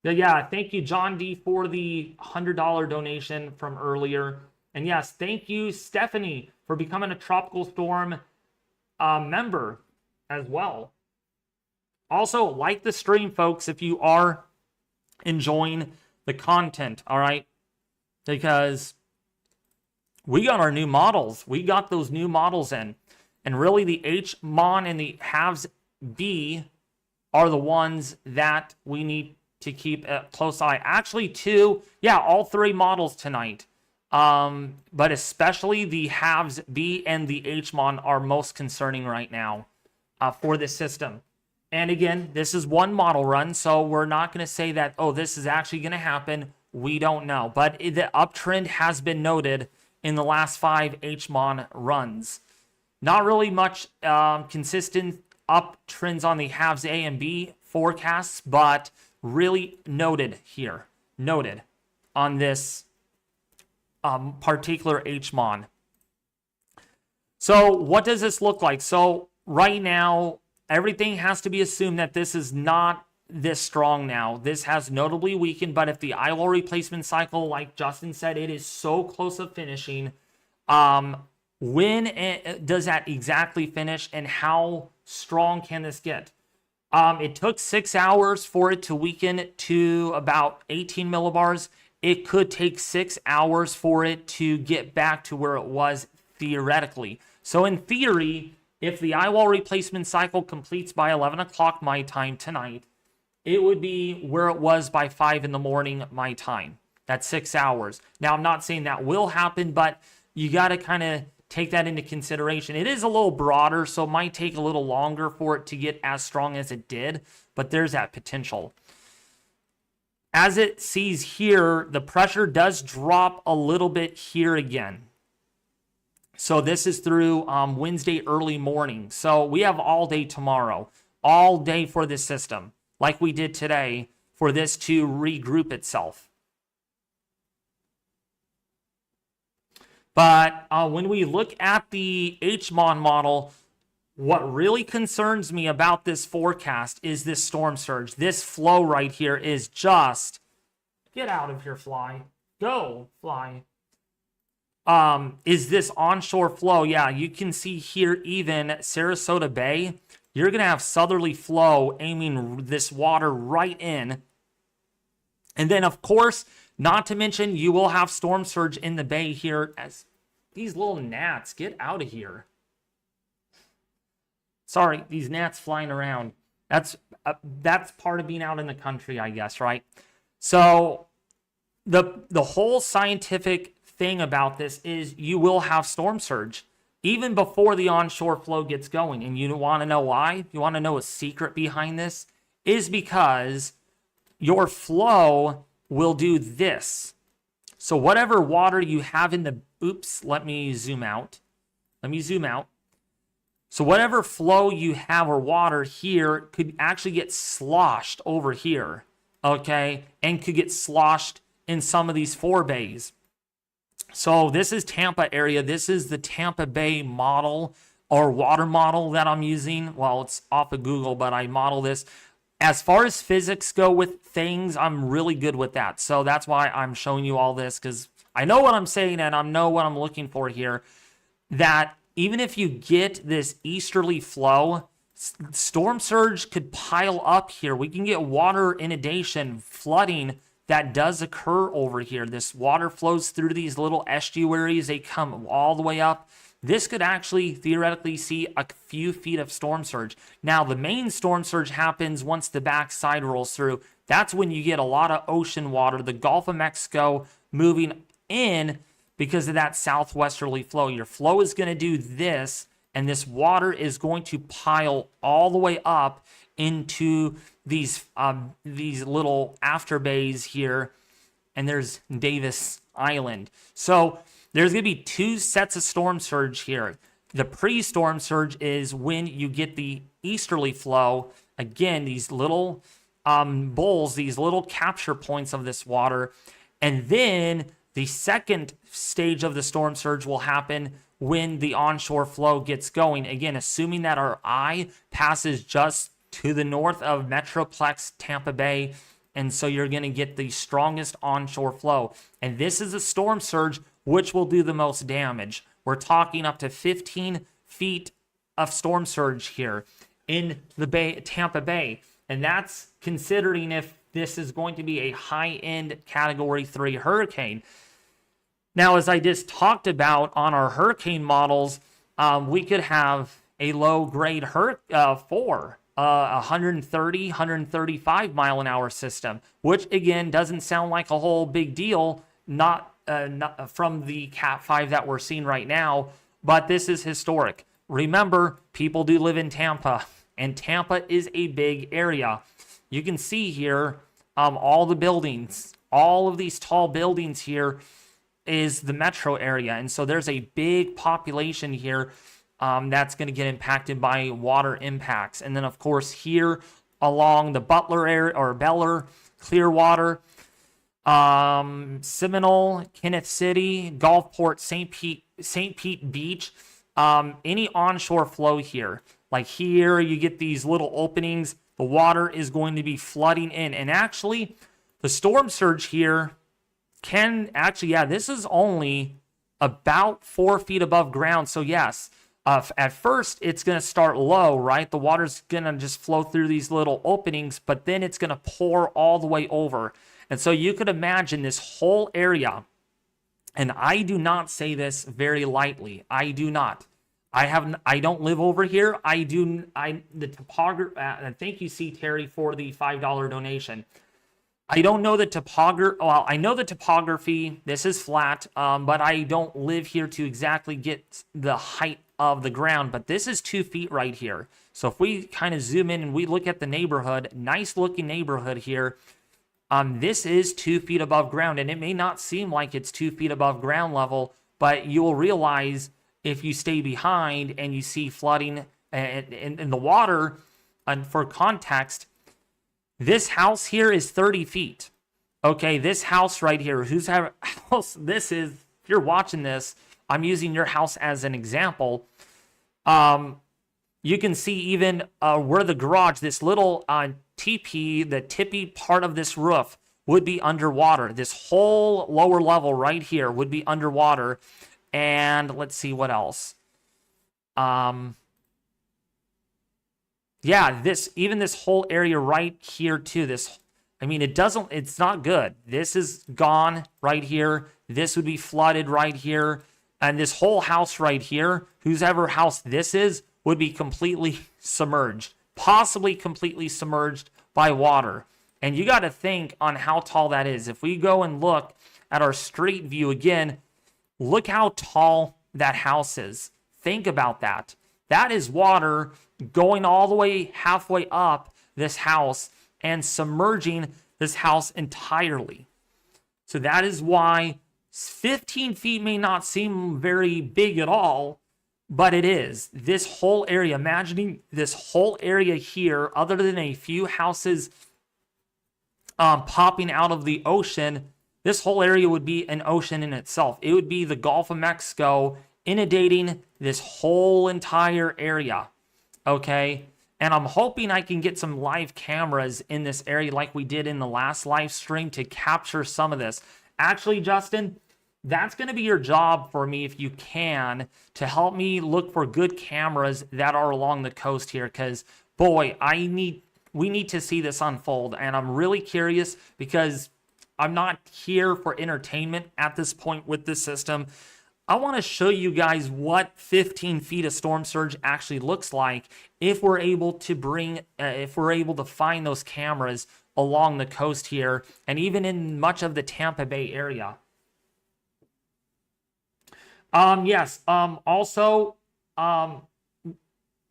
Yeah, thank you, John D, for the $100 donation from earlier. And yes, thank you, Stephanie, for becoming a Tropical Storm member as well. Also, like the stream, folks, if you are enjoying the content, all right? Because we got our new models. We got those new models in. And really, the HMON and the halves B are the ones that we need to keep a close eye. Actually, all three models tonight. But especially the halves B and the HMON are most concerning right now for this system. And again, this is one model run, so we're not going to say that, oh, this is actually going to happen. We don't know. But the uptrend has been noted in the last 5 HMON runs. Not really much consistent uptrends on the halves A and B forecasts, but really noted here. Noted on this particular HMON. So what does this look like? So right now, everything has to be assumed that this is not this strong now. This has notably weakened, but if the eyewall replacement cycle, like Justin said, it is so close to finishing, when does that exactly finish and how strong can this get? It took 6 hours for it to weaken to about 18 millibars. It could take 6 hours for it to get back to where it was theoretically. So in theory, if the eyewall replacement cycle completes by 11 o'clock my time tonight, it would be where it was by 5 in the morning my time. That's 6 hours. Now, I'm not saying that will happen, but you got to kind of take that into consideration. It is a little broader, so it might take a little longer for it to get as strong as it did, but there's that potential. As it sees here, the pressure does drop a little bit here again. So this is through Wednesday early morning. So we have all day tomorrow, all day for this system, like we did today, for this to regroup itself. But when we look at the HMON model, what really concerns me about this forecast is this storm surge. This flow right here is just, get out of here, fly. Go, fly. is this onshore flow. Yeah, you can see here even Sarasota Bay, you're going to have southerly flow aiming this water right in. And then, of course, not to mention, you will have storm surge in the bay here as these little gnats get out of here. Sorry, these gnats flying around. That's part of being out in the country, I guess, right? So the whole scientific thing about this is you will have storm surge even before the onshore flow gets going. And you want to know why? You want to know a secret behind this? Is because your flow will do this. So whatever water you have in the, oops, let me zoom out. So whatever flow you have or water here could actually get sloshed over here, okay? And could get sloshed in some of these forebays. So this is Tampa area. This is the Tampa Bay model or water model that I'm using. Well, it's off of Google, but I model this. As far as physics go with things, I'm really good with that. So that's why I'm showing you all this, because I know what I'm saying and I know what I'm looking for here. That even if you get this easterly flow, storm surge could pile up here. We can get water inundation, flooding that does occur over here. This water flows through these little estuaries. They come all the way up. This could actually theoretically see a few feet of storm surge. Now, the main storm surge happens once the backside rolls through. That's when you get a lot of ocean water, the Gulf of Mexico moving in because of that southwesterly flow. Your flow is going to do this, and this water is going to pile all the way up into these little afterbays here, and there's Davis Island. So there's going to be two sets of storm surge here. The pre-storm surge is when you get the easterly flow. Again, these little bowls, these little capture points of this water. And then the second stage of the storm surge will happen when the onshore flow gets going. Again, assuming that our eye passes just to the north of Metroplex Tampa Bay. And so you're going to get the strongest onshore flow. And this is a storm surge which will do the most damage. We're talking up to 15 feet of storm surge here in the Bay, Tampa Bay. And that's considering if this is going to be a high-end Category 3 hurricane. Now, as I just talked about on our hurricane models, we could have a low-grade 4, 130, 135 mile an hour system, which again doesn't sound like a whole big deal, not from the Cat 5 that we're seeing right now, but this is historic. Remember, people do live in Tampa, and Tampa is a big area. You can see here all the buildings, all of these tall buildings here is the metro area, and so there's a big population here that's going to get impacted by water impacts. And then, of course, here along the Butler area or Beller, Clearwater, Seminole, Kenneth City, Gulfport, St. Pete Beach, any onshore flow here. Like here, you get these little openings. The water is going to be flooding in. And actually, the storm surge here can actually, yeah, this is only about 4 feet above ground. So yes, at first, it's going to start low, right? The water's going to just flow through these little openings, but then it's going to pour all the way over. And so you could imagine this whole area, and I do not say this very lightly. I do not. I don't live over here. The topography, and thank you, C. Terry, for the $5 donation. I don't know the topography. Well, I know the topography. This is flat, but I don't live here to exactly get the height of the ground. But this is 2 feet right here. So if we kind of zoom in and we look at the neighborhood, nice looking neighborhood here. This is 2 feet above ground, and it may not seem like it's 2 feet above ground level, but you will realize if you stay behind and you see flooding in the water. And for context, this house here is 30 feet. Okay, this house right here, whose house this is, if you're watching this, I'm using your house as an example. You can see even where the garage, this little teepee, the tippy part of this roof would be underwater. This whole lower level right here would be underwater. And let's see what else. Yeah, even this whole area right here too. It's not good. This is gone right here. This would be flooded right here. And this whole house right here, whoever house this is, would be completely submerged, possibly completely submerged by water. And you got to think on how tall that is. If we go and look at our street view again, look how tall that house is. Think about that. That is water going all the way halfway up this house and submerging this house entirely. So that is why 15 feet may not seem very big at all, but it is. This whole area, imagining this whole area here, other than a few houses popping out of the ocean, this whole area would be an ocean in itself. It would be the Gulf of Mexico inundating this whole entire area, okay? And I'm hoping I can get some live cameras in this area like we did in the last live stream to capture some of this. Actually, Justin, that's going to be your job for me if you can, to help me look for good cameras that are along the coast here, because, boy, we need to see this unfold, and I'm really curious because I'm not here for entertainment at this point with this system. I want to show you guys what 15 feet of storm surge actually looks like if we're able to find those cameras along the coast here and even in much of the Tampa Bay area. Yes. Also,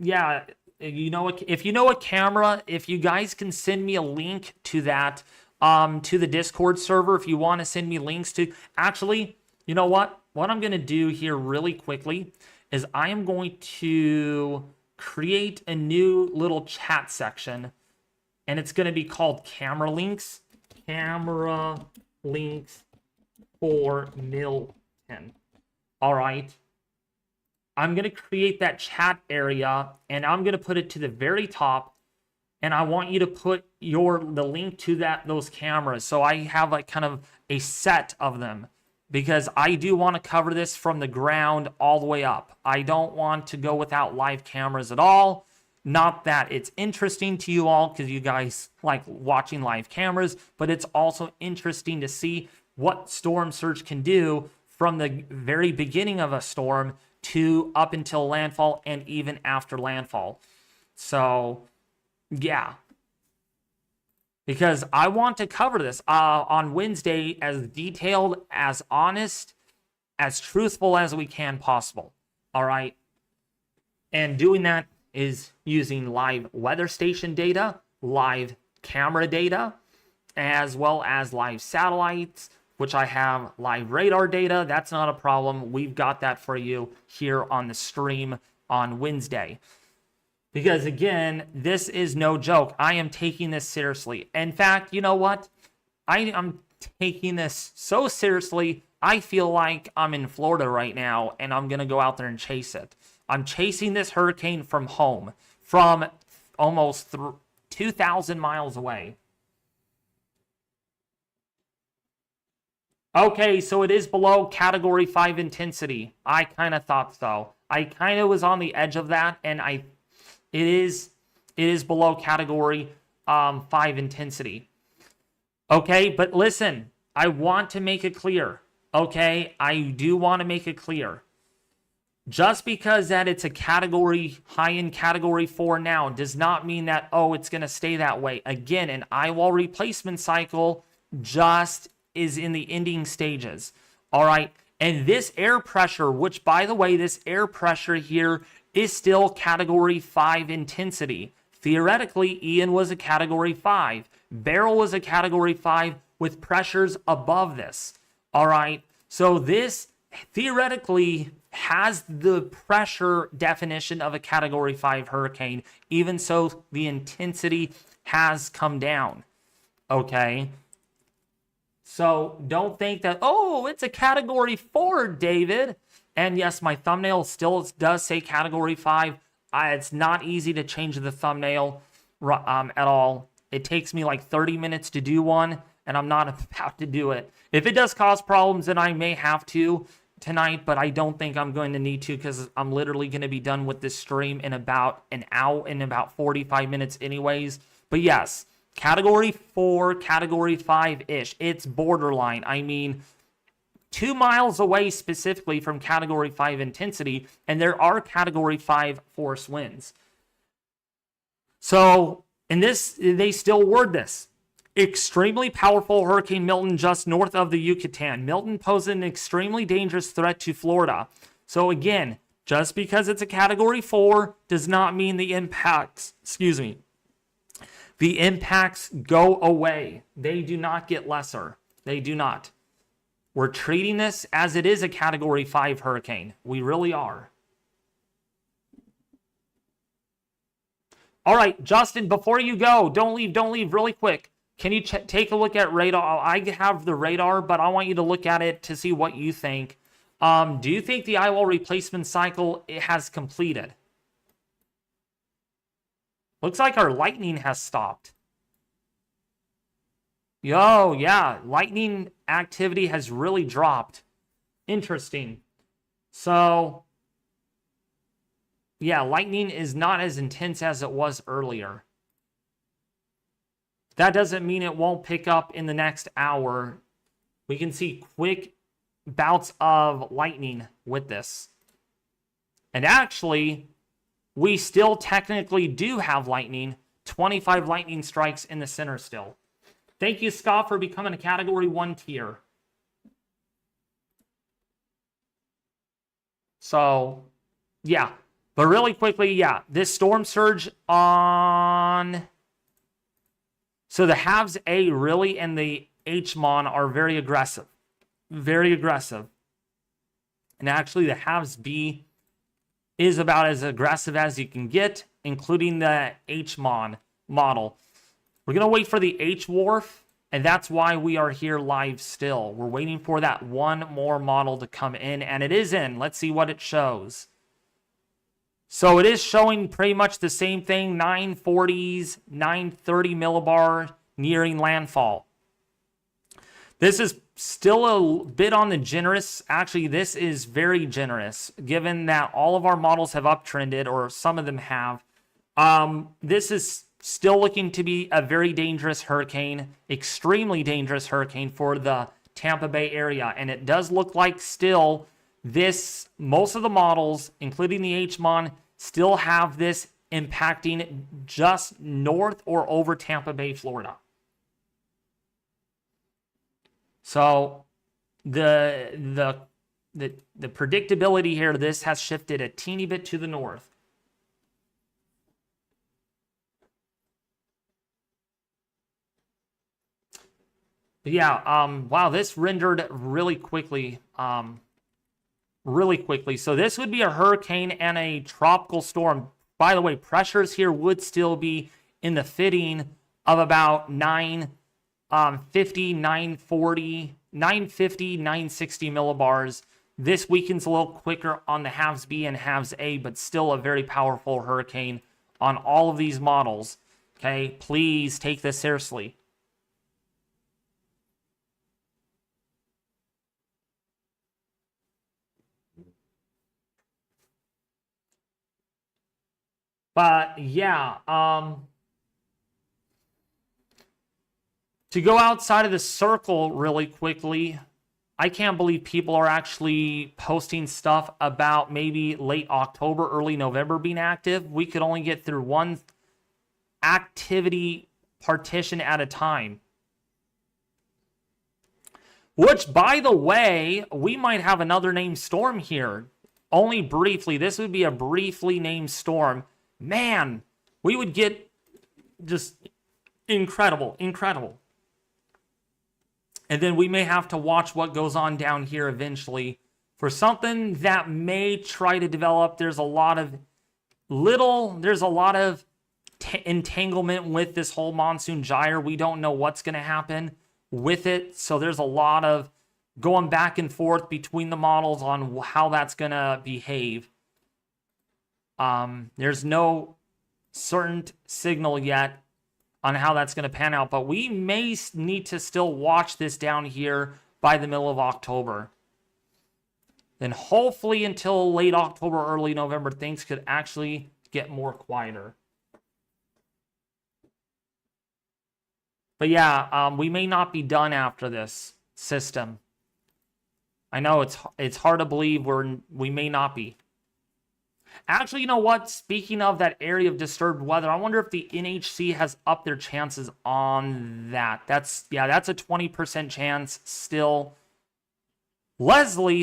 yeah, if you know a camera, if you guys can send me a link to that, to the Discord server, if you want to send me links to, actually, you know what? What I'm going to do here really quickly is I am going to create a new little chat section, and it's going to be called Camera Links. Camera Links for Milton. All right. I'm going to create that chat area, and I'm going to put it to the very top, and I want you to put the link to those cameras. So I have like kind of a set of them, because I do want to cover this from the ground all the way up. I don't want to go without live cameras at all. Not that it's interesting to you all, because you guys like watching live cameras, but it's also interesting to see what storm surge can do from the very beginning of a storm to up until landfall and even after landfall. So, yeah. Because I want to cover this on Wednesday as detailed, as honest, as truthful as we can possible. All right. And doing that is using live weather station data, live camera data, as well as live satellites, which I have live radar data. That's not a problem. We've got that for you here on the stream on Wednesday. Because again, this is no joke. I am taking this seriously. In fact, you know what? I'm taking this so seriously, I feel like I'm in Florida right now, and I'm going to go out there and chase it. I'm chasing this hurricane from home, from almost 2,000 miles away. Okay, so it is below Category 5 intensity. I kind of thought so. I kind of was on the edge of that, and it is below Category 5 intensity. Okay, but listen, I want to make it clear. Okay, I do want to make it clear. Just because that it's a category high in Category 4 now does not mean that, oh, it's going to stay that way. Again, an eyewall replacement cycle just is in the ending stages. All right, and this air pressure, which by the way, this air pressure here is still Category 5 intensity. Theoretically, Ian was a Category 5. Beryl was a Category 5 with pressures above this. All right, so this theoretically has the pressure definition of a Category 5 hurricane. Even so, the intensity has come down. Okay, so don't think that, oh, it's a Category 4, David. And yes, my thumbnail still does say Category 5. It's not easy to change the thumbnail at all. It takes me like 30 minutes to do one, and I'm not about to do it. If it does cause problems, then I may have to tonight, but I don't think I'm going to need to because I'm literally going to be done with this stream in about an hour, in about 45 minutes anyways. But yes, Category 4, Category 5-ish. It's borderline. I mean, 2 miles away specifically from Category 5 intensity, and there are Category 5 force winds. So, in this, they still word this. Extremely powerful Hurricane Milton just north of the Yucatan. Milton poses an extremely dangerous threat to Florida. So again, just because it's a Category 4 does not mean the impacts, the impacts go away. They do not get lesser. They do not. We're treating this as it is a Category 5 hurricane. We really are. All right, Justin, before you go, don't leave really quick. Can you take a look at radar? I have the radar, but I want you to look at it to see what you think. Do you think the Eyewall replacement cycle has completed? Looks like our lightning has stopped. Yo, yeah, lightning activity has really dropped. Interesting. So, yeah, lightning is not as intense as it was earlier. That doesn't mean it won't pick up in the next hour. We can see quick bouts of lightning with this. And actually, we still technically do have lightning. 25 lightning strikes in the center still. Thank you, Scott, for becoming a Category 1 tier. So, yeah. But really quickly, yeah. This storm surge on... So the halves A really and the H-Mon are very aggressive. Very aggressive. And actually the halves B is about as aggressive as you can get, including the H-Mon model. We're going to wait for the H-Wharf, and that's why we are here live still. We're waiting for that one more model to come in, and it is in. Let's see what it shows. So it is showing pretty much the same thing, 940s, 930 millibar nearing landfall. This is still a bit on the generous. Actually, this is very generous, given that all of our models have uptrended, or some of them have. This is still looking to be a very dangerous hurricane, extremely dangerous hurricane for the Tampa Bay area. And it does look like still this, most of the models, including the H-Mon, still have this impacting just north or over Tampa Bay, Florida. So the predictability here, this has shifted a teeny bit to the north. But yeah, wow, this rendered really quickly. So this would be a hurricane and a tropical storm. By the way, pressures here would still be in the fitting of about 950, 940, 950, 960 millibars. This weakens a little quicker on the halves B and halves A, but still a very powerful hurricane on all of these models. Okay, please take this seriously. But yeah, to go outside of the circle really quickly, I can't believe people are actually posting stuff about maybe late October, early November being active. We could only get through one activity partition at a time. Which, by the way, we might have another named storm here. Only briefly. This would be a briefly named storm. Man, we would get just incredible. And then we may have to watch what goes on down here eventually for something that may try to develop. There's a lot of entanglement with this whole monsoon gyre. We don't know what's going to happen with it. So there's a lot of going back and forth between the models on how that's going to behave. There's no certain signal yet on how that's going to pan out, but we may need to still watch this down here by the middle of October. then hopefully until late October, early November, things could actually get more quieter. But yeah, we may not be done after this system. I know it's hard to believe we may not be. Actually, you know what? Speaking of that area of disturbed weather, I wonder if the NHC has upped their chances on that. That's a 20% chance still. Leslie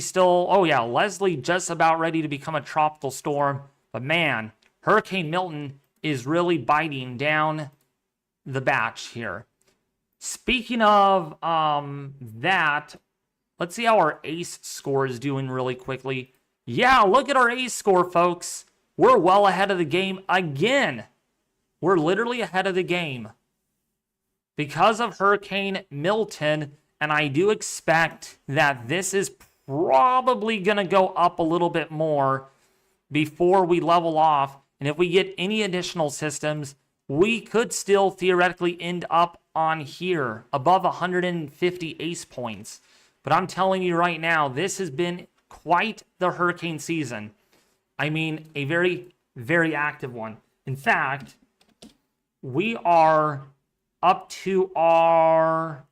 just about ready to become a tropical storm. But man, Hurricane Milton is really biting down the batch here. Speaking of that, let's see how our ACE score is doing really quickly. Yeah, look at our ACE score, folks. We're well ahead of the game again. We're literally ahead of the game because of Hurricane Milton, and I do expect that this is probably going to go up a little bit more before we level off. And if we get any additional systems, we could still theoretically end up on here above 150 ACE points. But I'm telling you right now, this has been quite the hurricane season. I mean, a very, very active one. In fact, we are up to our...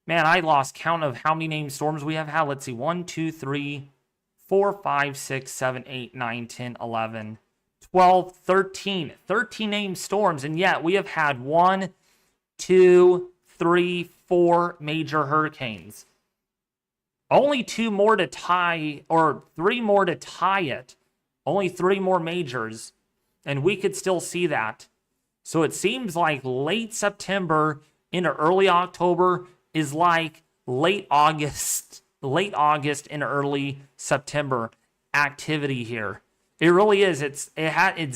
Man, I lost count of how many named storms we have had. Let's see. 1, 2, 3, 4, 5, 6, 7, 8, 9, 10, 11, 12, 13. 13 named storms. And yet we have had 1, 2, 3, 4 major hurricanes. Only 2 more to tie, or 3 more to tie it. Only 3 more majors. And we could still see that. So it seems like late September into early October is like late August into early September activity here. It really is. It's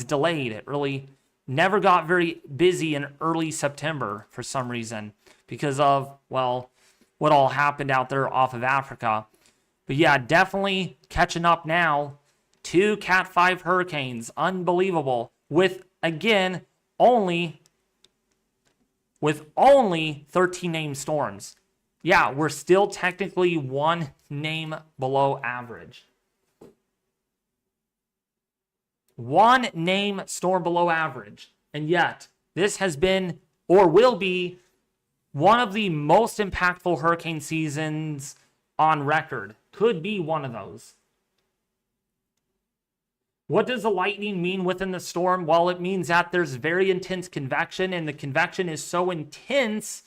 delayed. It really never got very busy in early September for some reason because of, well, what all happened out there off of Africa. But yeah, definitely catching up now. 2 Cat 5 hurricanes. Unbelievable. With, again, only 13 named storms. Yeah, we're still technically 1 name below average. 1 name storm below average. And yet, this has been, or will be, one of the most impactful hurricane seasons on record. Could be one of those. What does the lightning mean within the storm? Well, it means that there's very intense convection, and the convection is so intense,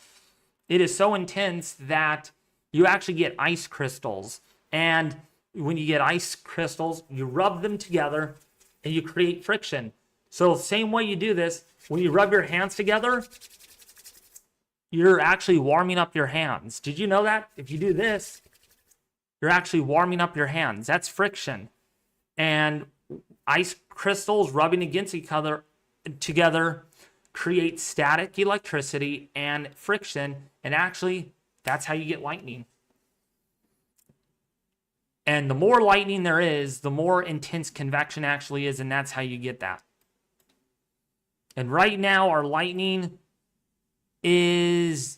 it is so intense that you actually get ice crystals. And when you get ice crystals, you rub them together and you create friction. So same way you do this, when you rub your hands together, you're actually warming up your hands. Did you know that? If you do this, you're actually warming up your hands. That's friction. And ice crystals rubbing against each other together create static electricity and friction. And actually, that's how you get lightning. And the more lightning there is, the more intense convection actually is, and that's how you get that. And right now, our lightning is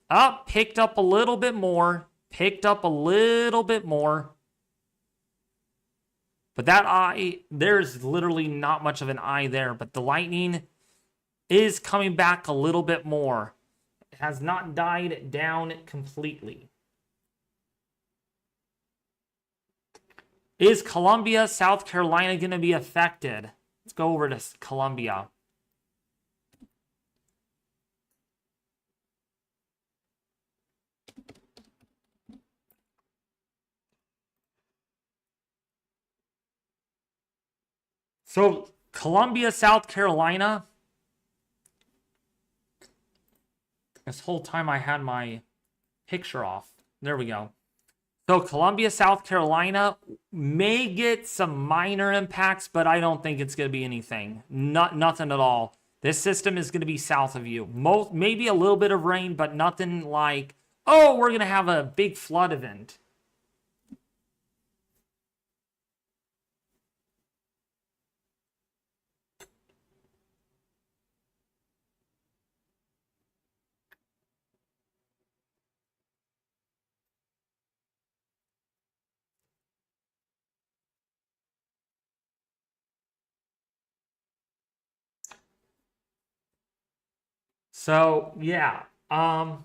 up, picked up a little bit more, But that eye, there's literally not much of an eye there, but the lightning is coming back a little bit more. It has not died down completely. Is Columbia, South Carolina going to be affected? Let's go over to Columbia. So, Columbia, South Carolina. This whole time I had my picture off. There we go. So Columbia, South Carolina may get some minor impacts, but I don't think it's going to be anything. Nothing at all. This system is going to be south of you. Maybe a little bit of rain, but nothing like, oh, we're going to have a big flood event. So, yeah. But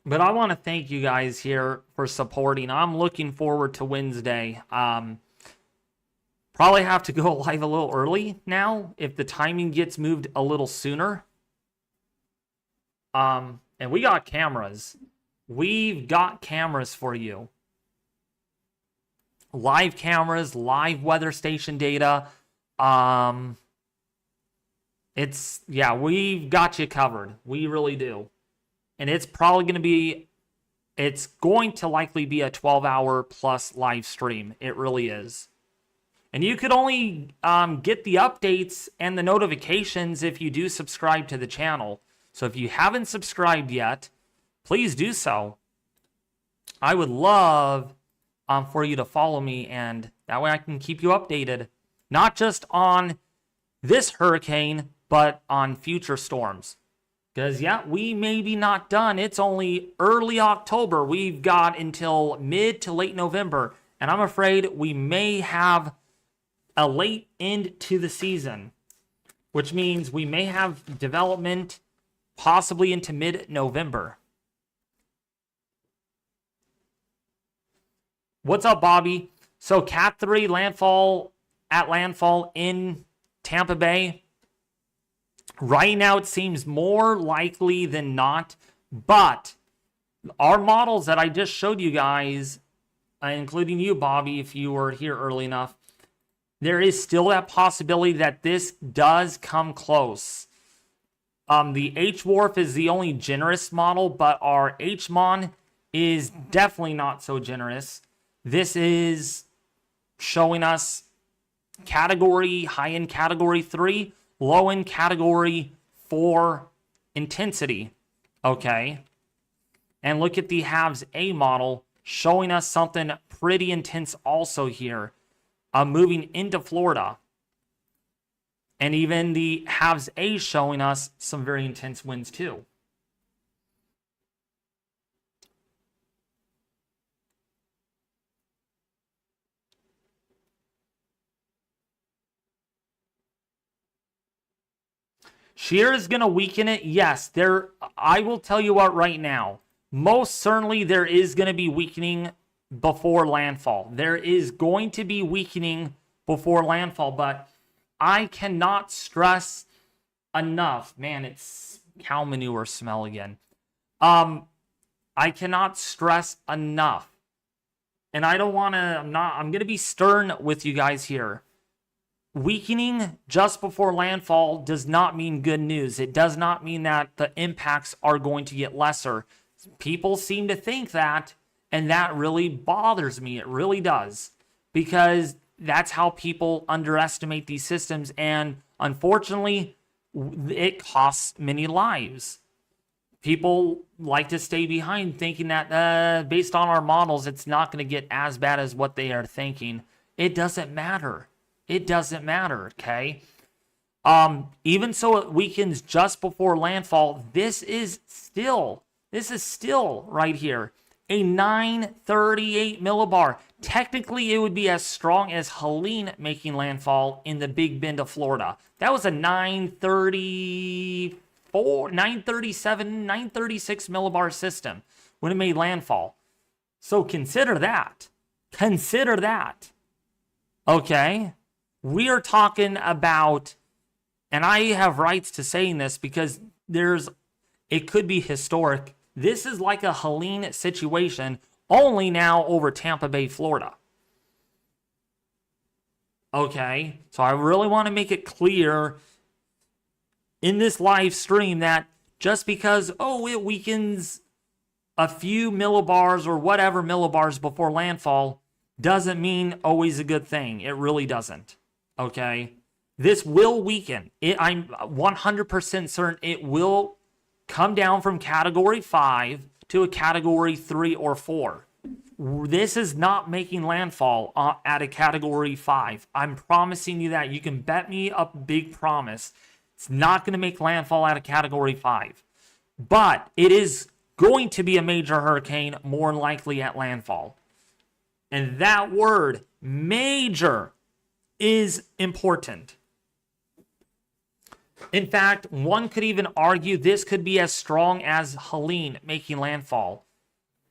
I want to thank you guys here for supporting. I'm looking forward to Wednesday. Probably have to go live a little early now if the timing gets moved a little sooner. And we got cameras. We've got cameras for you. Live cameras, live weather station data. We've got you covered. We really do. And it's probably going to be, it's going to likely be a 12-hour plus live stream. It really is. And you could only get the updates and the notifications if you do subscribe to the channel. So if you haven't subscribed yet, please do so. I would love for you to follow me, and that way I can keep you updated. Not just on this hurricane, but on future storms. Because, yeah, we may be not done. It's only early October. We've got until mid to late November. And I'm afraid we may have a late end to the season, which means we may have development possibly into mid-November. What's up, Bobby? So Cat 3 landfall in Tampa Bay. Right now it seems more likely than not, but our models that I just showed you guys, including you, Bobby, if you were here early enough, there is still that possibility that this does come close. The H-Wharf is the only generous model, but our H-Mon is definitely not so generous. This is showing us category, high-end category 3, low-end category 4 intensity. Okay. And look at the halves A model showing us something pretty intense also here. Moving into Florida. And even the halves A showing us some very intense winds too. Shear is going to weaken it. Yes, I will tell you what right now. Most certainly there is going to be weakening before landfall. There is going to be weakening before landfall, but I cannot stress enough. Man, it's cow manure smell again. I cannot stress enough. And I don't want to, I'm going to be stern with you guys here. Weakening just before landfall does not mean good news. It does not mean that the impacts are going to get lesser. People seem to think that, and that really bothers me. It really does. Because that's how people underestimate these systems, and unfortunately, it costs many lives. People like to stay behind thinking that based on our models, it's not going to get as bad as what they are thinking. It doesn't matter. It doesn't matter, okay? Even so it weakens just before landfall, this is still right here, a 938 millibar. Technically, it would be as strong as Helene making landfall in the Big Bend of Florida. That was a 934, 937, 936 millibar system when it made landfall. So consider that. Consider that. Okay? We are talking about, and I have rights to saying this because it could be historic. This is like a Helene situation, only now over Tampa Bay, Florida. Okay, so I really want to make it clear in this live stream that just because, it weakens a few millibars or whatever millibars before landfall doesn't mean always a good thing. It really doesn't. Okay, this will weaken. I'm 100% certain it will come down from category 5 to a category 3 or 4. This is not making landfall at a category 5. I'm promising you that. You can bet me a big promise. It's not going to make landfall at a category 5. But it is going to be a major hurricane, more than likely at landfall. And that word, major, is important. In fact, one could even argue this could be as strong as Helene making landfall.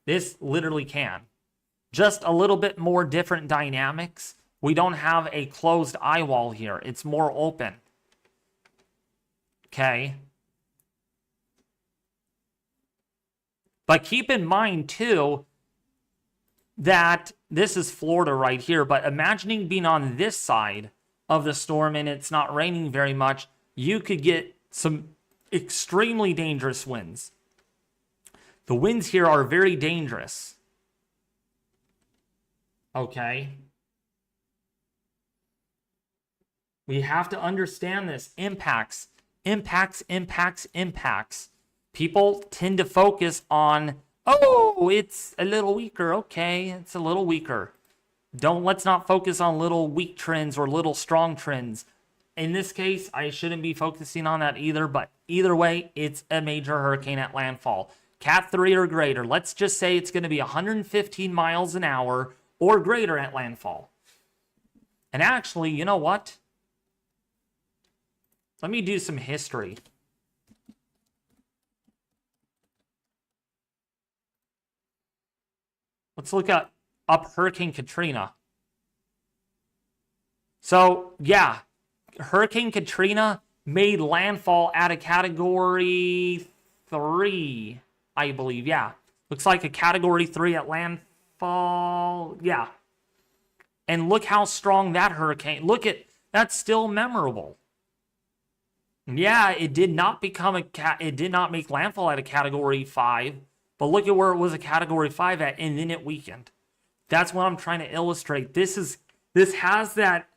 This literally can. Just a little bit more different dynamics. We don't have a closed eye wall here. It's more open. Okay. But keep in mind, too, that this is Florida right here. But imagining being on this side of the storm and it's not raining very much, you could get some extremely dangerous winds. The winds here are very dangerous. Okay. We have to understand this. Impacts. People tend to focus on, oh, it's a little weaker. Okay, it's a little weaker. Let's not focus on little weak trends or little strong trends. In this case, I shouldn't be focusing on that either, but either way, it's a major hurricane at landfall. Cat 3 or greater. Let's just say it's going to be 115 miles an hour or greater at landfall. And actually, you know what? Let me do some history. Let's look up Hurricane Katrina. So, yeah, Hurricane Katrina made landfall at a Category 3, I believe. Yeah, looks like a Category 3 at landfall. Yeah. And look how strong that hurricane. Look at, that's still memorable. Yeah, it did not it did not make landfall at a Category 5, but look at where it was a Category 5 at, and then it weakened. That's what I'm trying to illustrate. This has that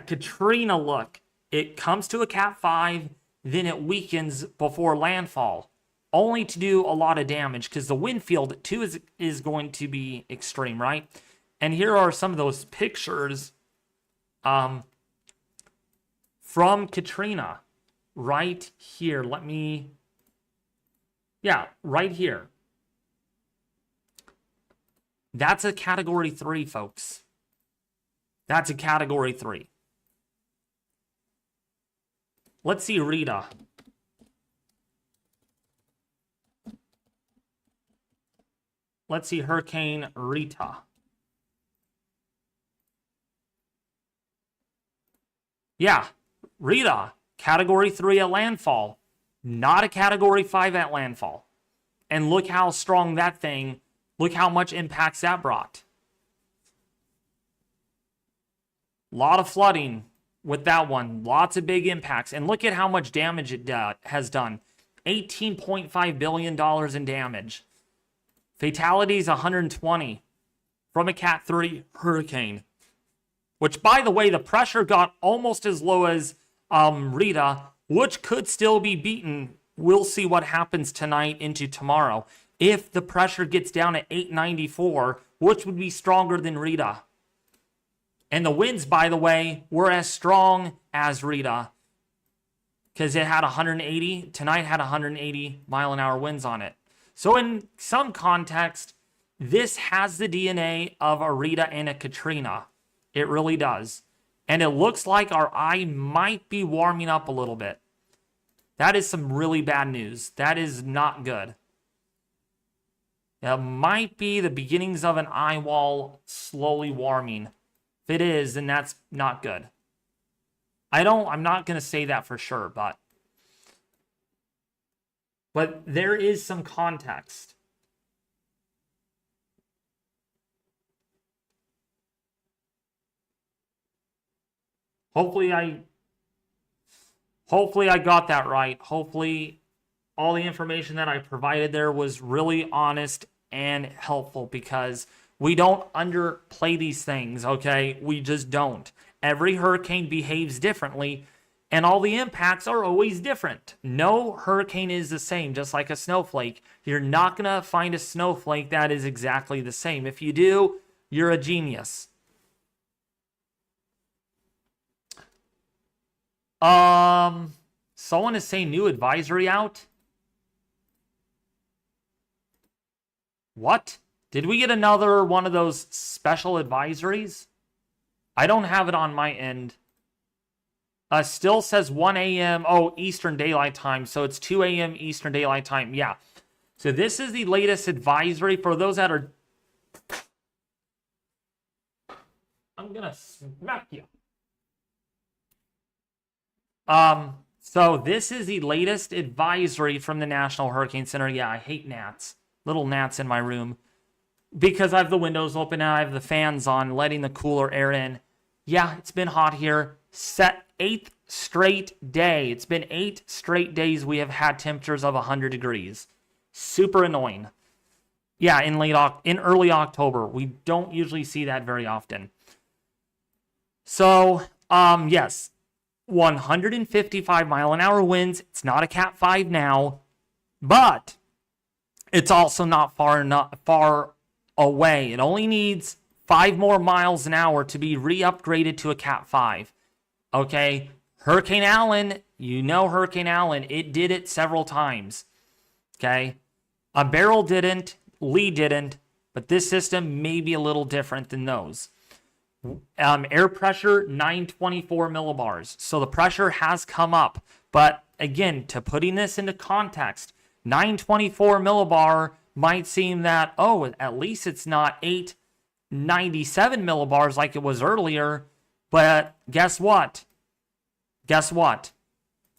Katrina look. It comes to a Cat 5, then it weakens before landfall, only to do a lot of damage because the wind field too is going to be extreme, right? And here are some of those pictures from Katrina right here. Right here. That's a Category 3, folks. That's a Category 3. Let's see Rita. Let's see Hurricane Rita. Yeah, Rita, Category 3 at landfall, not a Category 5 at landfall. And look how strong that thing, look how much impacts that brought. A lot of flooding with that one, lots of big impacts. And look at how much damage it has done. $18.5 billion in damage. Fatalities, 120 from a Cat 3 hurricane. Which, by the way, the pressure got almost as low as Rita, which could still be beaten. We'll see what happens tonight into tomorrow. If the pressure gets down at 894, which would be stronger than Rita. And the winds, by the way, were as strong as Rita. Because it had 180, tonight had 180 mile an hour winds on it. So in some context, this has the DNA of a Rita and a Katrina. It really does. And it looks like our eye might be warming up a little bit. That is some really bad news. That is not good. It might be the beginnings of an eye wall slowly warming. If it is, then that's not good. I'm not going to say that for sure, but there is some context. Hopefully I got that right. Hopefully all the information that I provided there was really honest and helpful, because we don't underplay these things, okay? We just don't. Every hurricane behaves differently, and all the impacts are always different. No hurricane is the same, just like a snowflake. You're not going to find a snowflake that is exactly the same. If you do, you're a genius. Someone is saying new advisory out. What? Did we get another one of those special advisories? I don't have it on my end. Still says 1 a.m. Oh, Eastern Daylight Time. So it's 2 a.m. Eastern Daylight Time. Yeah. So this is the latest advisory for those that are... I'm going to smack you. So this is the latest advisory from the National Hurricane Center. Yeah, I hate gnats. Little gnats in my room. Because I have the windows open and I have the fans on, letting the cooler air in. Yeah, it's been hot here. Set 8th straight day. It's been 8 straight days we have had temperatures of 100 degrees. Super annoying. Yeah, in early October. We don't usually see that very often. So, yes. 155 mile an hour winds. It's not a Cat 5 now, but it's also not far away. It only needs 5 more miles an hour to be re-upgraded to a Cat 5. Okay, Hurricane Allen, you know Hurricane Allen, it did it several times. Okay, a Beryl didn't, Lee didn't, but this system may be a little different than those. Air pressure, 924 millibars. So the pressure has come up. But again, to putting this into context, 924 millibar might seem that, oh, at least it's not 897 millibars like it was earlier. But guess what? Guess what?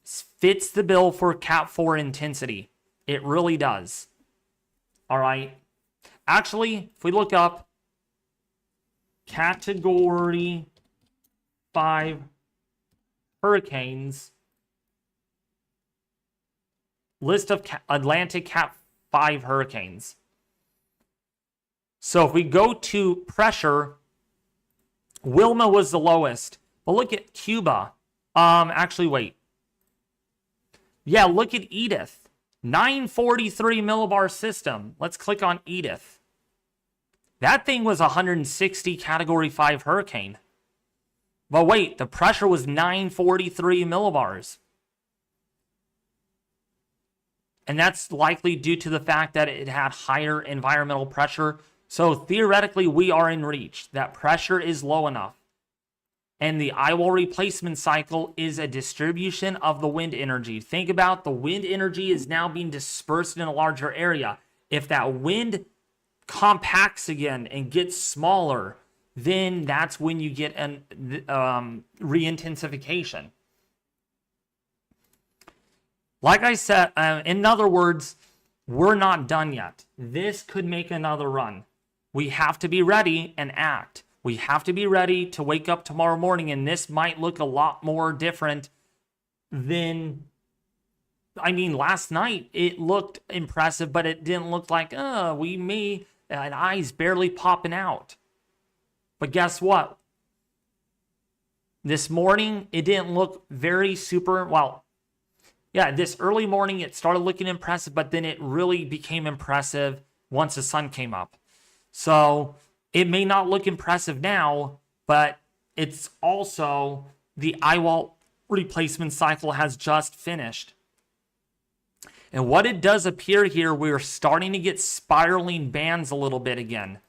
Fits the bill for Cat 4 intensity. It really does. All right. Actually, if we look up Category 5 hurricanes, list of Atlantic Cat 5 hurricanes. So if we go to pressure, Wilma was the lowest. But look at Cuba. Actually, wait. Yeah, look at Edith. 943 millibar system. Let's click on Edith. That thing was 160 Category 5 hurricane. But wait, the pressure was 943 millibars. And that's likely due to the fact that it had higher environmental pressure. So theoretically, we are in reach. That pressure is low enough. And the Eyewall replacement cycle is a distribution of the wind energy. Think about the wind energy is now being dispersed in a larger area. If that wind compacts again and gets smaller, then that's when you get an re-intensification. Like I said, in other words, we're not done yet. This could make another run. We have to be ready and act. We have to be ready to wake up tomorrow morning, and this might look a lot more different than... I mean, last night it looked impressive, but it didn't look like, we may... an eye's barely popping out. But guess what? This morning, it didn't look very super, well, yeah, this early morning, it started looking impressive, but then it really became impressive once the sun came up. So it may not look impressive now, but it's also the Eyewall replacement cycle has just finished. And what it does appear here, we're starting to get spiraling bands a little bit again,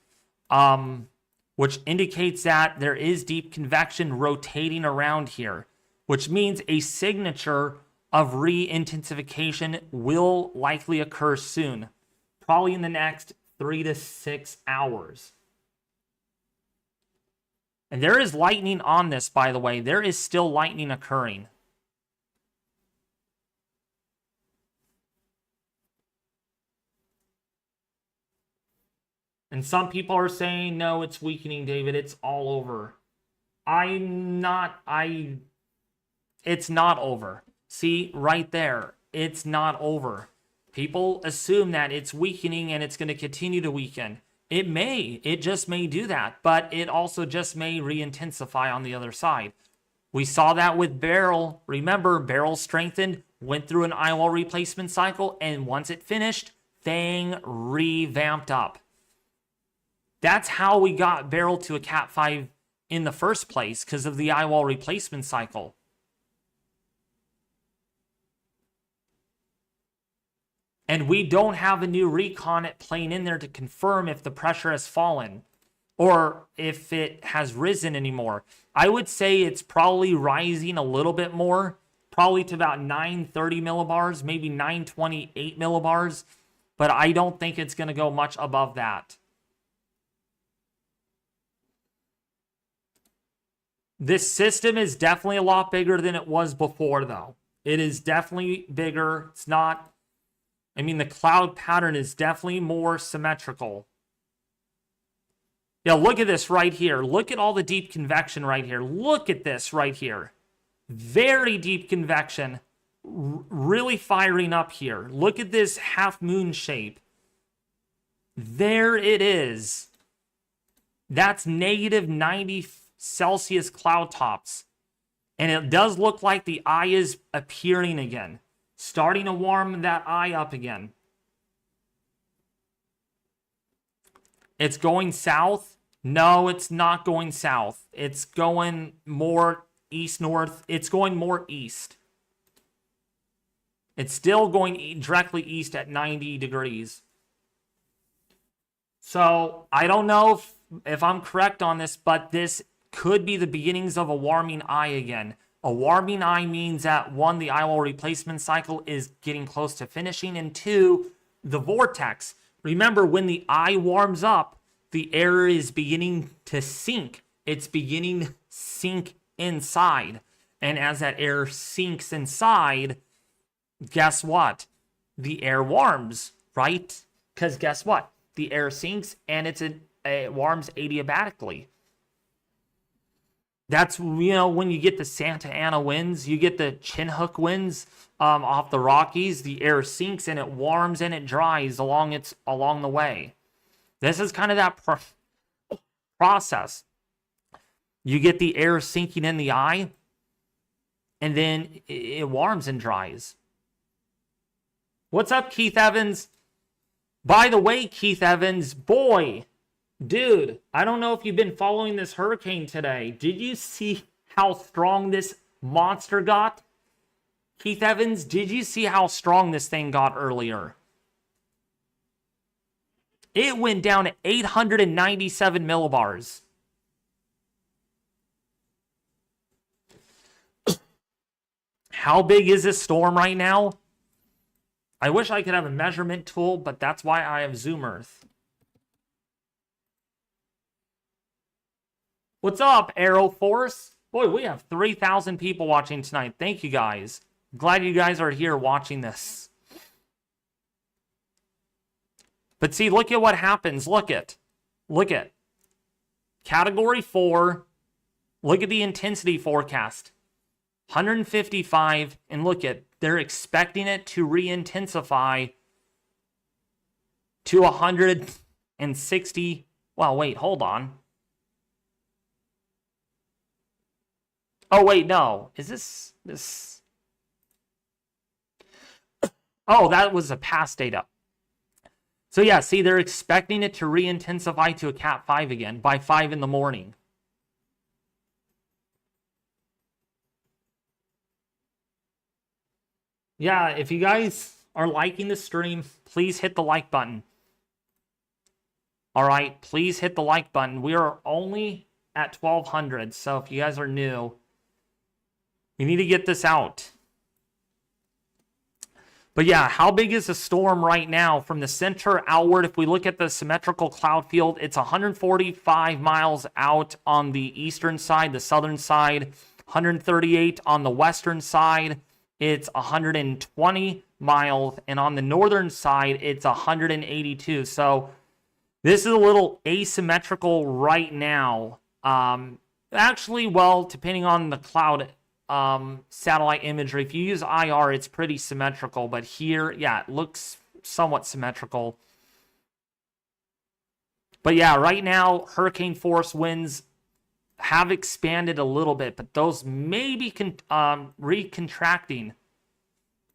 which indicates that there is deep convection rotating around here, which means a signature of re-intensification will likely occur soon, probably in the next 3 to 6 hours. And there is lightning on this, by the way. There is still lightning occurring. And some people are saying, no, it's weakening, David. It's all over. It's not over. See, right there. It's not over. People assume that it's weakening and it's going to continue to weaken. It may. It just may do that. But it also just may re-intensify on the other side. We saw that with Beryl. Remember, Beryl strengthened, went through an eyewall replacement cycle, and once it finished, thing revamped up. That's how we got Beryl to a Cat 5 in the first place, because of the eyewall replacement cycle. And we don't have a new Recon playing in there to confirm if the pressure has fallen. or if it has risen anymore. I would say it's probably rising a little bit more, probably to about 930 millibars, maybe 928 millibars, but I don't think it's going to go much above that. This system is definitely a lot bigger than it was before, though. It is definitely bigger. It's not, I mean, the cloud pattern is definitely more symmetrical. Yeah, look at this right here. Look at all the deep convection right here. Look at this right here. Very deep convection. Really firing up here. Look at this half moon shape. There it is. That's negative 90 Celsius cloud tops. And it does look like the eye is appearing again. Starting to warm that eye up again. It's going south. No, it's not going south. It's going more east-north. It's going more east. It's still going directly east at 90 degrees. So, I don't know if I'm correct on this, but this could be the beginnings of a warming eye again. A warming eye means that, one, the eyewall replacement cycle is getting close to finishing, and two, the vortex. Remember, when the eye warms up, the air is beginning to sink. It's beginning to sink inside. And as that air sinks inside, guess what? The air warms, right? Because guess what? The air sinks and it warms adiabatically. That's, when you get the Santa Ana winds, you get the chin hook winds off the Rockies, the air sinks and it warms and it dries along the way. This is kind of that process. You get the air sinking in the eye, and then it warms and dries. What's up, Keith Evans? By the way, Keith Evans, boy, dude, I don't know if you've been following this hurricane today. Did you see how strong this monster got? Keith Evans, did you see how strong this thing got earlier? It went down to 897 millibars. How big is this storm right now? I wish I could have a measurement tool, but that's why I have Zoom Earth. What's up, Aero Force? Boy, we have 3,000 people watching tonight. Thank you, guys. Glad you guys are here watching this. But see, look at what happens. Look at. Category 4. Look at the intensity forecast. 155. And look at, they're expecting it to re-intensify to 160. Well, wait, hold on. Oh, wait, no. Is this? Oh, that was a past data. So yeah, see, they're expecting it to re-intensify to a Cat 5 again by 5 in the morning. Yeah, if you guys are liking the stream, please hit the like button. All right, please hit the like button. We are only at 1,200, so if you guys are new, we need to get this out. But yeah, how big is the storm right now? From the center outward, if we look at the symmetrical cloud field, it's 145 miles out on the eastern side, the southern side, 138 on the western side, it's 120 miles, and on the northern side, it's 182. So this is a little asymmetrical right now. Actually, well, depending on the cloud satellite imagery, if you use IR, it's pretty symmetrical, but here, yeah, it looks somewhat symmetrical. But yeah, right now, hurricane force winds have expanded a little bit, but those may be recontracting.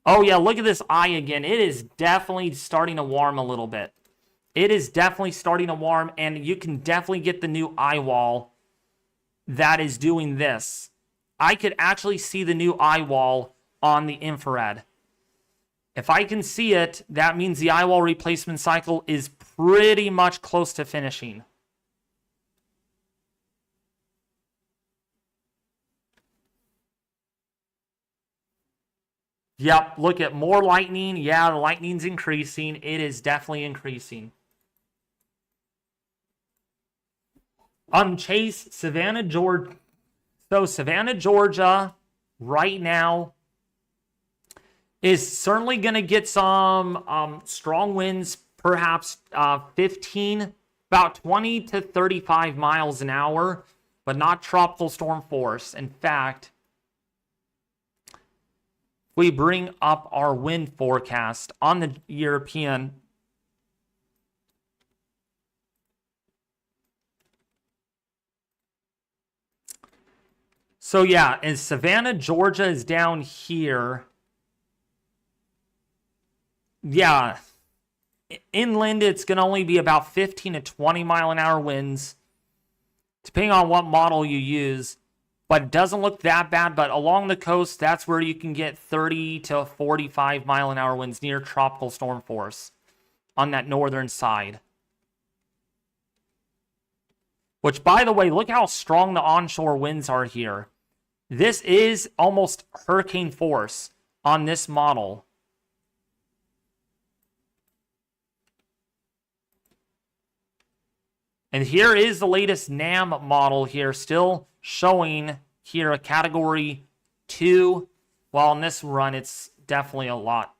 Oh yeah, look at this eye again. It is definitely starting to warm a little bit. It is definitely starting to warm, and you can definitely get the new Eyewall that is doing this. I could actually see the new Eyewall on the infrared. If I can see it, that means the Eyewall replacement cycle is pretty much close to finishing. Yep, look at more lightning. Yeah, the lightning's increasing. It is definitely increasing. Chase, Savannah, Georgia. So Savannah, Georgia, right now is certainly going to get some strong winds, perhaps 15, about 20 to 35 miles an hour, but not tropical storm force. In fact, we bring up our wind forecast on the European. So yeah, and Savannah, Georgia is down here. Yeah, inland it's going to only be about 15 to 20 mile an hour winds, depending on what model you use. But it doesn't look that bad. But along the coast, that's where you can get 30 to 45 mile an hour winds near tropical storm force on that northern side. Which, by the way, look how strong the onshore winds are here. This is almost hurricane force on this model. And here is the latest NAM model here, still showing here a category 2. While in this run, it's definitely a lot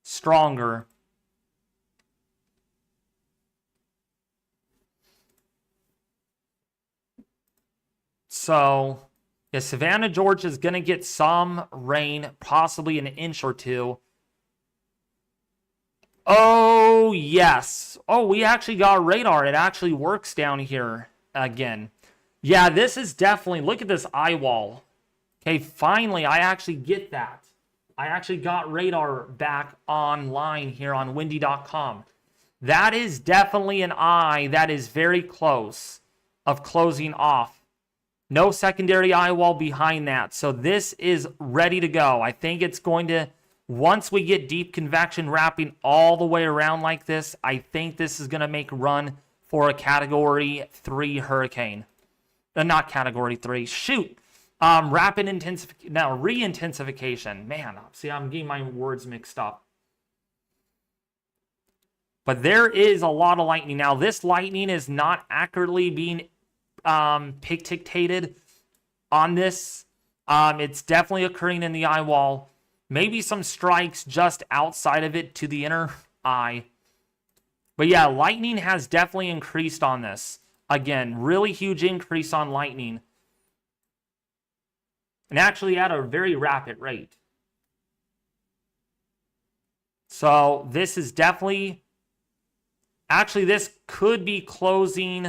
stronger. So, yeah, Savannah, Georgia is going to get some rain, possibly an inch or two. Oh, yes. Oh, we actually got radar. It actually works down here again. Yeah, this is definitely, look at this Eyewall. Okay, finally, I actually get that. I actually got radar back online here on windy.com. That is definitely an eye that is very close of closing off. No secondary Eyewall behind that. So this is ready to go. I think it's going to, once we get deep convection wrapping all the way around like this, I think this is going to make a run for a Category 3 hurricane. Not Category 3. Shoot. Rapid intensification. Now, re-intensification. Man, see, I'm getting my words mixed up. But there is a lot of lightning. Now, this lightning is not accurately being dictated on this. It's definitely occurring in the Eyewall. Maybe some strikes just outside of it to the inner eye. But yeah, lightning has definitely increased on this. Again, really huge increase on lightning. And actually at a very rapid rate. So this is definitely... Actually, this could be closing...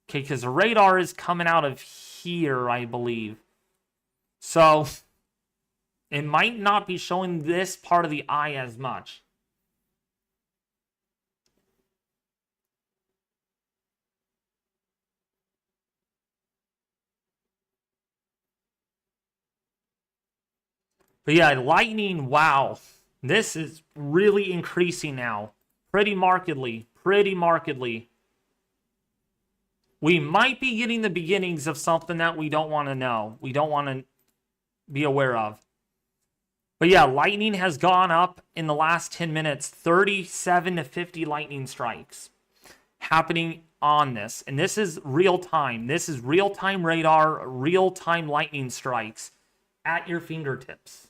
Okay, because the radar is coming out of here, I believe. So... It might not be showing this part of the eye as much. But yeah, lightning, wow. This is really increasing now. Pretty markedly. Pretty markedly. We might be getting the beginnings of something that we don't want to know. We don't want to be aware of. But yeah, lightning has gone up in the last 10 minutes. 37 to 50 lightning strikes happening on this. And this is real time. This is real-time radar, real-time lightning strikes at your fingertips.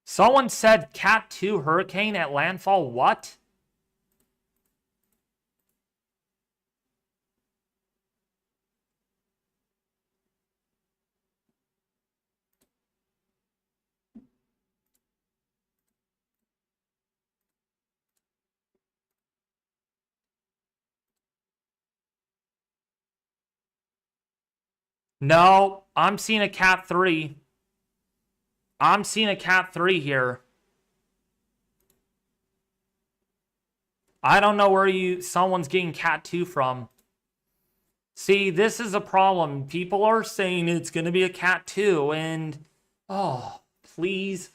Someone said Cat 2 hurricane at landfall. What? No, I'm seeing a Cat 3. I'm seeing a Cat 3 here. I don't know where someone's getting Cat 2 from. See, this is a problem. People are saying it's going to be a Cat 2, and oh, please,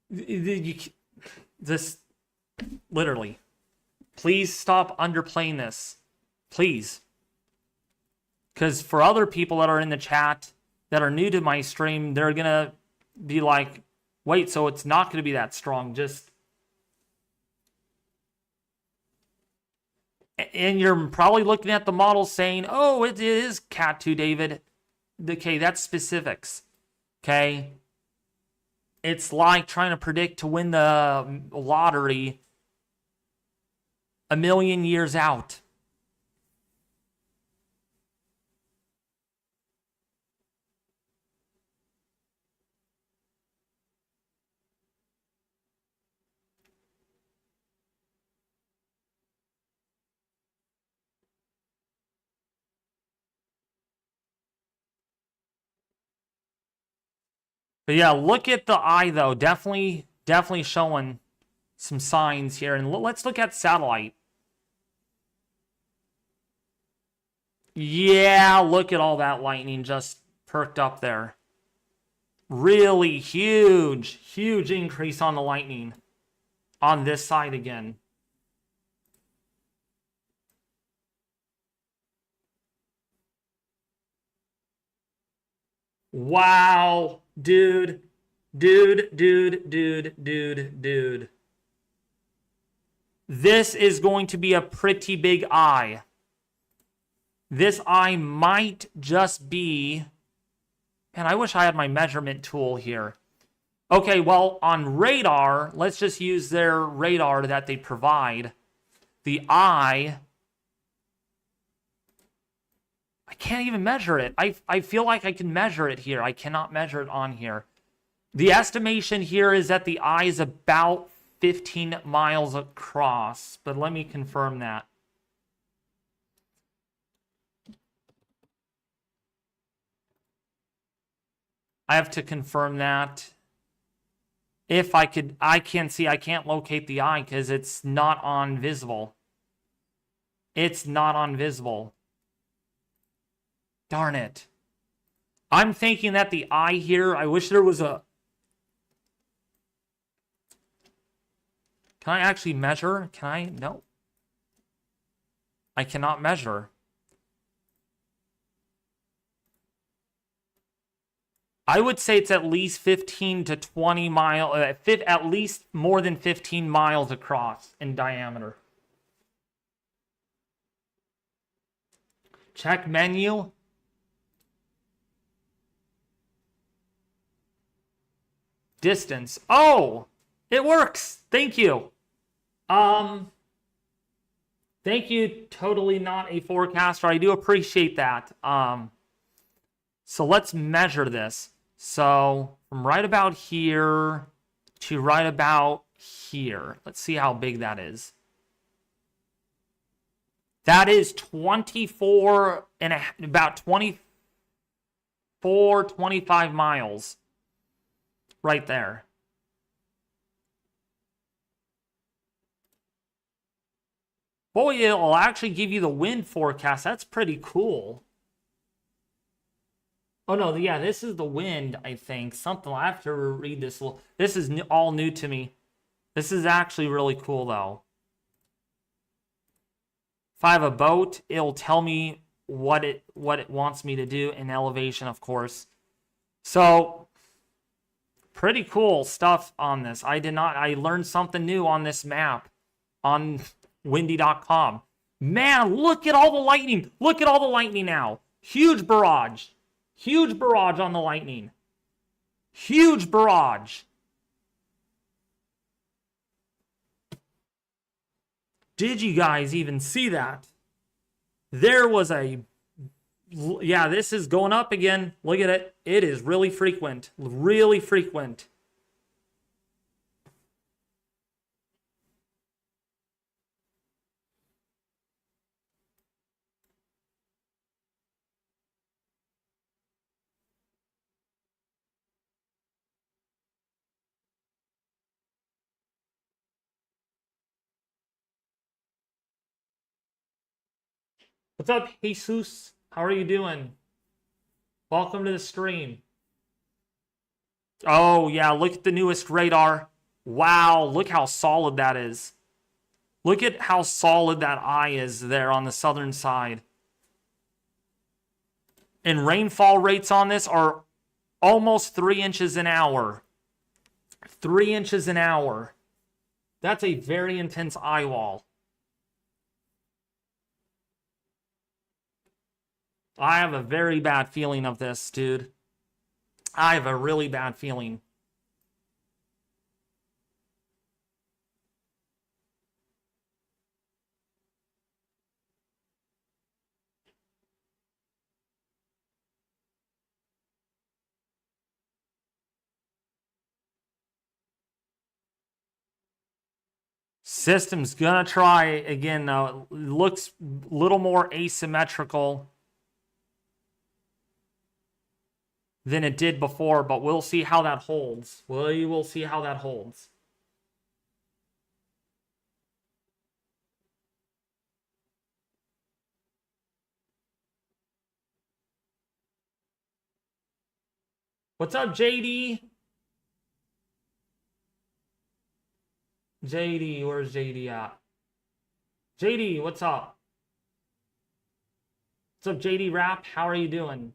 this literally, please stop underplaying this, please. Because for other people that are in the chat that are new to my stream, they're going to be like, wait, so it's not going to be that strong. And you're probably looking at the model saying, oh, it is Cat 2, David. Okay, that's specifics. Okay. It's like trying to predict to win the lottery a million years out. But yeah, look at the eye though. Definitely showing some signs here. And let's look at satellite. Yeah, look at all that lightning just perked up there. Really huge increase on the lightning on this side again. Wow, dude. This is going to be a pretty big eye. This eye might just be... Man, I wish I had my measurement tool here. Okay, well, on radar, let's just use their radar that they provide. The eye... I can't even measure it. I feel like I can measure it here. I cannot measure it on here. The estimation here is that the eye is about 15 miles across, but let me confirm that. I have to confirm that. If I could, I can't see, I can't locate the eye because it's not on visible. It's not on visible. Darn it. I'm thinking that the eye here, I wish there was a... Can I actually measure? Can I? No. I cannot measure. I would say it's at least 15 to 20 miles, at least more than 15 miles across in diameter. Check menu. Distance. Oh, it works. Thank you. Thank you. Totally not a forecaster. I do appreciate that. So let's measure this. So from right about here to right about here. Let's see how big that is. That is 24 and about 24, 25 miles. Right there. Boy, it'll actually give you the wind forecast. That's pretty cool. Oh, no, yeah, this is the wind, I think. Something, I have to read this. This is all new to me. This is actually really cool, though. If I have a boat, it'll tell me what it wants me to do in elevation, of course. So... pretty cool stuff on this. I learned something new on this map on windy.com. Man, look at all the lightning. Look at all the lightning now. Huge barrage. Huge barrage on the lightning. Huge barrage. Did you guys even see that? There was a... Yeah, this is going up again. Look at it. It is really frequent. Really frequent. What's up, Jesus? How are you doing? Welcome to the stream. Oh, yeah, look at the newest radar. Wow, look how solid that is. Look at how solid that eye is there on the southern side. And rainfall rates on this are almost 3 inches an hour. 3 inches an hour. That's a very intense eyewall. I have a very bad feeling of this, dude. I have a really bad feeling. System's gonna try again though. It looks a little more asymmetrical than it did before, but we'll see how that holds. We will see how that holds. What's up, JD? JD, where's JD at? JD, what's up? What's up, JD Rap? How are you doing?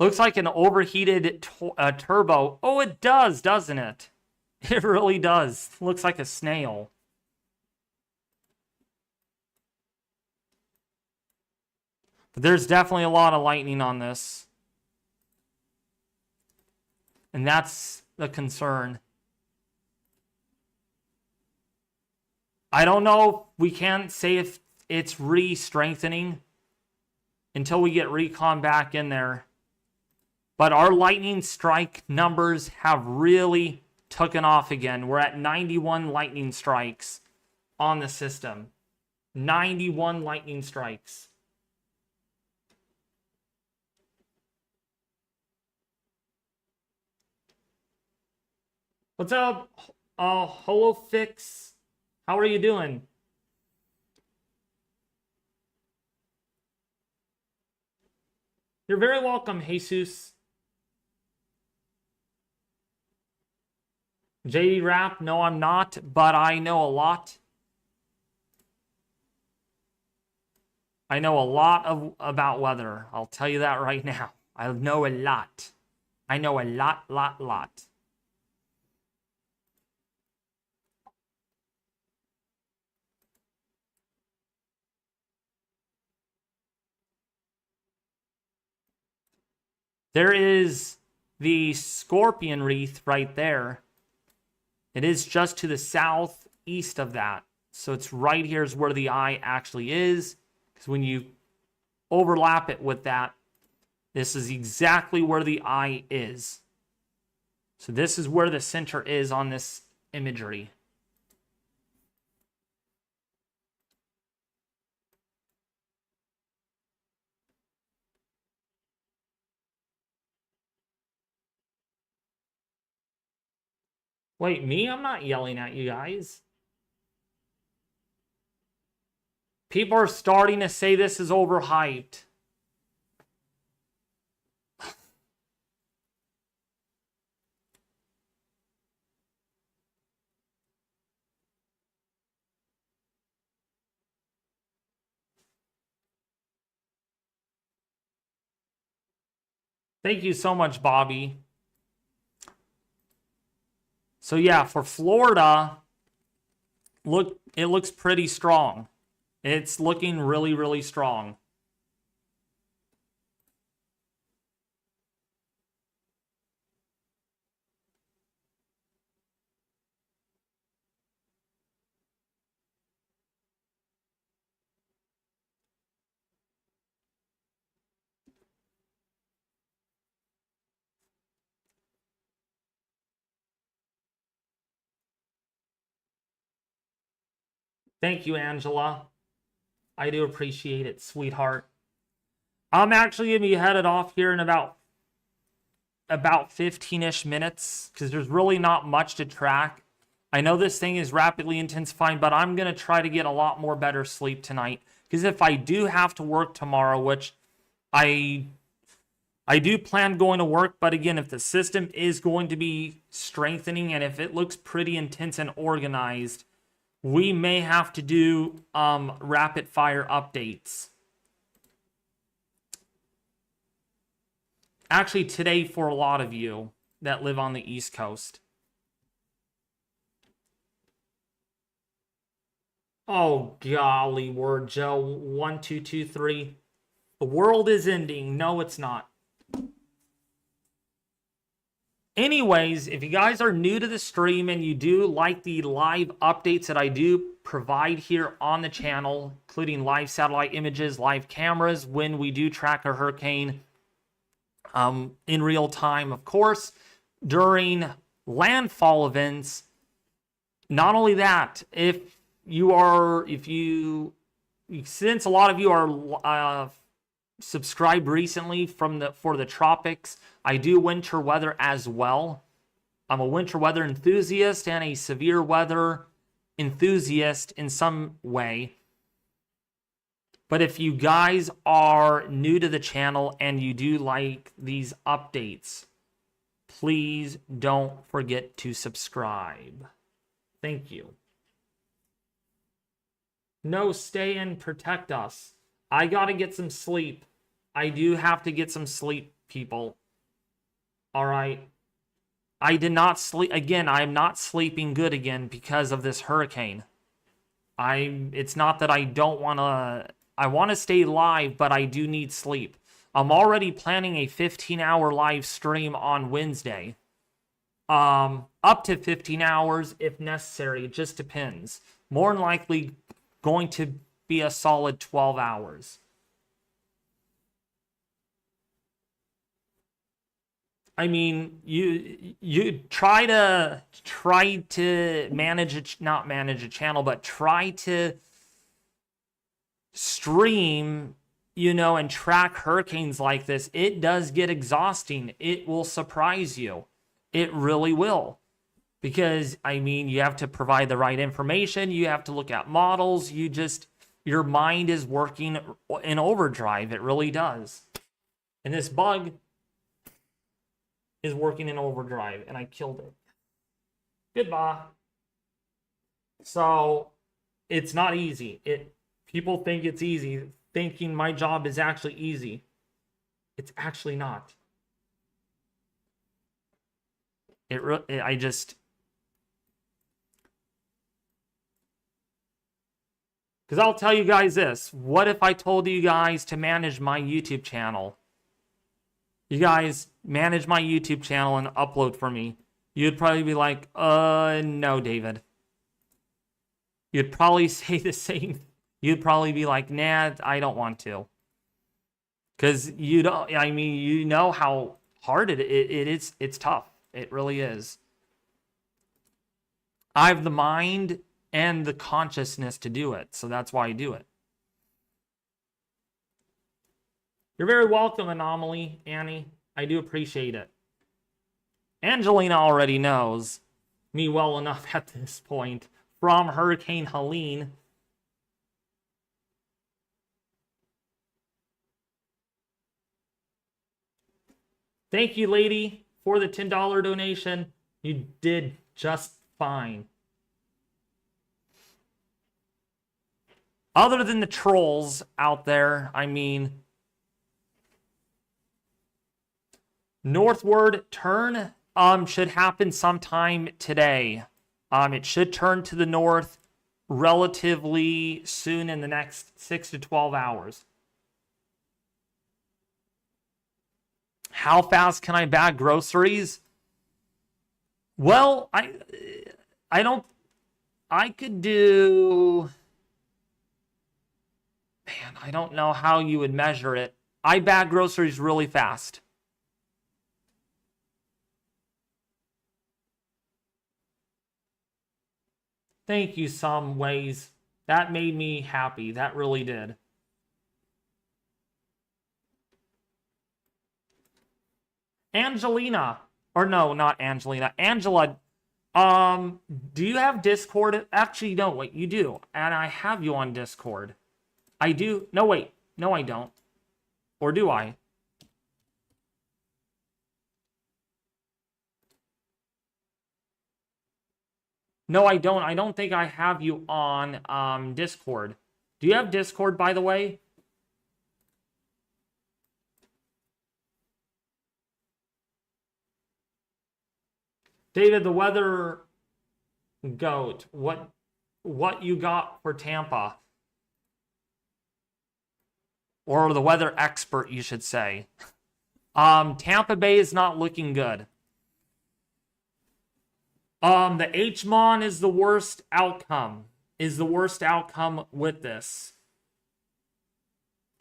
Looks like an overheated turbo. Oh, it does, doesn't it? It really does. Looks like a snail. But there's definitely a lot of lightning on this. And that's the concern. I don't know. We can't say if it's re-strengthening until we get Recon back in there. But our lightning strike numbers have really taken off again. We're at 91 lightning strikes on the system. 91 lightning strikes. What's up, Holofix? How are you doing? You're very welcome, Jesus. JD Rap, no, I'm not, but I know a lot. I know a lot about weather. I'll tell you that right now. I know a lot. I know a lot. There is the Scorpion Wreath right there. It is just to the southeast of that. So it's right here is where the eye actually is. Because when you overlap it with that, this is exactly where the eye is. So this is where the center is on this imagery. Wait, me? I'm not yelling at you guys. People are starting to say this is overhyped. Thank you so much, Bobby. So yeah, for Florida, look, it looks pretty strong. It's looking really, really strong. Thank you, Angela. I do appreciate it, sweetheart. I'm actually going to be headed off here in about 15-ish minutes because there's really not much to track. I know this thing is rapidly intensifying, but I'm going to try to get a lot more better sleep tonight because if I do have to work tomorrow, which I do plan going to work, but again, if the system is going to be strengthening and if it looks pretty intense and organized, we may have to do rapid fire updates. Actually, today for a lot of you that live on the East Coast. Oh, golly word, Joe. 1, 2, 2, 3. The world is ending. No, it's not. Anyways, if you guys are new to the stream and you do like the live updates that I do provide here on the channel, including live satellite images, live cameras, when we do track a hurricane in real time, of course, during landfall events. Not only that, since a lot of you are subscribed recently for the tropics, I do winter weather as well. I'm a winter weather enthusiast and a severe weather enthusiast in some way. But if you guys are new to the channel and you do like these updates, please don't forget to subscribe. Thank you. No, stay and protect us. I gotta get some sleep. I do have to get some sleep, people. All right. I did not sleep again. I'm not sleeping good again because of this hurricane. It's not that I don't want to. I want to stay live, but I do need sleep. I'm already planning a 15-hour live stream on Wednesday. Up to 15 hours if necessary. It just depends. More than likely going to be a solid 12 hours. I mean, you try to manage it, not manage a channel, but try to stream, and track hurricanes like this. It does get exhausting. It will surprise you. It really will. Because, I mean, you have to provide the right information. You have to look at models. Your mind is working in overdrive. It really does. And this bug is working in overdrive, and I killed it. Goodbye. So, it's not easy. People think it's easy, thinking my job is actually easy. It's actually not. Because I'll tell you guys this. What if I told you guys to manage my YouTube channel? You guys manage my YouTube channel and upload for me. You'd probably be like, no, David. You'd probably say the same. You'd probably be like, nah, I don't want to. Because you know how hard it is. It's tough. It really is. I have the mind and the consciousness to do it. So that's why I do it. You're very welcome, Anomaly, Annie. I do appreciate it. Angelina already knows me well enough at this point from Hurricane Helene. Thank you, lady, for the $10 donation. You did just fine. Other than the trolls out there, I mean, northward turn should happen sometime today. It should turn to the north relatively soon in the next 6 to 12 hours. How fast can I bag groceries? Well, I could do... Man, I don't know how you would measure it. I bag groceries really fast. Thank you, some ways. That made me happy. That really did. Angelina. Or no, not Angelina. Angela. Do you have Discord? Actually, no, wait, you do. And I have you on Discord. I do. No, wait. No, I don't. Or do I? No, I don't. I don't think I have you on Discord. Do you have Discord, by the way? David, the weather goat. What you got for Tampa? Or the weather expert, you should say. Tampa Bay is not looking good. The HMON is the worst outcome. With this.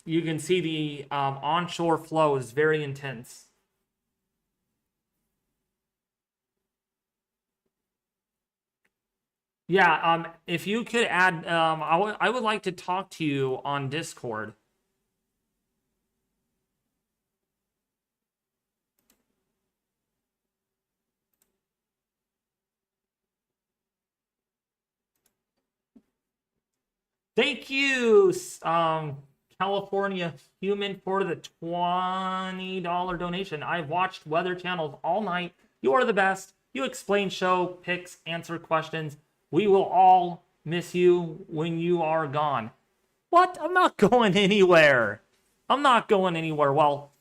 You can see the onshore flow is very intense. Yeah, if you could add, I would like to talk to you on Discord. Thank you, California Human, for the $20 donation. I've watched weather channels all night. You are the best. You explain show, picks, answer questions. We will all miss you when you are gone. What? I'm not going anywhere. Well,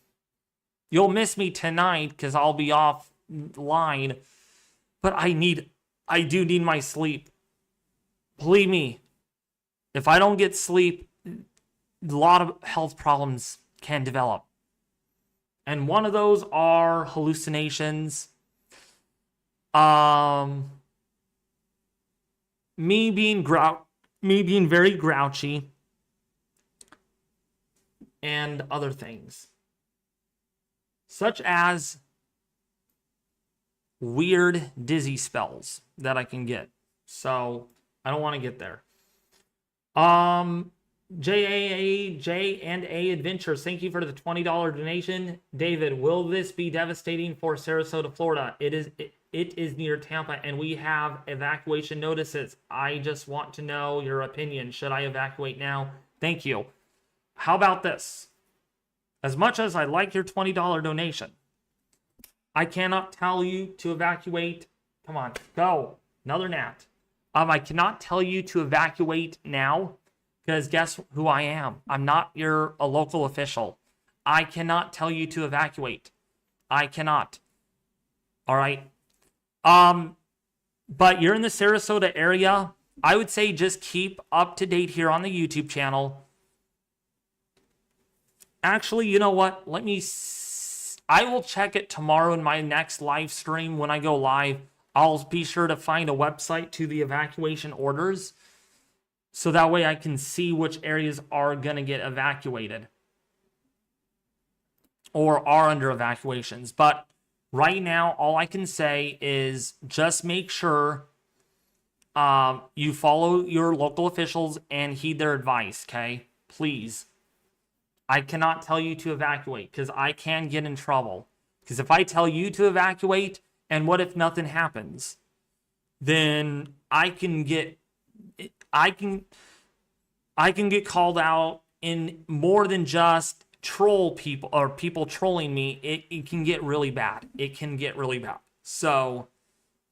you'll miss me tonight because I'll be offline. But I do need my sleep. Believe me, if I don't get sleep, a lot of health problems can develop. And one of those are hallucinations. Me being very grouchy, and other things, such as weird dizzy spells that I can get. So I don't want to get there. J&A Adventures, thank you for the $20 donation. David, will this be devastating for Sarasota, Florida? It is near Tampa, and we have evacuation notices. I just want to know your opinion. Should I evacuate now? Thank you. How about this? As much as I like your $20 donation, I cannot tell you to evacuate. Come on, go. Another gnat. I cannot tell you to evacuate now, because guess who I am? I'm not a local official. I cannot tell you to evacuate. I cannot. All right. But you're in the Sarasota area. I would say just keep up to date here on the YouTube channel. Actually, you know what? I will check it tomorrow in my next live stream when I go live. I'll be sure to find a website to the evacuation orders, so that way I can see which areas are going to get evacuated or are under evacuations. But right now, all I can say is just make sure you follow your local officials and heed their advice, okay? Please. I cannot tell you to evacuate because I can get in trouble. Because if I tell you to evacuate, and what if nothing happens? Then I can get get called out in more than just troll people or people trolling me. It can get really bad. So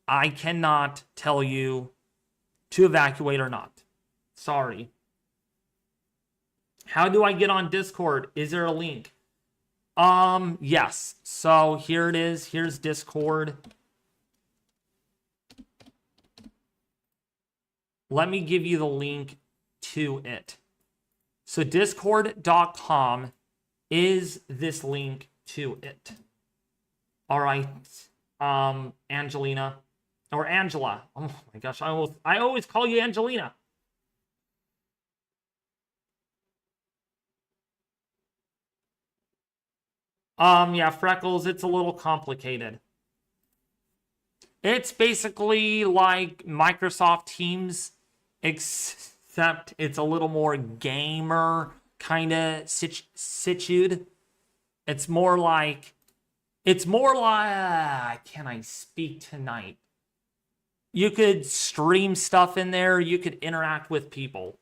I cannot tell you to evacuate or not. Sorry. How do I get on Discord? Is there a link? Yes. So here it is. Here's Discord. Let me give you the link to it. So discord.com is this link to it. All right. Angelina or Angela. Oh my gosh. I always call you Angelina. Yeah, Freckles, it's a little complicated. It's basically like Microsoft Teams, except it's a little more gamer kind of situde. It's more like, can I speak tonight? You could stream stuff in there. You could interact with people.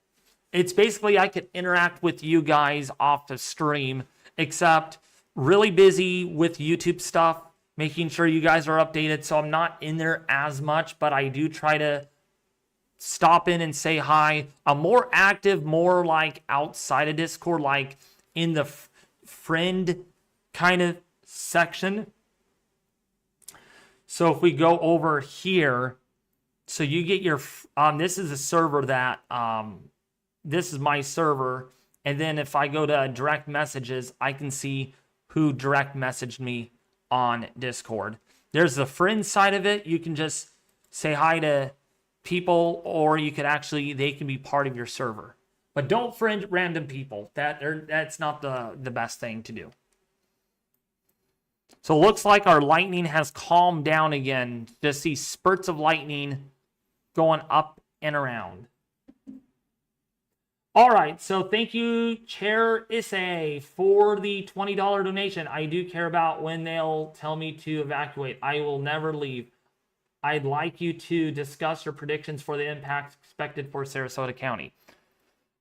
It's basically, I could interact with you guys off the stream, except really busy with YouTube stuff, making sure you guys are updated. So I'm not in there as much, but I do try to stop in and say hi. I'm more active, more like outside of Discord, like in the friend kind of section. So if we go over here, so you get your, this is a server that, this is my server. And then if I go to direct messages, I can see who direct messaged me on Discord. There's the friend side of it. You can just say hi to people, or you could actually, they can be part of your server. But don't friend random people. That's not the best thing to do. So it looks like our lightning has calmed down again. Just see spurts of lightning going up and around. All right, so thank you, Chair Issei, for the $20 donation. I do care about when they'll tell me to evacuate. I will never leave. I'd like you to discuss your predictions for the impacts expected for Sarasota County.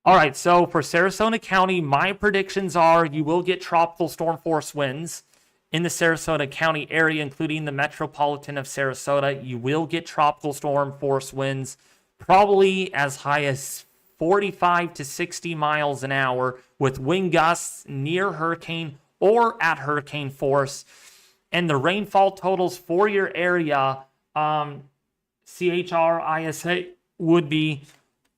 All right, so for Sarasota County, my predictions are you will get tropical storm force winds in the Sarasota County area, including the metropolitan of Sarasota. You will get tropical storm force winds, probably as high as 45 to 60 miles an hour, with wind gusts near hurricane or at hurricane force. And the rainfall totals for your area, CHRISA, would be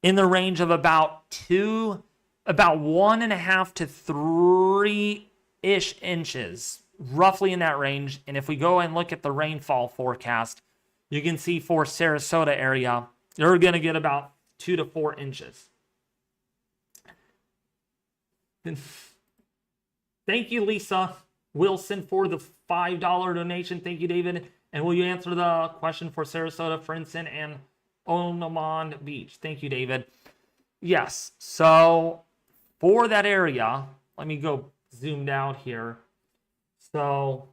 in the range of about 1.5 to 3-ish inches, roughly in that range. And if we go and look at the rainfall forecast, you can see for Sarasota area, you're going to get about 2 to 4 inches. Thank you, Lisa Wilson, for the $5 donation. Thank you, David. And will you answer the question for Sarasota, Frinson, and Onomond Beach? Thank you, David. Yes. So for that area, let me go zoomed out here. So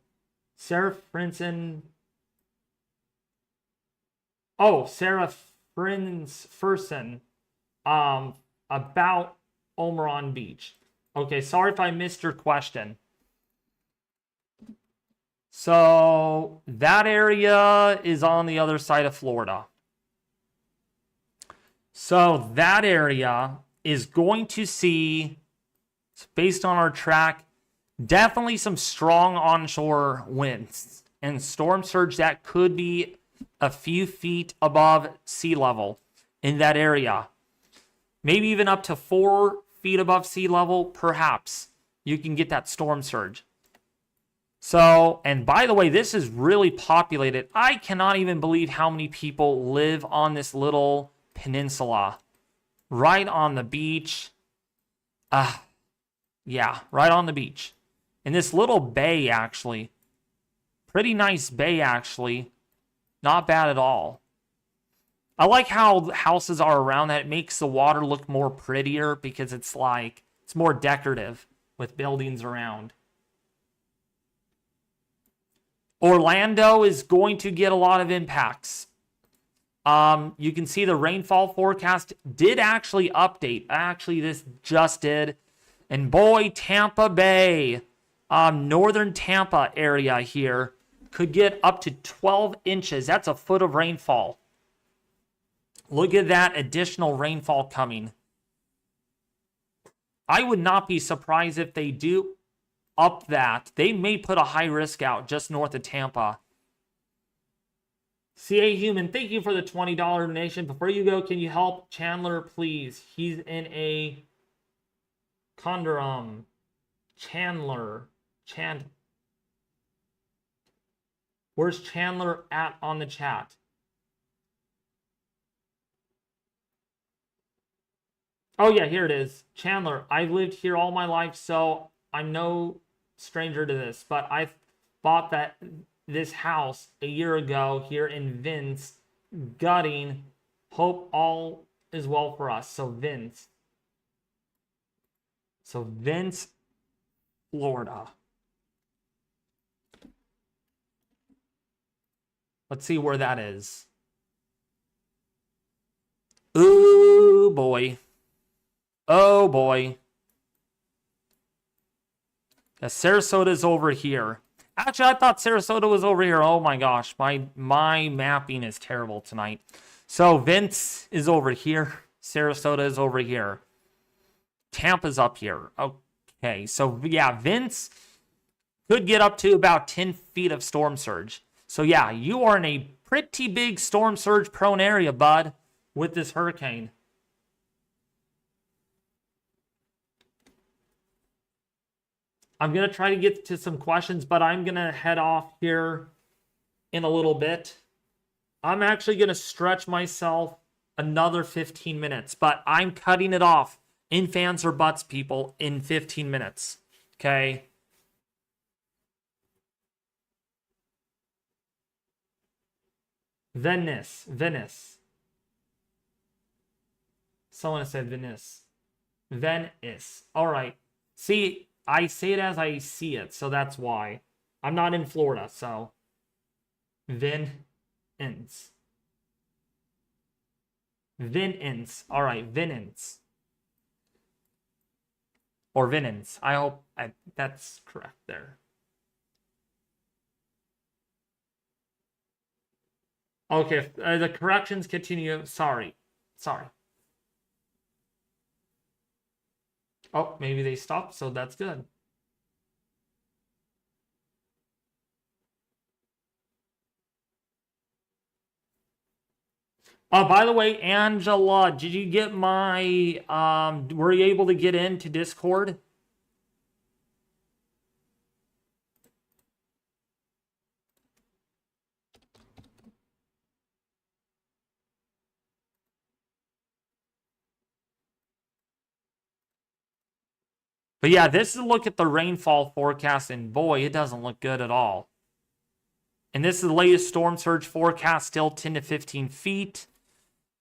Sarah Frinson. Oh, Sarah Furson, about Omeron Beach. Okay, sorry if I missed your question. So that area is on the other side of Florida. So that area is going to see, based on our track, definitely some strong onshore winds and storm surge that could be a few feet above sea level in that area. Maybe even up to 4 feet above sea level, perhaps. You can get that storm surge. So, and by the way, this is really populated. I cannot even believe how many people live on this little peninsula. Right on the beach. Yeah, right on the beach. In this little bay, actually. Pretty nice bay, actually. Not bad at all. I like how houses are around that. It makes the water look more prettier because it's like, it's more decorative with buildings around. Orlando is going to get a lot of impacts. You can see the rainfall forecast did actually update. Actually, this just did. And boy, Tampa Bay, northern Tampa area here could get up to 12 inches. That's a foot of rainfall. Look at that additional rainfall coming. I would not be surprised if they do up that. They may put a high risk out just north of Tampa. CA Human, thank you for the $20 donation. Before you go, can you help Chandler, please? He's in a conundrum. Where's Chandler at on the chat? Oh, yeah, here it is. Chandler, I've lived here all my life, so I'm no stranger to this, but I bought this house a year ago here in Vince, gutting. Hope all is well for us. So Vince, Florida. Let's see where that is. Ooh, boy. Oh, boy. Yeah, Sarasota's over here. Actually, I thought Sarasota was over here. Oh, my gosh. My mapping is terrible tonight. So Vince is over here. Sarasota is over here. Tampa's up here. Okay, so yeah, Vince could get up to about 10 feet of storm surge. So yeah, you are in a pretty big storm surge prone area, bud, with this hurricane. I'm going to try to get to some questions, but I'm going to head off here in a little bit. I'm actually going to stretch myself another 15 minutes, but I'm cutting it off in fans or butts, people, in 15 minutes. Okay? Venice. Someone said Venice. Venice. All right. See, I say it as I see it, so that's why. I'm not in Florida, so. Venice. All right, Venice. Or Venice. I hope that's correct there. Okay, the corrections continue. Sorry. Oh, maybe they stopped, so that's good. By the way, Angela, did you get my, were you able to get into Discord? But yeah, this is a look at the rainfall forecast, and boy, it doesn't look good at all. And this is the latest storm surge forecast, still 10 to 15 feet.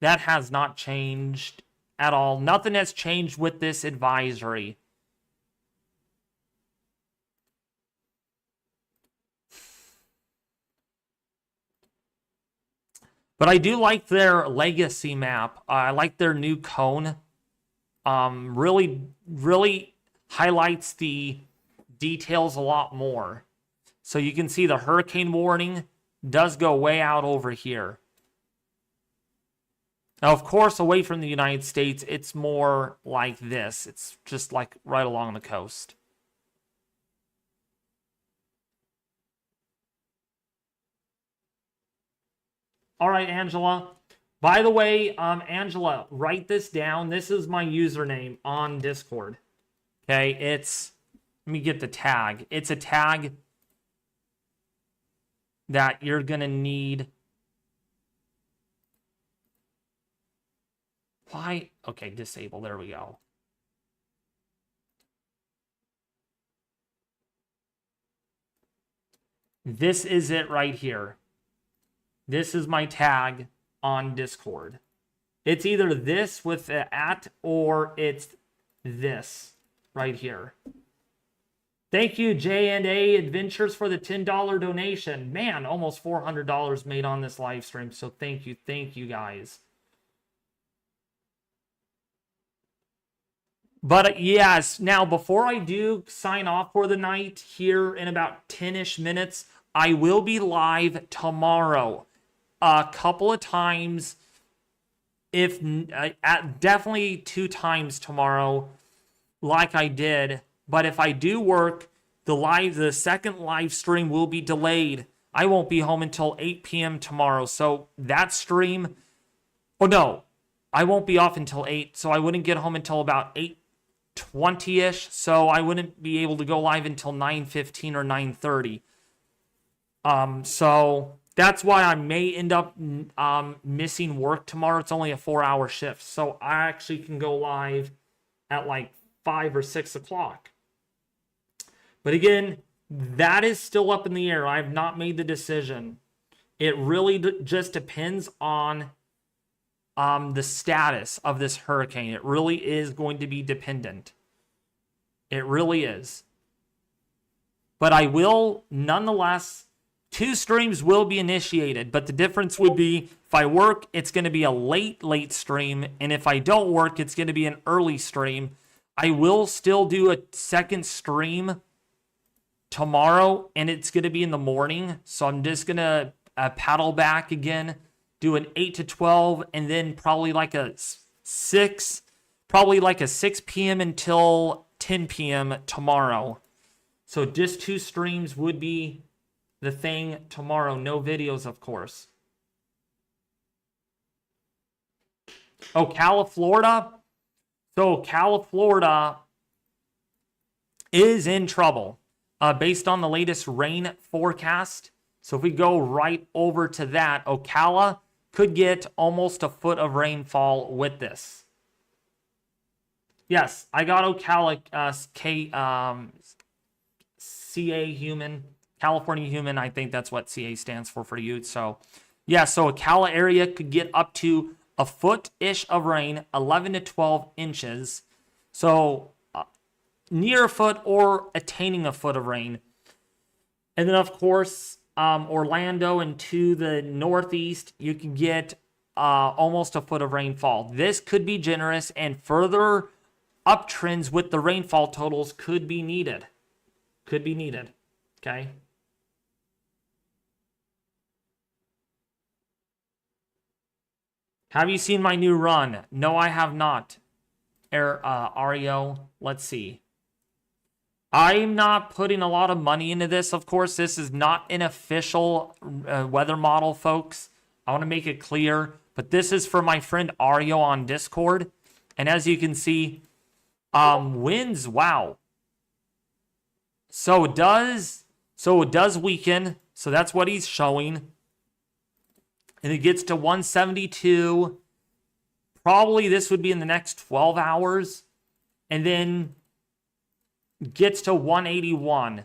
That has not changed at all. Nothing has changed with this advisory. But I do like their legacy map. I like their new cone. Really highlights the details a lot more. So you can see the hurricane warning does go way out over here. Now, of course, away from the United States, it's more like this. It's just like right along the coast. All right, Angela. By the way, Angela, write this down. This is my username on Discord. Okay, let me get the tag. It's a tag that you're going to need. Why? Okay, disable. There we go. This is it right here. This is my tag on Discord. It's either this with the @ or it's this right here. Thank you, J&A Adventures, for the $10 donation. Man, almost $400 made on this live stream. So thank you guys. But yes, now before I do sign off for the night here in about 10-ish minutes, I will be live tomorrow a couple of times, definitely 2 times tomorrow, like I did. But if I do work, the second live stream will be delayed. I won't be home until 8 p.m. tomorrow. So that stream, I won't be off until 8. So I wouldn't get home until about 8:20-ish. So I wouldn't be able to go live until 9:15 or 9:30. So that's why I may end up missing work tomorrow. It's only a 4-hour shift. So I actually can go live at like 5 or 6 o'clock. But again, that is still up in the air. I have not made the decision. It really just depends on the status of this hurricane. It really is going to be dependent. It really is. But I will, nonetheless, 2 streams will be initiated. But the difference would be, if I work, it's going to be a late stream. And if I don't work, it's going to be an early stream. I will still do a second stream tomorrow, and it's going to be in the morning. So I'm just going to paddle back again do an 8 to 12, and then probably like a 6 p.m. until 10 p.m. tomorrow. So just 2 streams would be the thing tomorrow. No videos, of course. Oh, Florida. So Florida is in trouble based on the latest rain forecast. So if we go right over to that, Ocala could get almost a foot of rainfall with this. Yes, I got Ocala, CA human, California human. I think that's what CA stands for you. So, yeah, so Ocala area could get up to a foot-ish of rain, 11 to 12 inches. So, near a foot or attaining a foot of rain. And then, of course, Orlando and to the northeast, you can get almost a foot of rainfall. This could be generous, and further uptrends with the rainfall totals could be needed. Okay? Have you seen my new run? No, I have not. Ario, let's see. I'm not putting a lot of money into this. Of course, this is not an official weather model, folks. I want to make it clear. But this is for my friend Ario on Discord. And as you can see, winds, wow. So it does weaken. So that's what he's showing. And it gets to 172. Probably this would be in the next 12 hours. And then gets to 181,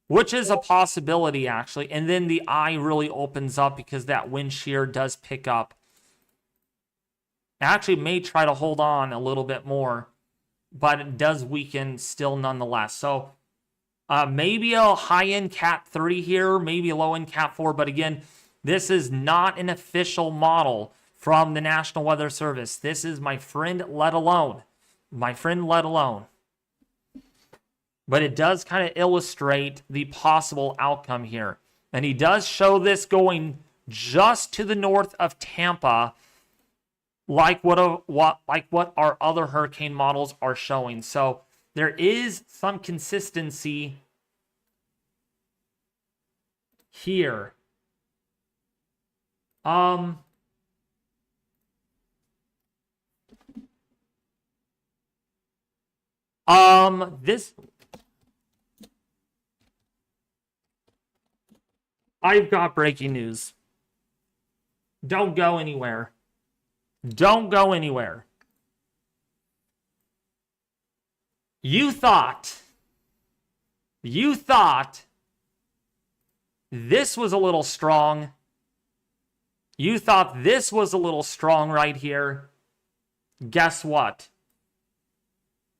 which is a possibility, actually. And then the eye really opens up because that wind shear does pick up. It actually may try to hold on a little bit more, but it does weaken still nonetheless. So maybe a high-end Cat 3 here, maybe a low-end Cat 4. But again, this is not an official model from the National Weather Service. This is my friend let alone. But it does kind of illustrate the possible outcome here. And he does show this going just to the north of Tampa, like what our other hurricane models are showing. So there is some consistency here. I've got breaking news. Don't go anywhere. Don't go anywhere. You thought this was a little strong. You thought this was a little strong right here. Guess what?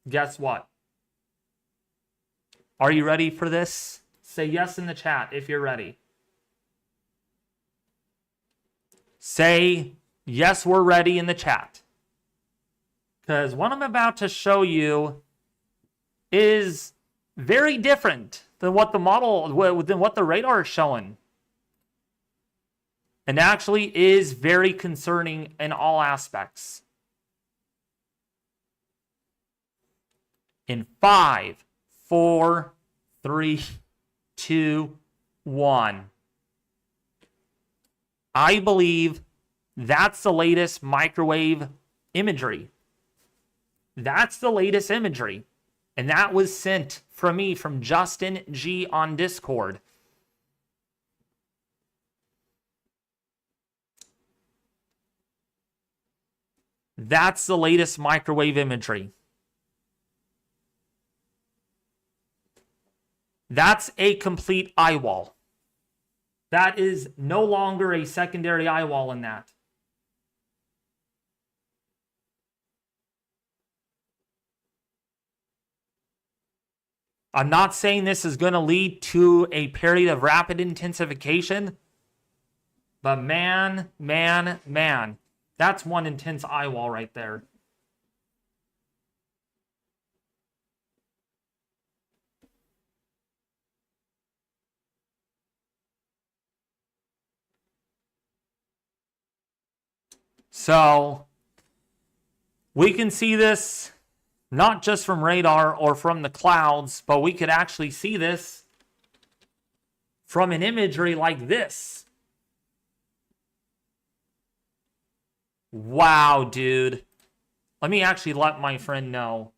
Guess what? Are you ready for this? Say yes in the chat if you're ready. Say, yes, we're ready in the chat. Because what I'm about to show you is very different than what the radar is showing. And actually is very concerning in all aspects. In 5, 4, 3, 2, 1. I believe that's the latest microwave imagery. That's the latest imagery. And that was sent from me, from Justin G on Discord. That's the latest microwave imagery. That's a complete eyewall. That is no longer a secondary eyewall in that. I'm not saying this is going to lead to a period of rapid intensification, but man, that's one intense eyewall right there. So we can see this not just from radar or from the clouds, but we could actually see this from an imagery like this. Wow, dude. Let me actually let my friend know.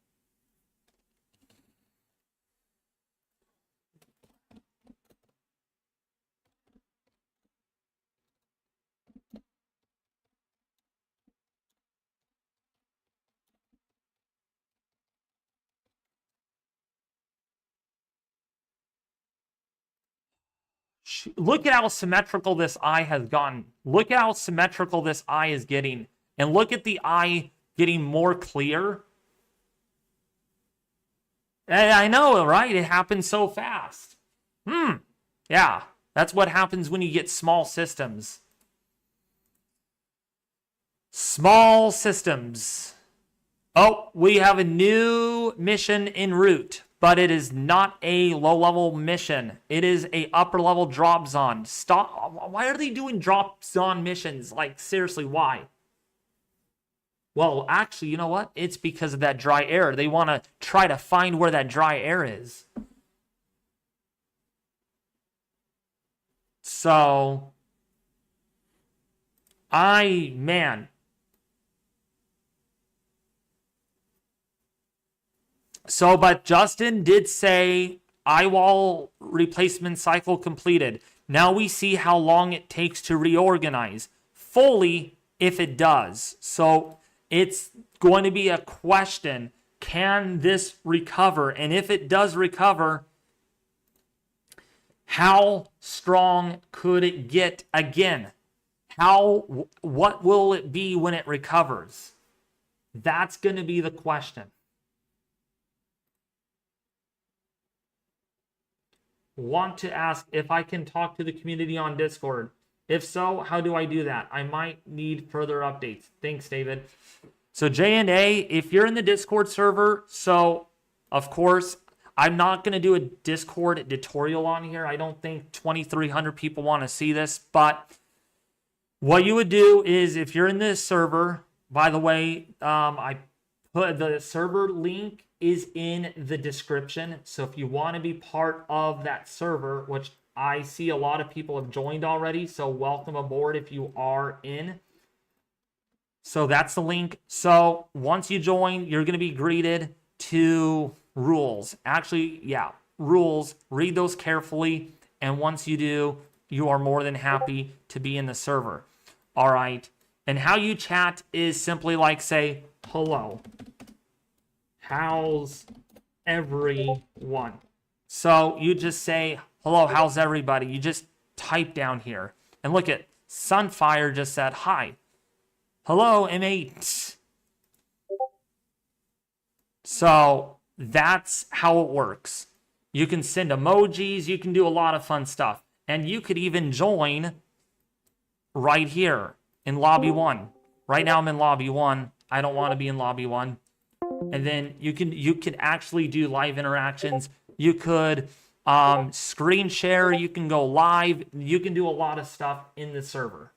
Look at how symmetrical this eye has gotten. Look at how symmetrical this eye is getting. And look at the eye getting more clear. And I know, right? It happens so fast. Yeah, that's what happens when you get small systems. Small systems. Oh, we have a new mission en route. But it is not a low-level mission. It is a upper-level dropsonde. Stop. Why are they doing dropsonde missions? Like, seriously, why? Well, actually, you know what? It's because of that dry air. They want to try to find where that dry air is. So, man. So, but Justin did say Eyewall replacement cycle completed. Now we see how long it takes to reorganize fully if it does. So it's going to be a question, can this recover? And if it does recover, how strong could it get again? What will it be when it recovers? That's going to be the question. Want to ask if I can talk to the community on Discord. If so, how do I do that? I might need further updates. Thanks, David. So J&A, if you're in the Discord server, so of course, I'm not going to do a Discord tutorial on here. I don't think 2,300 people want to see this, but what you would do is if you're in this server, by the way, I put the server link is in the description. So if you want to be part of that server, which I see a lot of people have joined already, so welcome aboard if you are in. So that's the link. So once you join, you're going to be greeted to rules. Actually, yeah, rules. Read those carefully. And once you do, you are more than happy to be in the server. All right. And how you chat is simply like say, hello. How's everyone? So you just say, hello, how's everybody? You just type down here. And look at Sunfire just said, hi. Hello, M8. So that's how it works. You can send emojis. You can do a lot of fun stuff. And you could even join right here in Lobby 1. Right now I'm in Lobby 1. I don't want to be in Lobby 1. And then you can actually do live interactions. You could screen share. You can go live. You can do a lot of stuff in the server.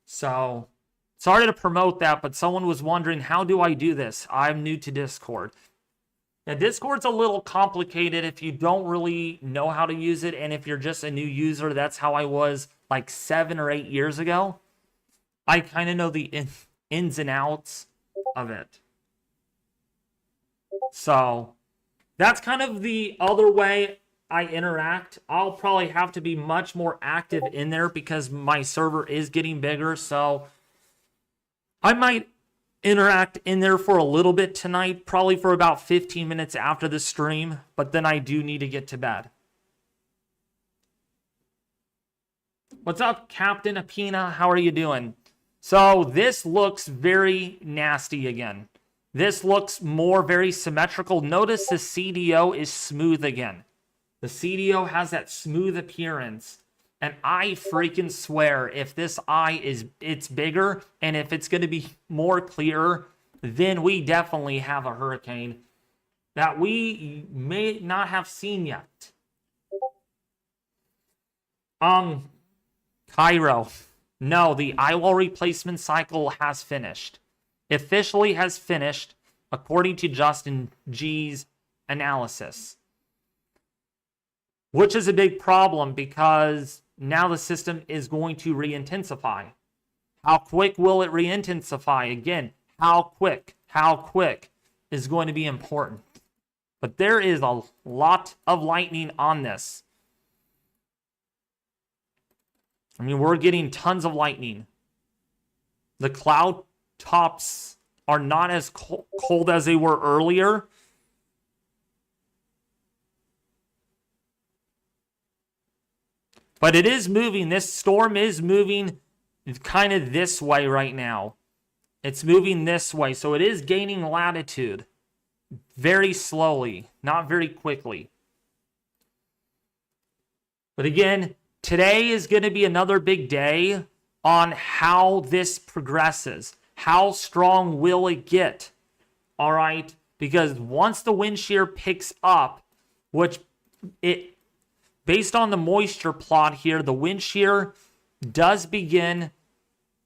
So, sorry to promote that, but someone was wondering, how do I do this? I'm new to Discord. Now, Discord's a little complicated if you don't really know how to use it. And if you're just a new user, that's how I was like 7 or 8 years ago. I kind of know the ins and outs of it. So that's kind of the other way I interact. I'll probably have to be much more active in there because my server is getting bigger. So I might interact in there for a little bit tonight, probably for about 15 minutes after the stream, but then I do need to get to bed. What's up, Captain Apina? How are you doing? So this looks very nasty again. This looks very symmetrical. Notice the CDO is smooth again. The CDO has that smooth appearance. And I freaking swear, if this eye it's bigger and if it's going to be more clear, then we definitely have a hurricane that we may not have seen yet. Cairo. No, the Eyewall replacement cycle has finished. Officially has finished, according to Justin G's analysis. Which is a big problem because now the system is going to re-intensify. How quick will it re-intensify? Again, how quick is going to be important. But there is a lot of lightning on this. I mean, we're getting tons of lightning. The cloud tops are not as cold as they were earlier. But it is moving. This storm is moving kind of this way right now. It's moving this way. So it is gaining latitude very slowly, not very quickly. But again, today is going to be another big day on how this progresses. How strong will it get? All right? Because once the wind shear picks up, which it, based on the moisture plot here, the wind shear does begin.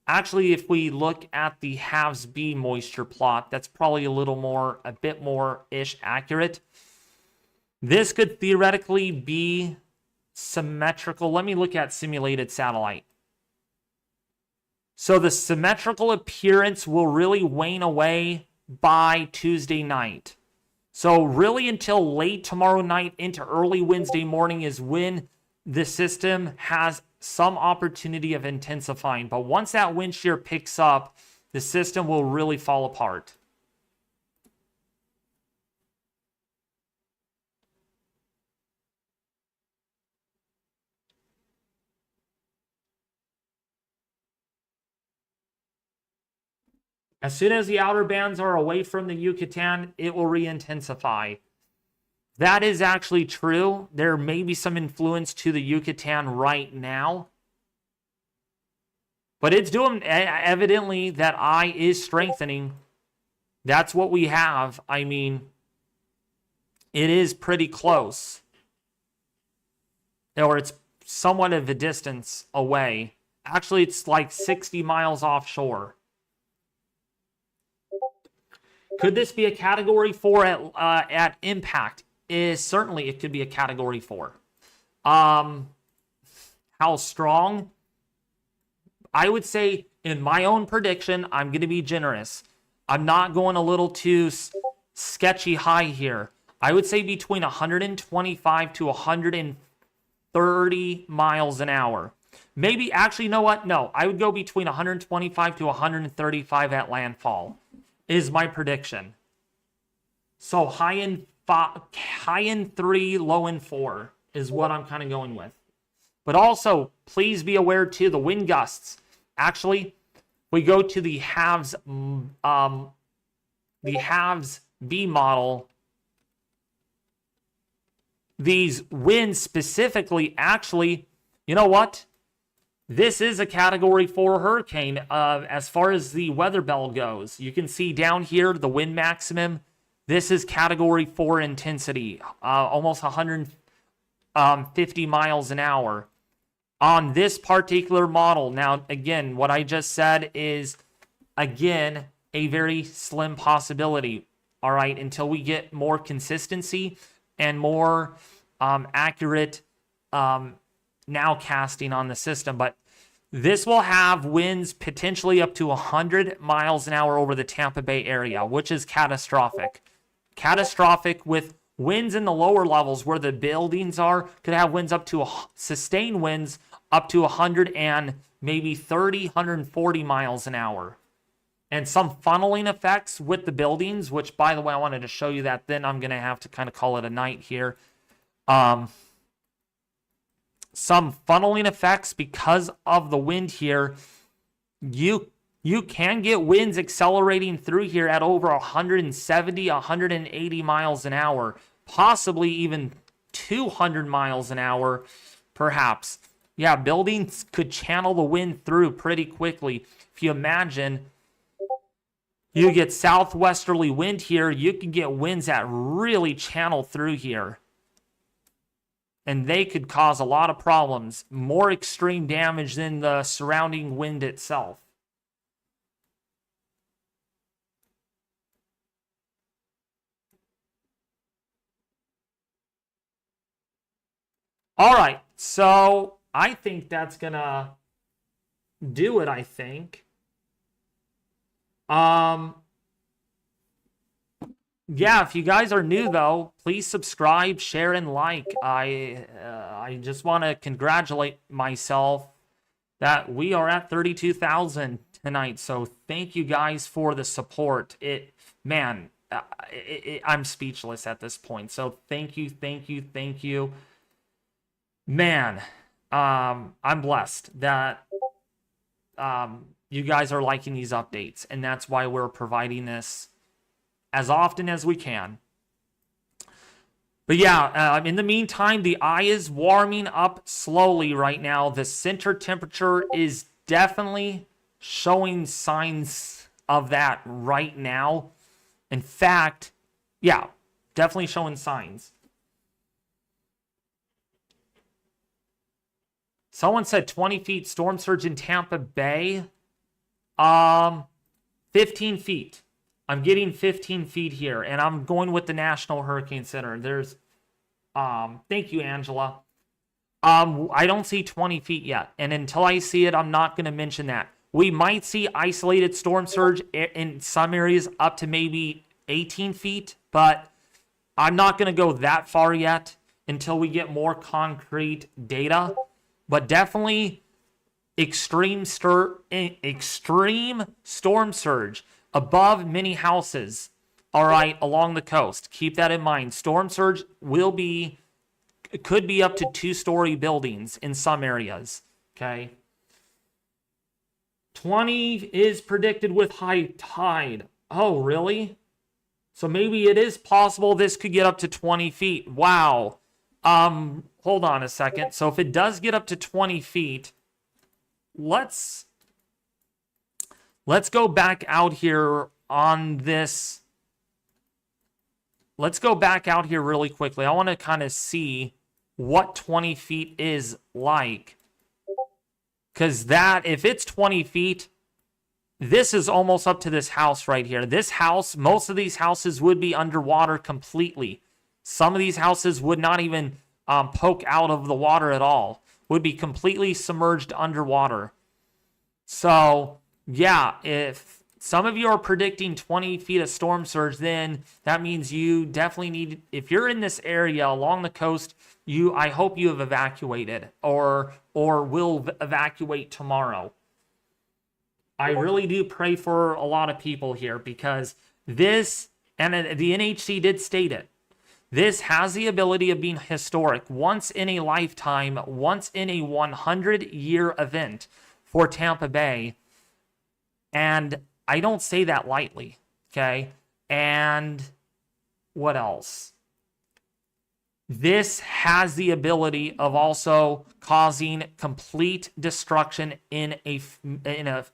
Actually, if we look at the halves B moisture plot, that's probably a bit more-ish accurate. This could theoretically be symmetrical. Let me look at simulated satellite. So the symmetrical appearance will really wane away by Tuesday night. So really until late tomorrow night into early Wednesday morning is when the system has some opportunity of intensifying. But once that wind shear picks up, the system will really fall apart. As soon as the outer bands are away from the Yucatan, it will re-intensify. That is actually true. There may be some influence to the Yucatan right now. But it's doing, evidently, that eye is strengthening. That's what we have. I mean, it is pretty close. Or it's somewhat of a distance away. Actually, it's like 60 miles offshore. Could this be a Category 4 at impact? Certainly, it could be a Category 4. How strong? I would say, in my own prediction, I'm going to be generous. I'm not going a little too sketchy high here. I would say between 125 to 130 miles an hour. Maybe, actually, you know what? No, I would go between 125 to 135 at landfall, is my prediction. So high in 3, low in 4 is what I'm kind of going with. But also, please be aware too, the wind gusts. Actually, we go to the halves B model. These winds specifically, actually, you know what? This is a Category 4 hurricane as far as the weather bell goes. You can see down here the wind maximum. This is Category 4 intensity, almost 150 miles an hour. On this particular model, now, again, what I just said is, again, a very slim possibility, all right, until we get more consistency and more accurate nowcasting on the system. But this will have winds potentially up to 100 miles an hour over the Tampa Bay area, which is catastrophic. Catastrophic with winds in the lower levels where the buildings are, could have winds up to sustained winds up to 100 and maybe 30, 140 miles an hour. And some funneling effects with the buildings, which, by the way, I wanted to show you that. Then I'm going to have to kind of call it a night here. Some funneling effects because of the wind here. You can get winds accelerating through here at over 170, 180 miles an hour, possibly even 200 miles an hour, perhaps. Yeah, buildings could channel the wind through pretty quickly. If you imagine you get southwesterly wind here, you can get winds that really channel through here. and they could cause a lot of problems, more extreme damage than the surrounding wind itself. All right, so I think that's gonna do it, I think. Yeah, if you guys are new though, please subscribe, share, and like. I just want to congratulate myself that we are at 32,000 tonight. So thank you guys for the support. I'm speechless at this point. So thank you, thank you, thank you. Man, I'm blessed that you guys are liking these updates, and that's why we're providing this as often as we can. But yeah, in the meantime, the eye is warming up slowly right now. The center temperature is definitely showing signs of that right now. In fact, yeah, definitely showing signs. Someone said 20 feet storm surge in Tampa Bay. 15 feet. I'm getting 15 feet here, and I'm going with the National Hurricane Center. There's, thank you, Angela. I don't see 20 feet yet, and until I see it, I'm not going to mention that. We might see isolated storm surge in some areas up to maybe 18 feet, but I'm not going to go that far yet until we get more concrete data. But definitely extreme storm surge above many houses, all right, along the coast. Keep that in mind. Storm surge could be up to 2-story buildings in some areas, okay? 20 is predicted with high tide. Oh, really? So maybe it is possible this could get up to 20 feet. Wow. Hold on a second. So if it does get up to 20 feet, let's go back out here on this. Let's go back out here really quickly. I want to kind of see what 20 feet is like. Because if it's 20 feet, this is almost up to this house right here. This house, most of these houses would be underwater completely. Some of these houses would not even poke out of the water at all. Would be completely submerged underwater. So, yeah, if some of you are predicting 20 feet of storm surge, then that means you definitely need, if you're in this area along the coast, I hope you have evacuated or will evacuate tomorrow. I really do pray for a lot of people here because this, and the NHC did state it, this has the ability of being historic, once in a lifetime, once in a 100-year event for Tampa Bay. And I don't say that lightly, okay? And what else? This has the ability of also causing complete destruction in a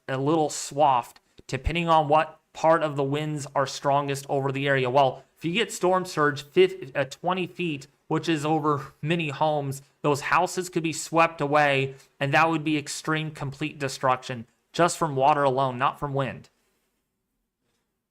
little swath, depending on what part of the winds are strongest over the area. Well, if you get storm surge 20 feet, which is over many homes, those houses could be swept away, and that would be extreme, complete destruction just from water alone, not from wind.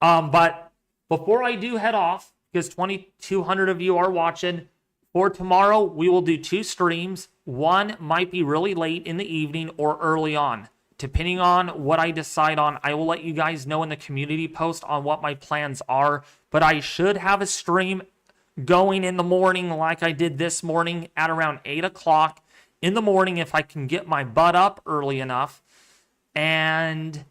But before I do head off, because 2,200 of you are watching, for tomorrow, we will do 2 streams. One might be really late in the evening or early on. Depending on what I decide on, I will let you guys know in the community post on what my plans are. But I should have a stream going in the morning like I did this morning at around 8 o'clock in the morning if I can get my butt up early enough. And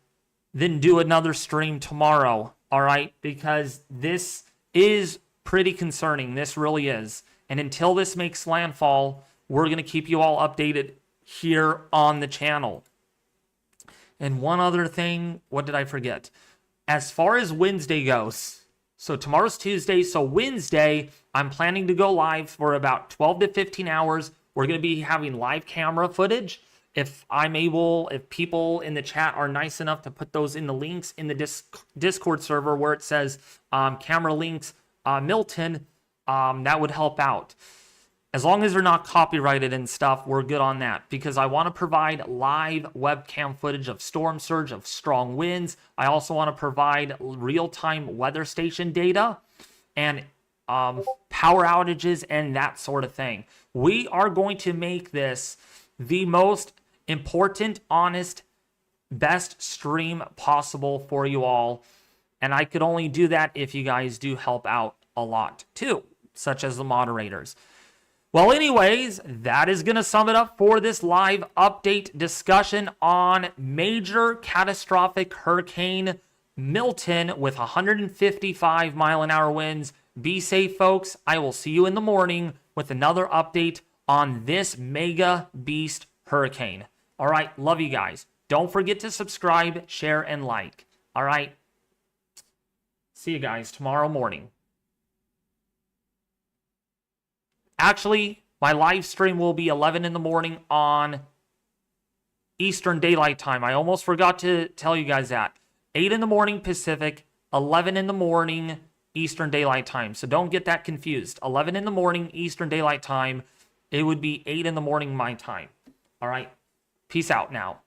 then do another stream tomorrow, all right? Because this is pretty concerning. This really is. And until this makes landfall, we're going to keep you all updated here on the channel. And one other thing, what did I forget? As far as Wednesday goes, so tomorrow's Tuesday, so Wednesday, I'm planning to go live for about 12 to 15 hours. We're going to be having live camera footage. If people in the chat are nice enough to put those in the links in the Discord server where it says camera links Milton, that would help out. As long as they're not copyrighted and stuff, we're good on that, because I want to provide live webcam footage of storm surge, of strong winds. I also want to provide real-time weather station data and power outages and that sort of thing. We are going to make this the most important, honest, best stream possible for you all. And I could only do that if you guys do help out a lot too, such as the moderators. Well, anyways, that is going to sum it up for this live update discussion on major catastrophic hurricane Milton with 155 mile an hour winds. Be safe, folks. I will see you in the morning with another update on this mega beast hurricane. All right, love you guys. Don't forget to subscribe, share, and like. All right. See you guys tomorrow morning. Actually, my live stream will be 11 in the morning on Eastern Daylight Time. I almost forgot to tell you guys that. 8 in the morning Pacific, 11 in the morning Eastern Daylight Time. So don't get that confused. 11 in the morning Eastern Daylight Time. It would be 8 in the morning my time. All right. Peace out now.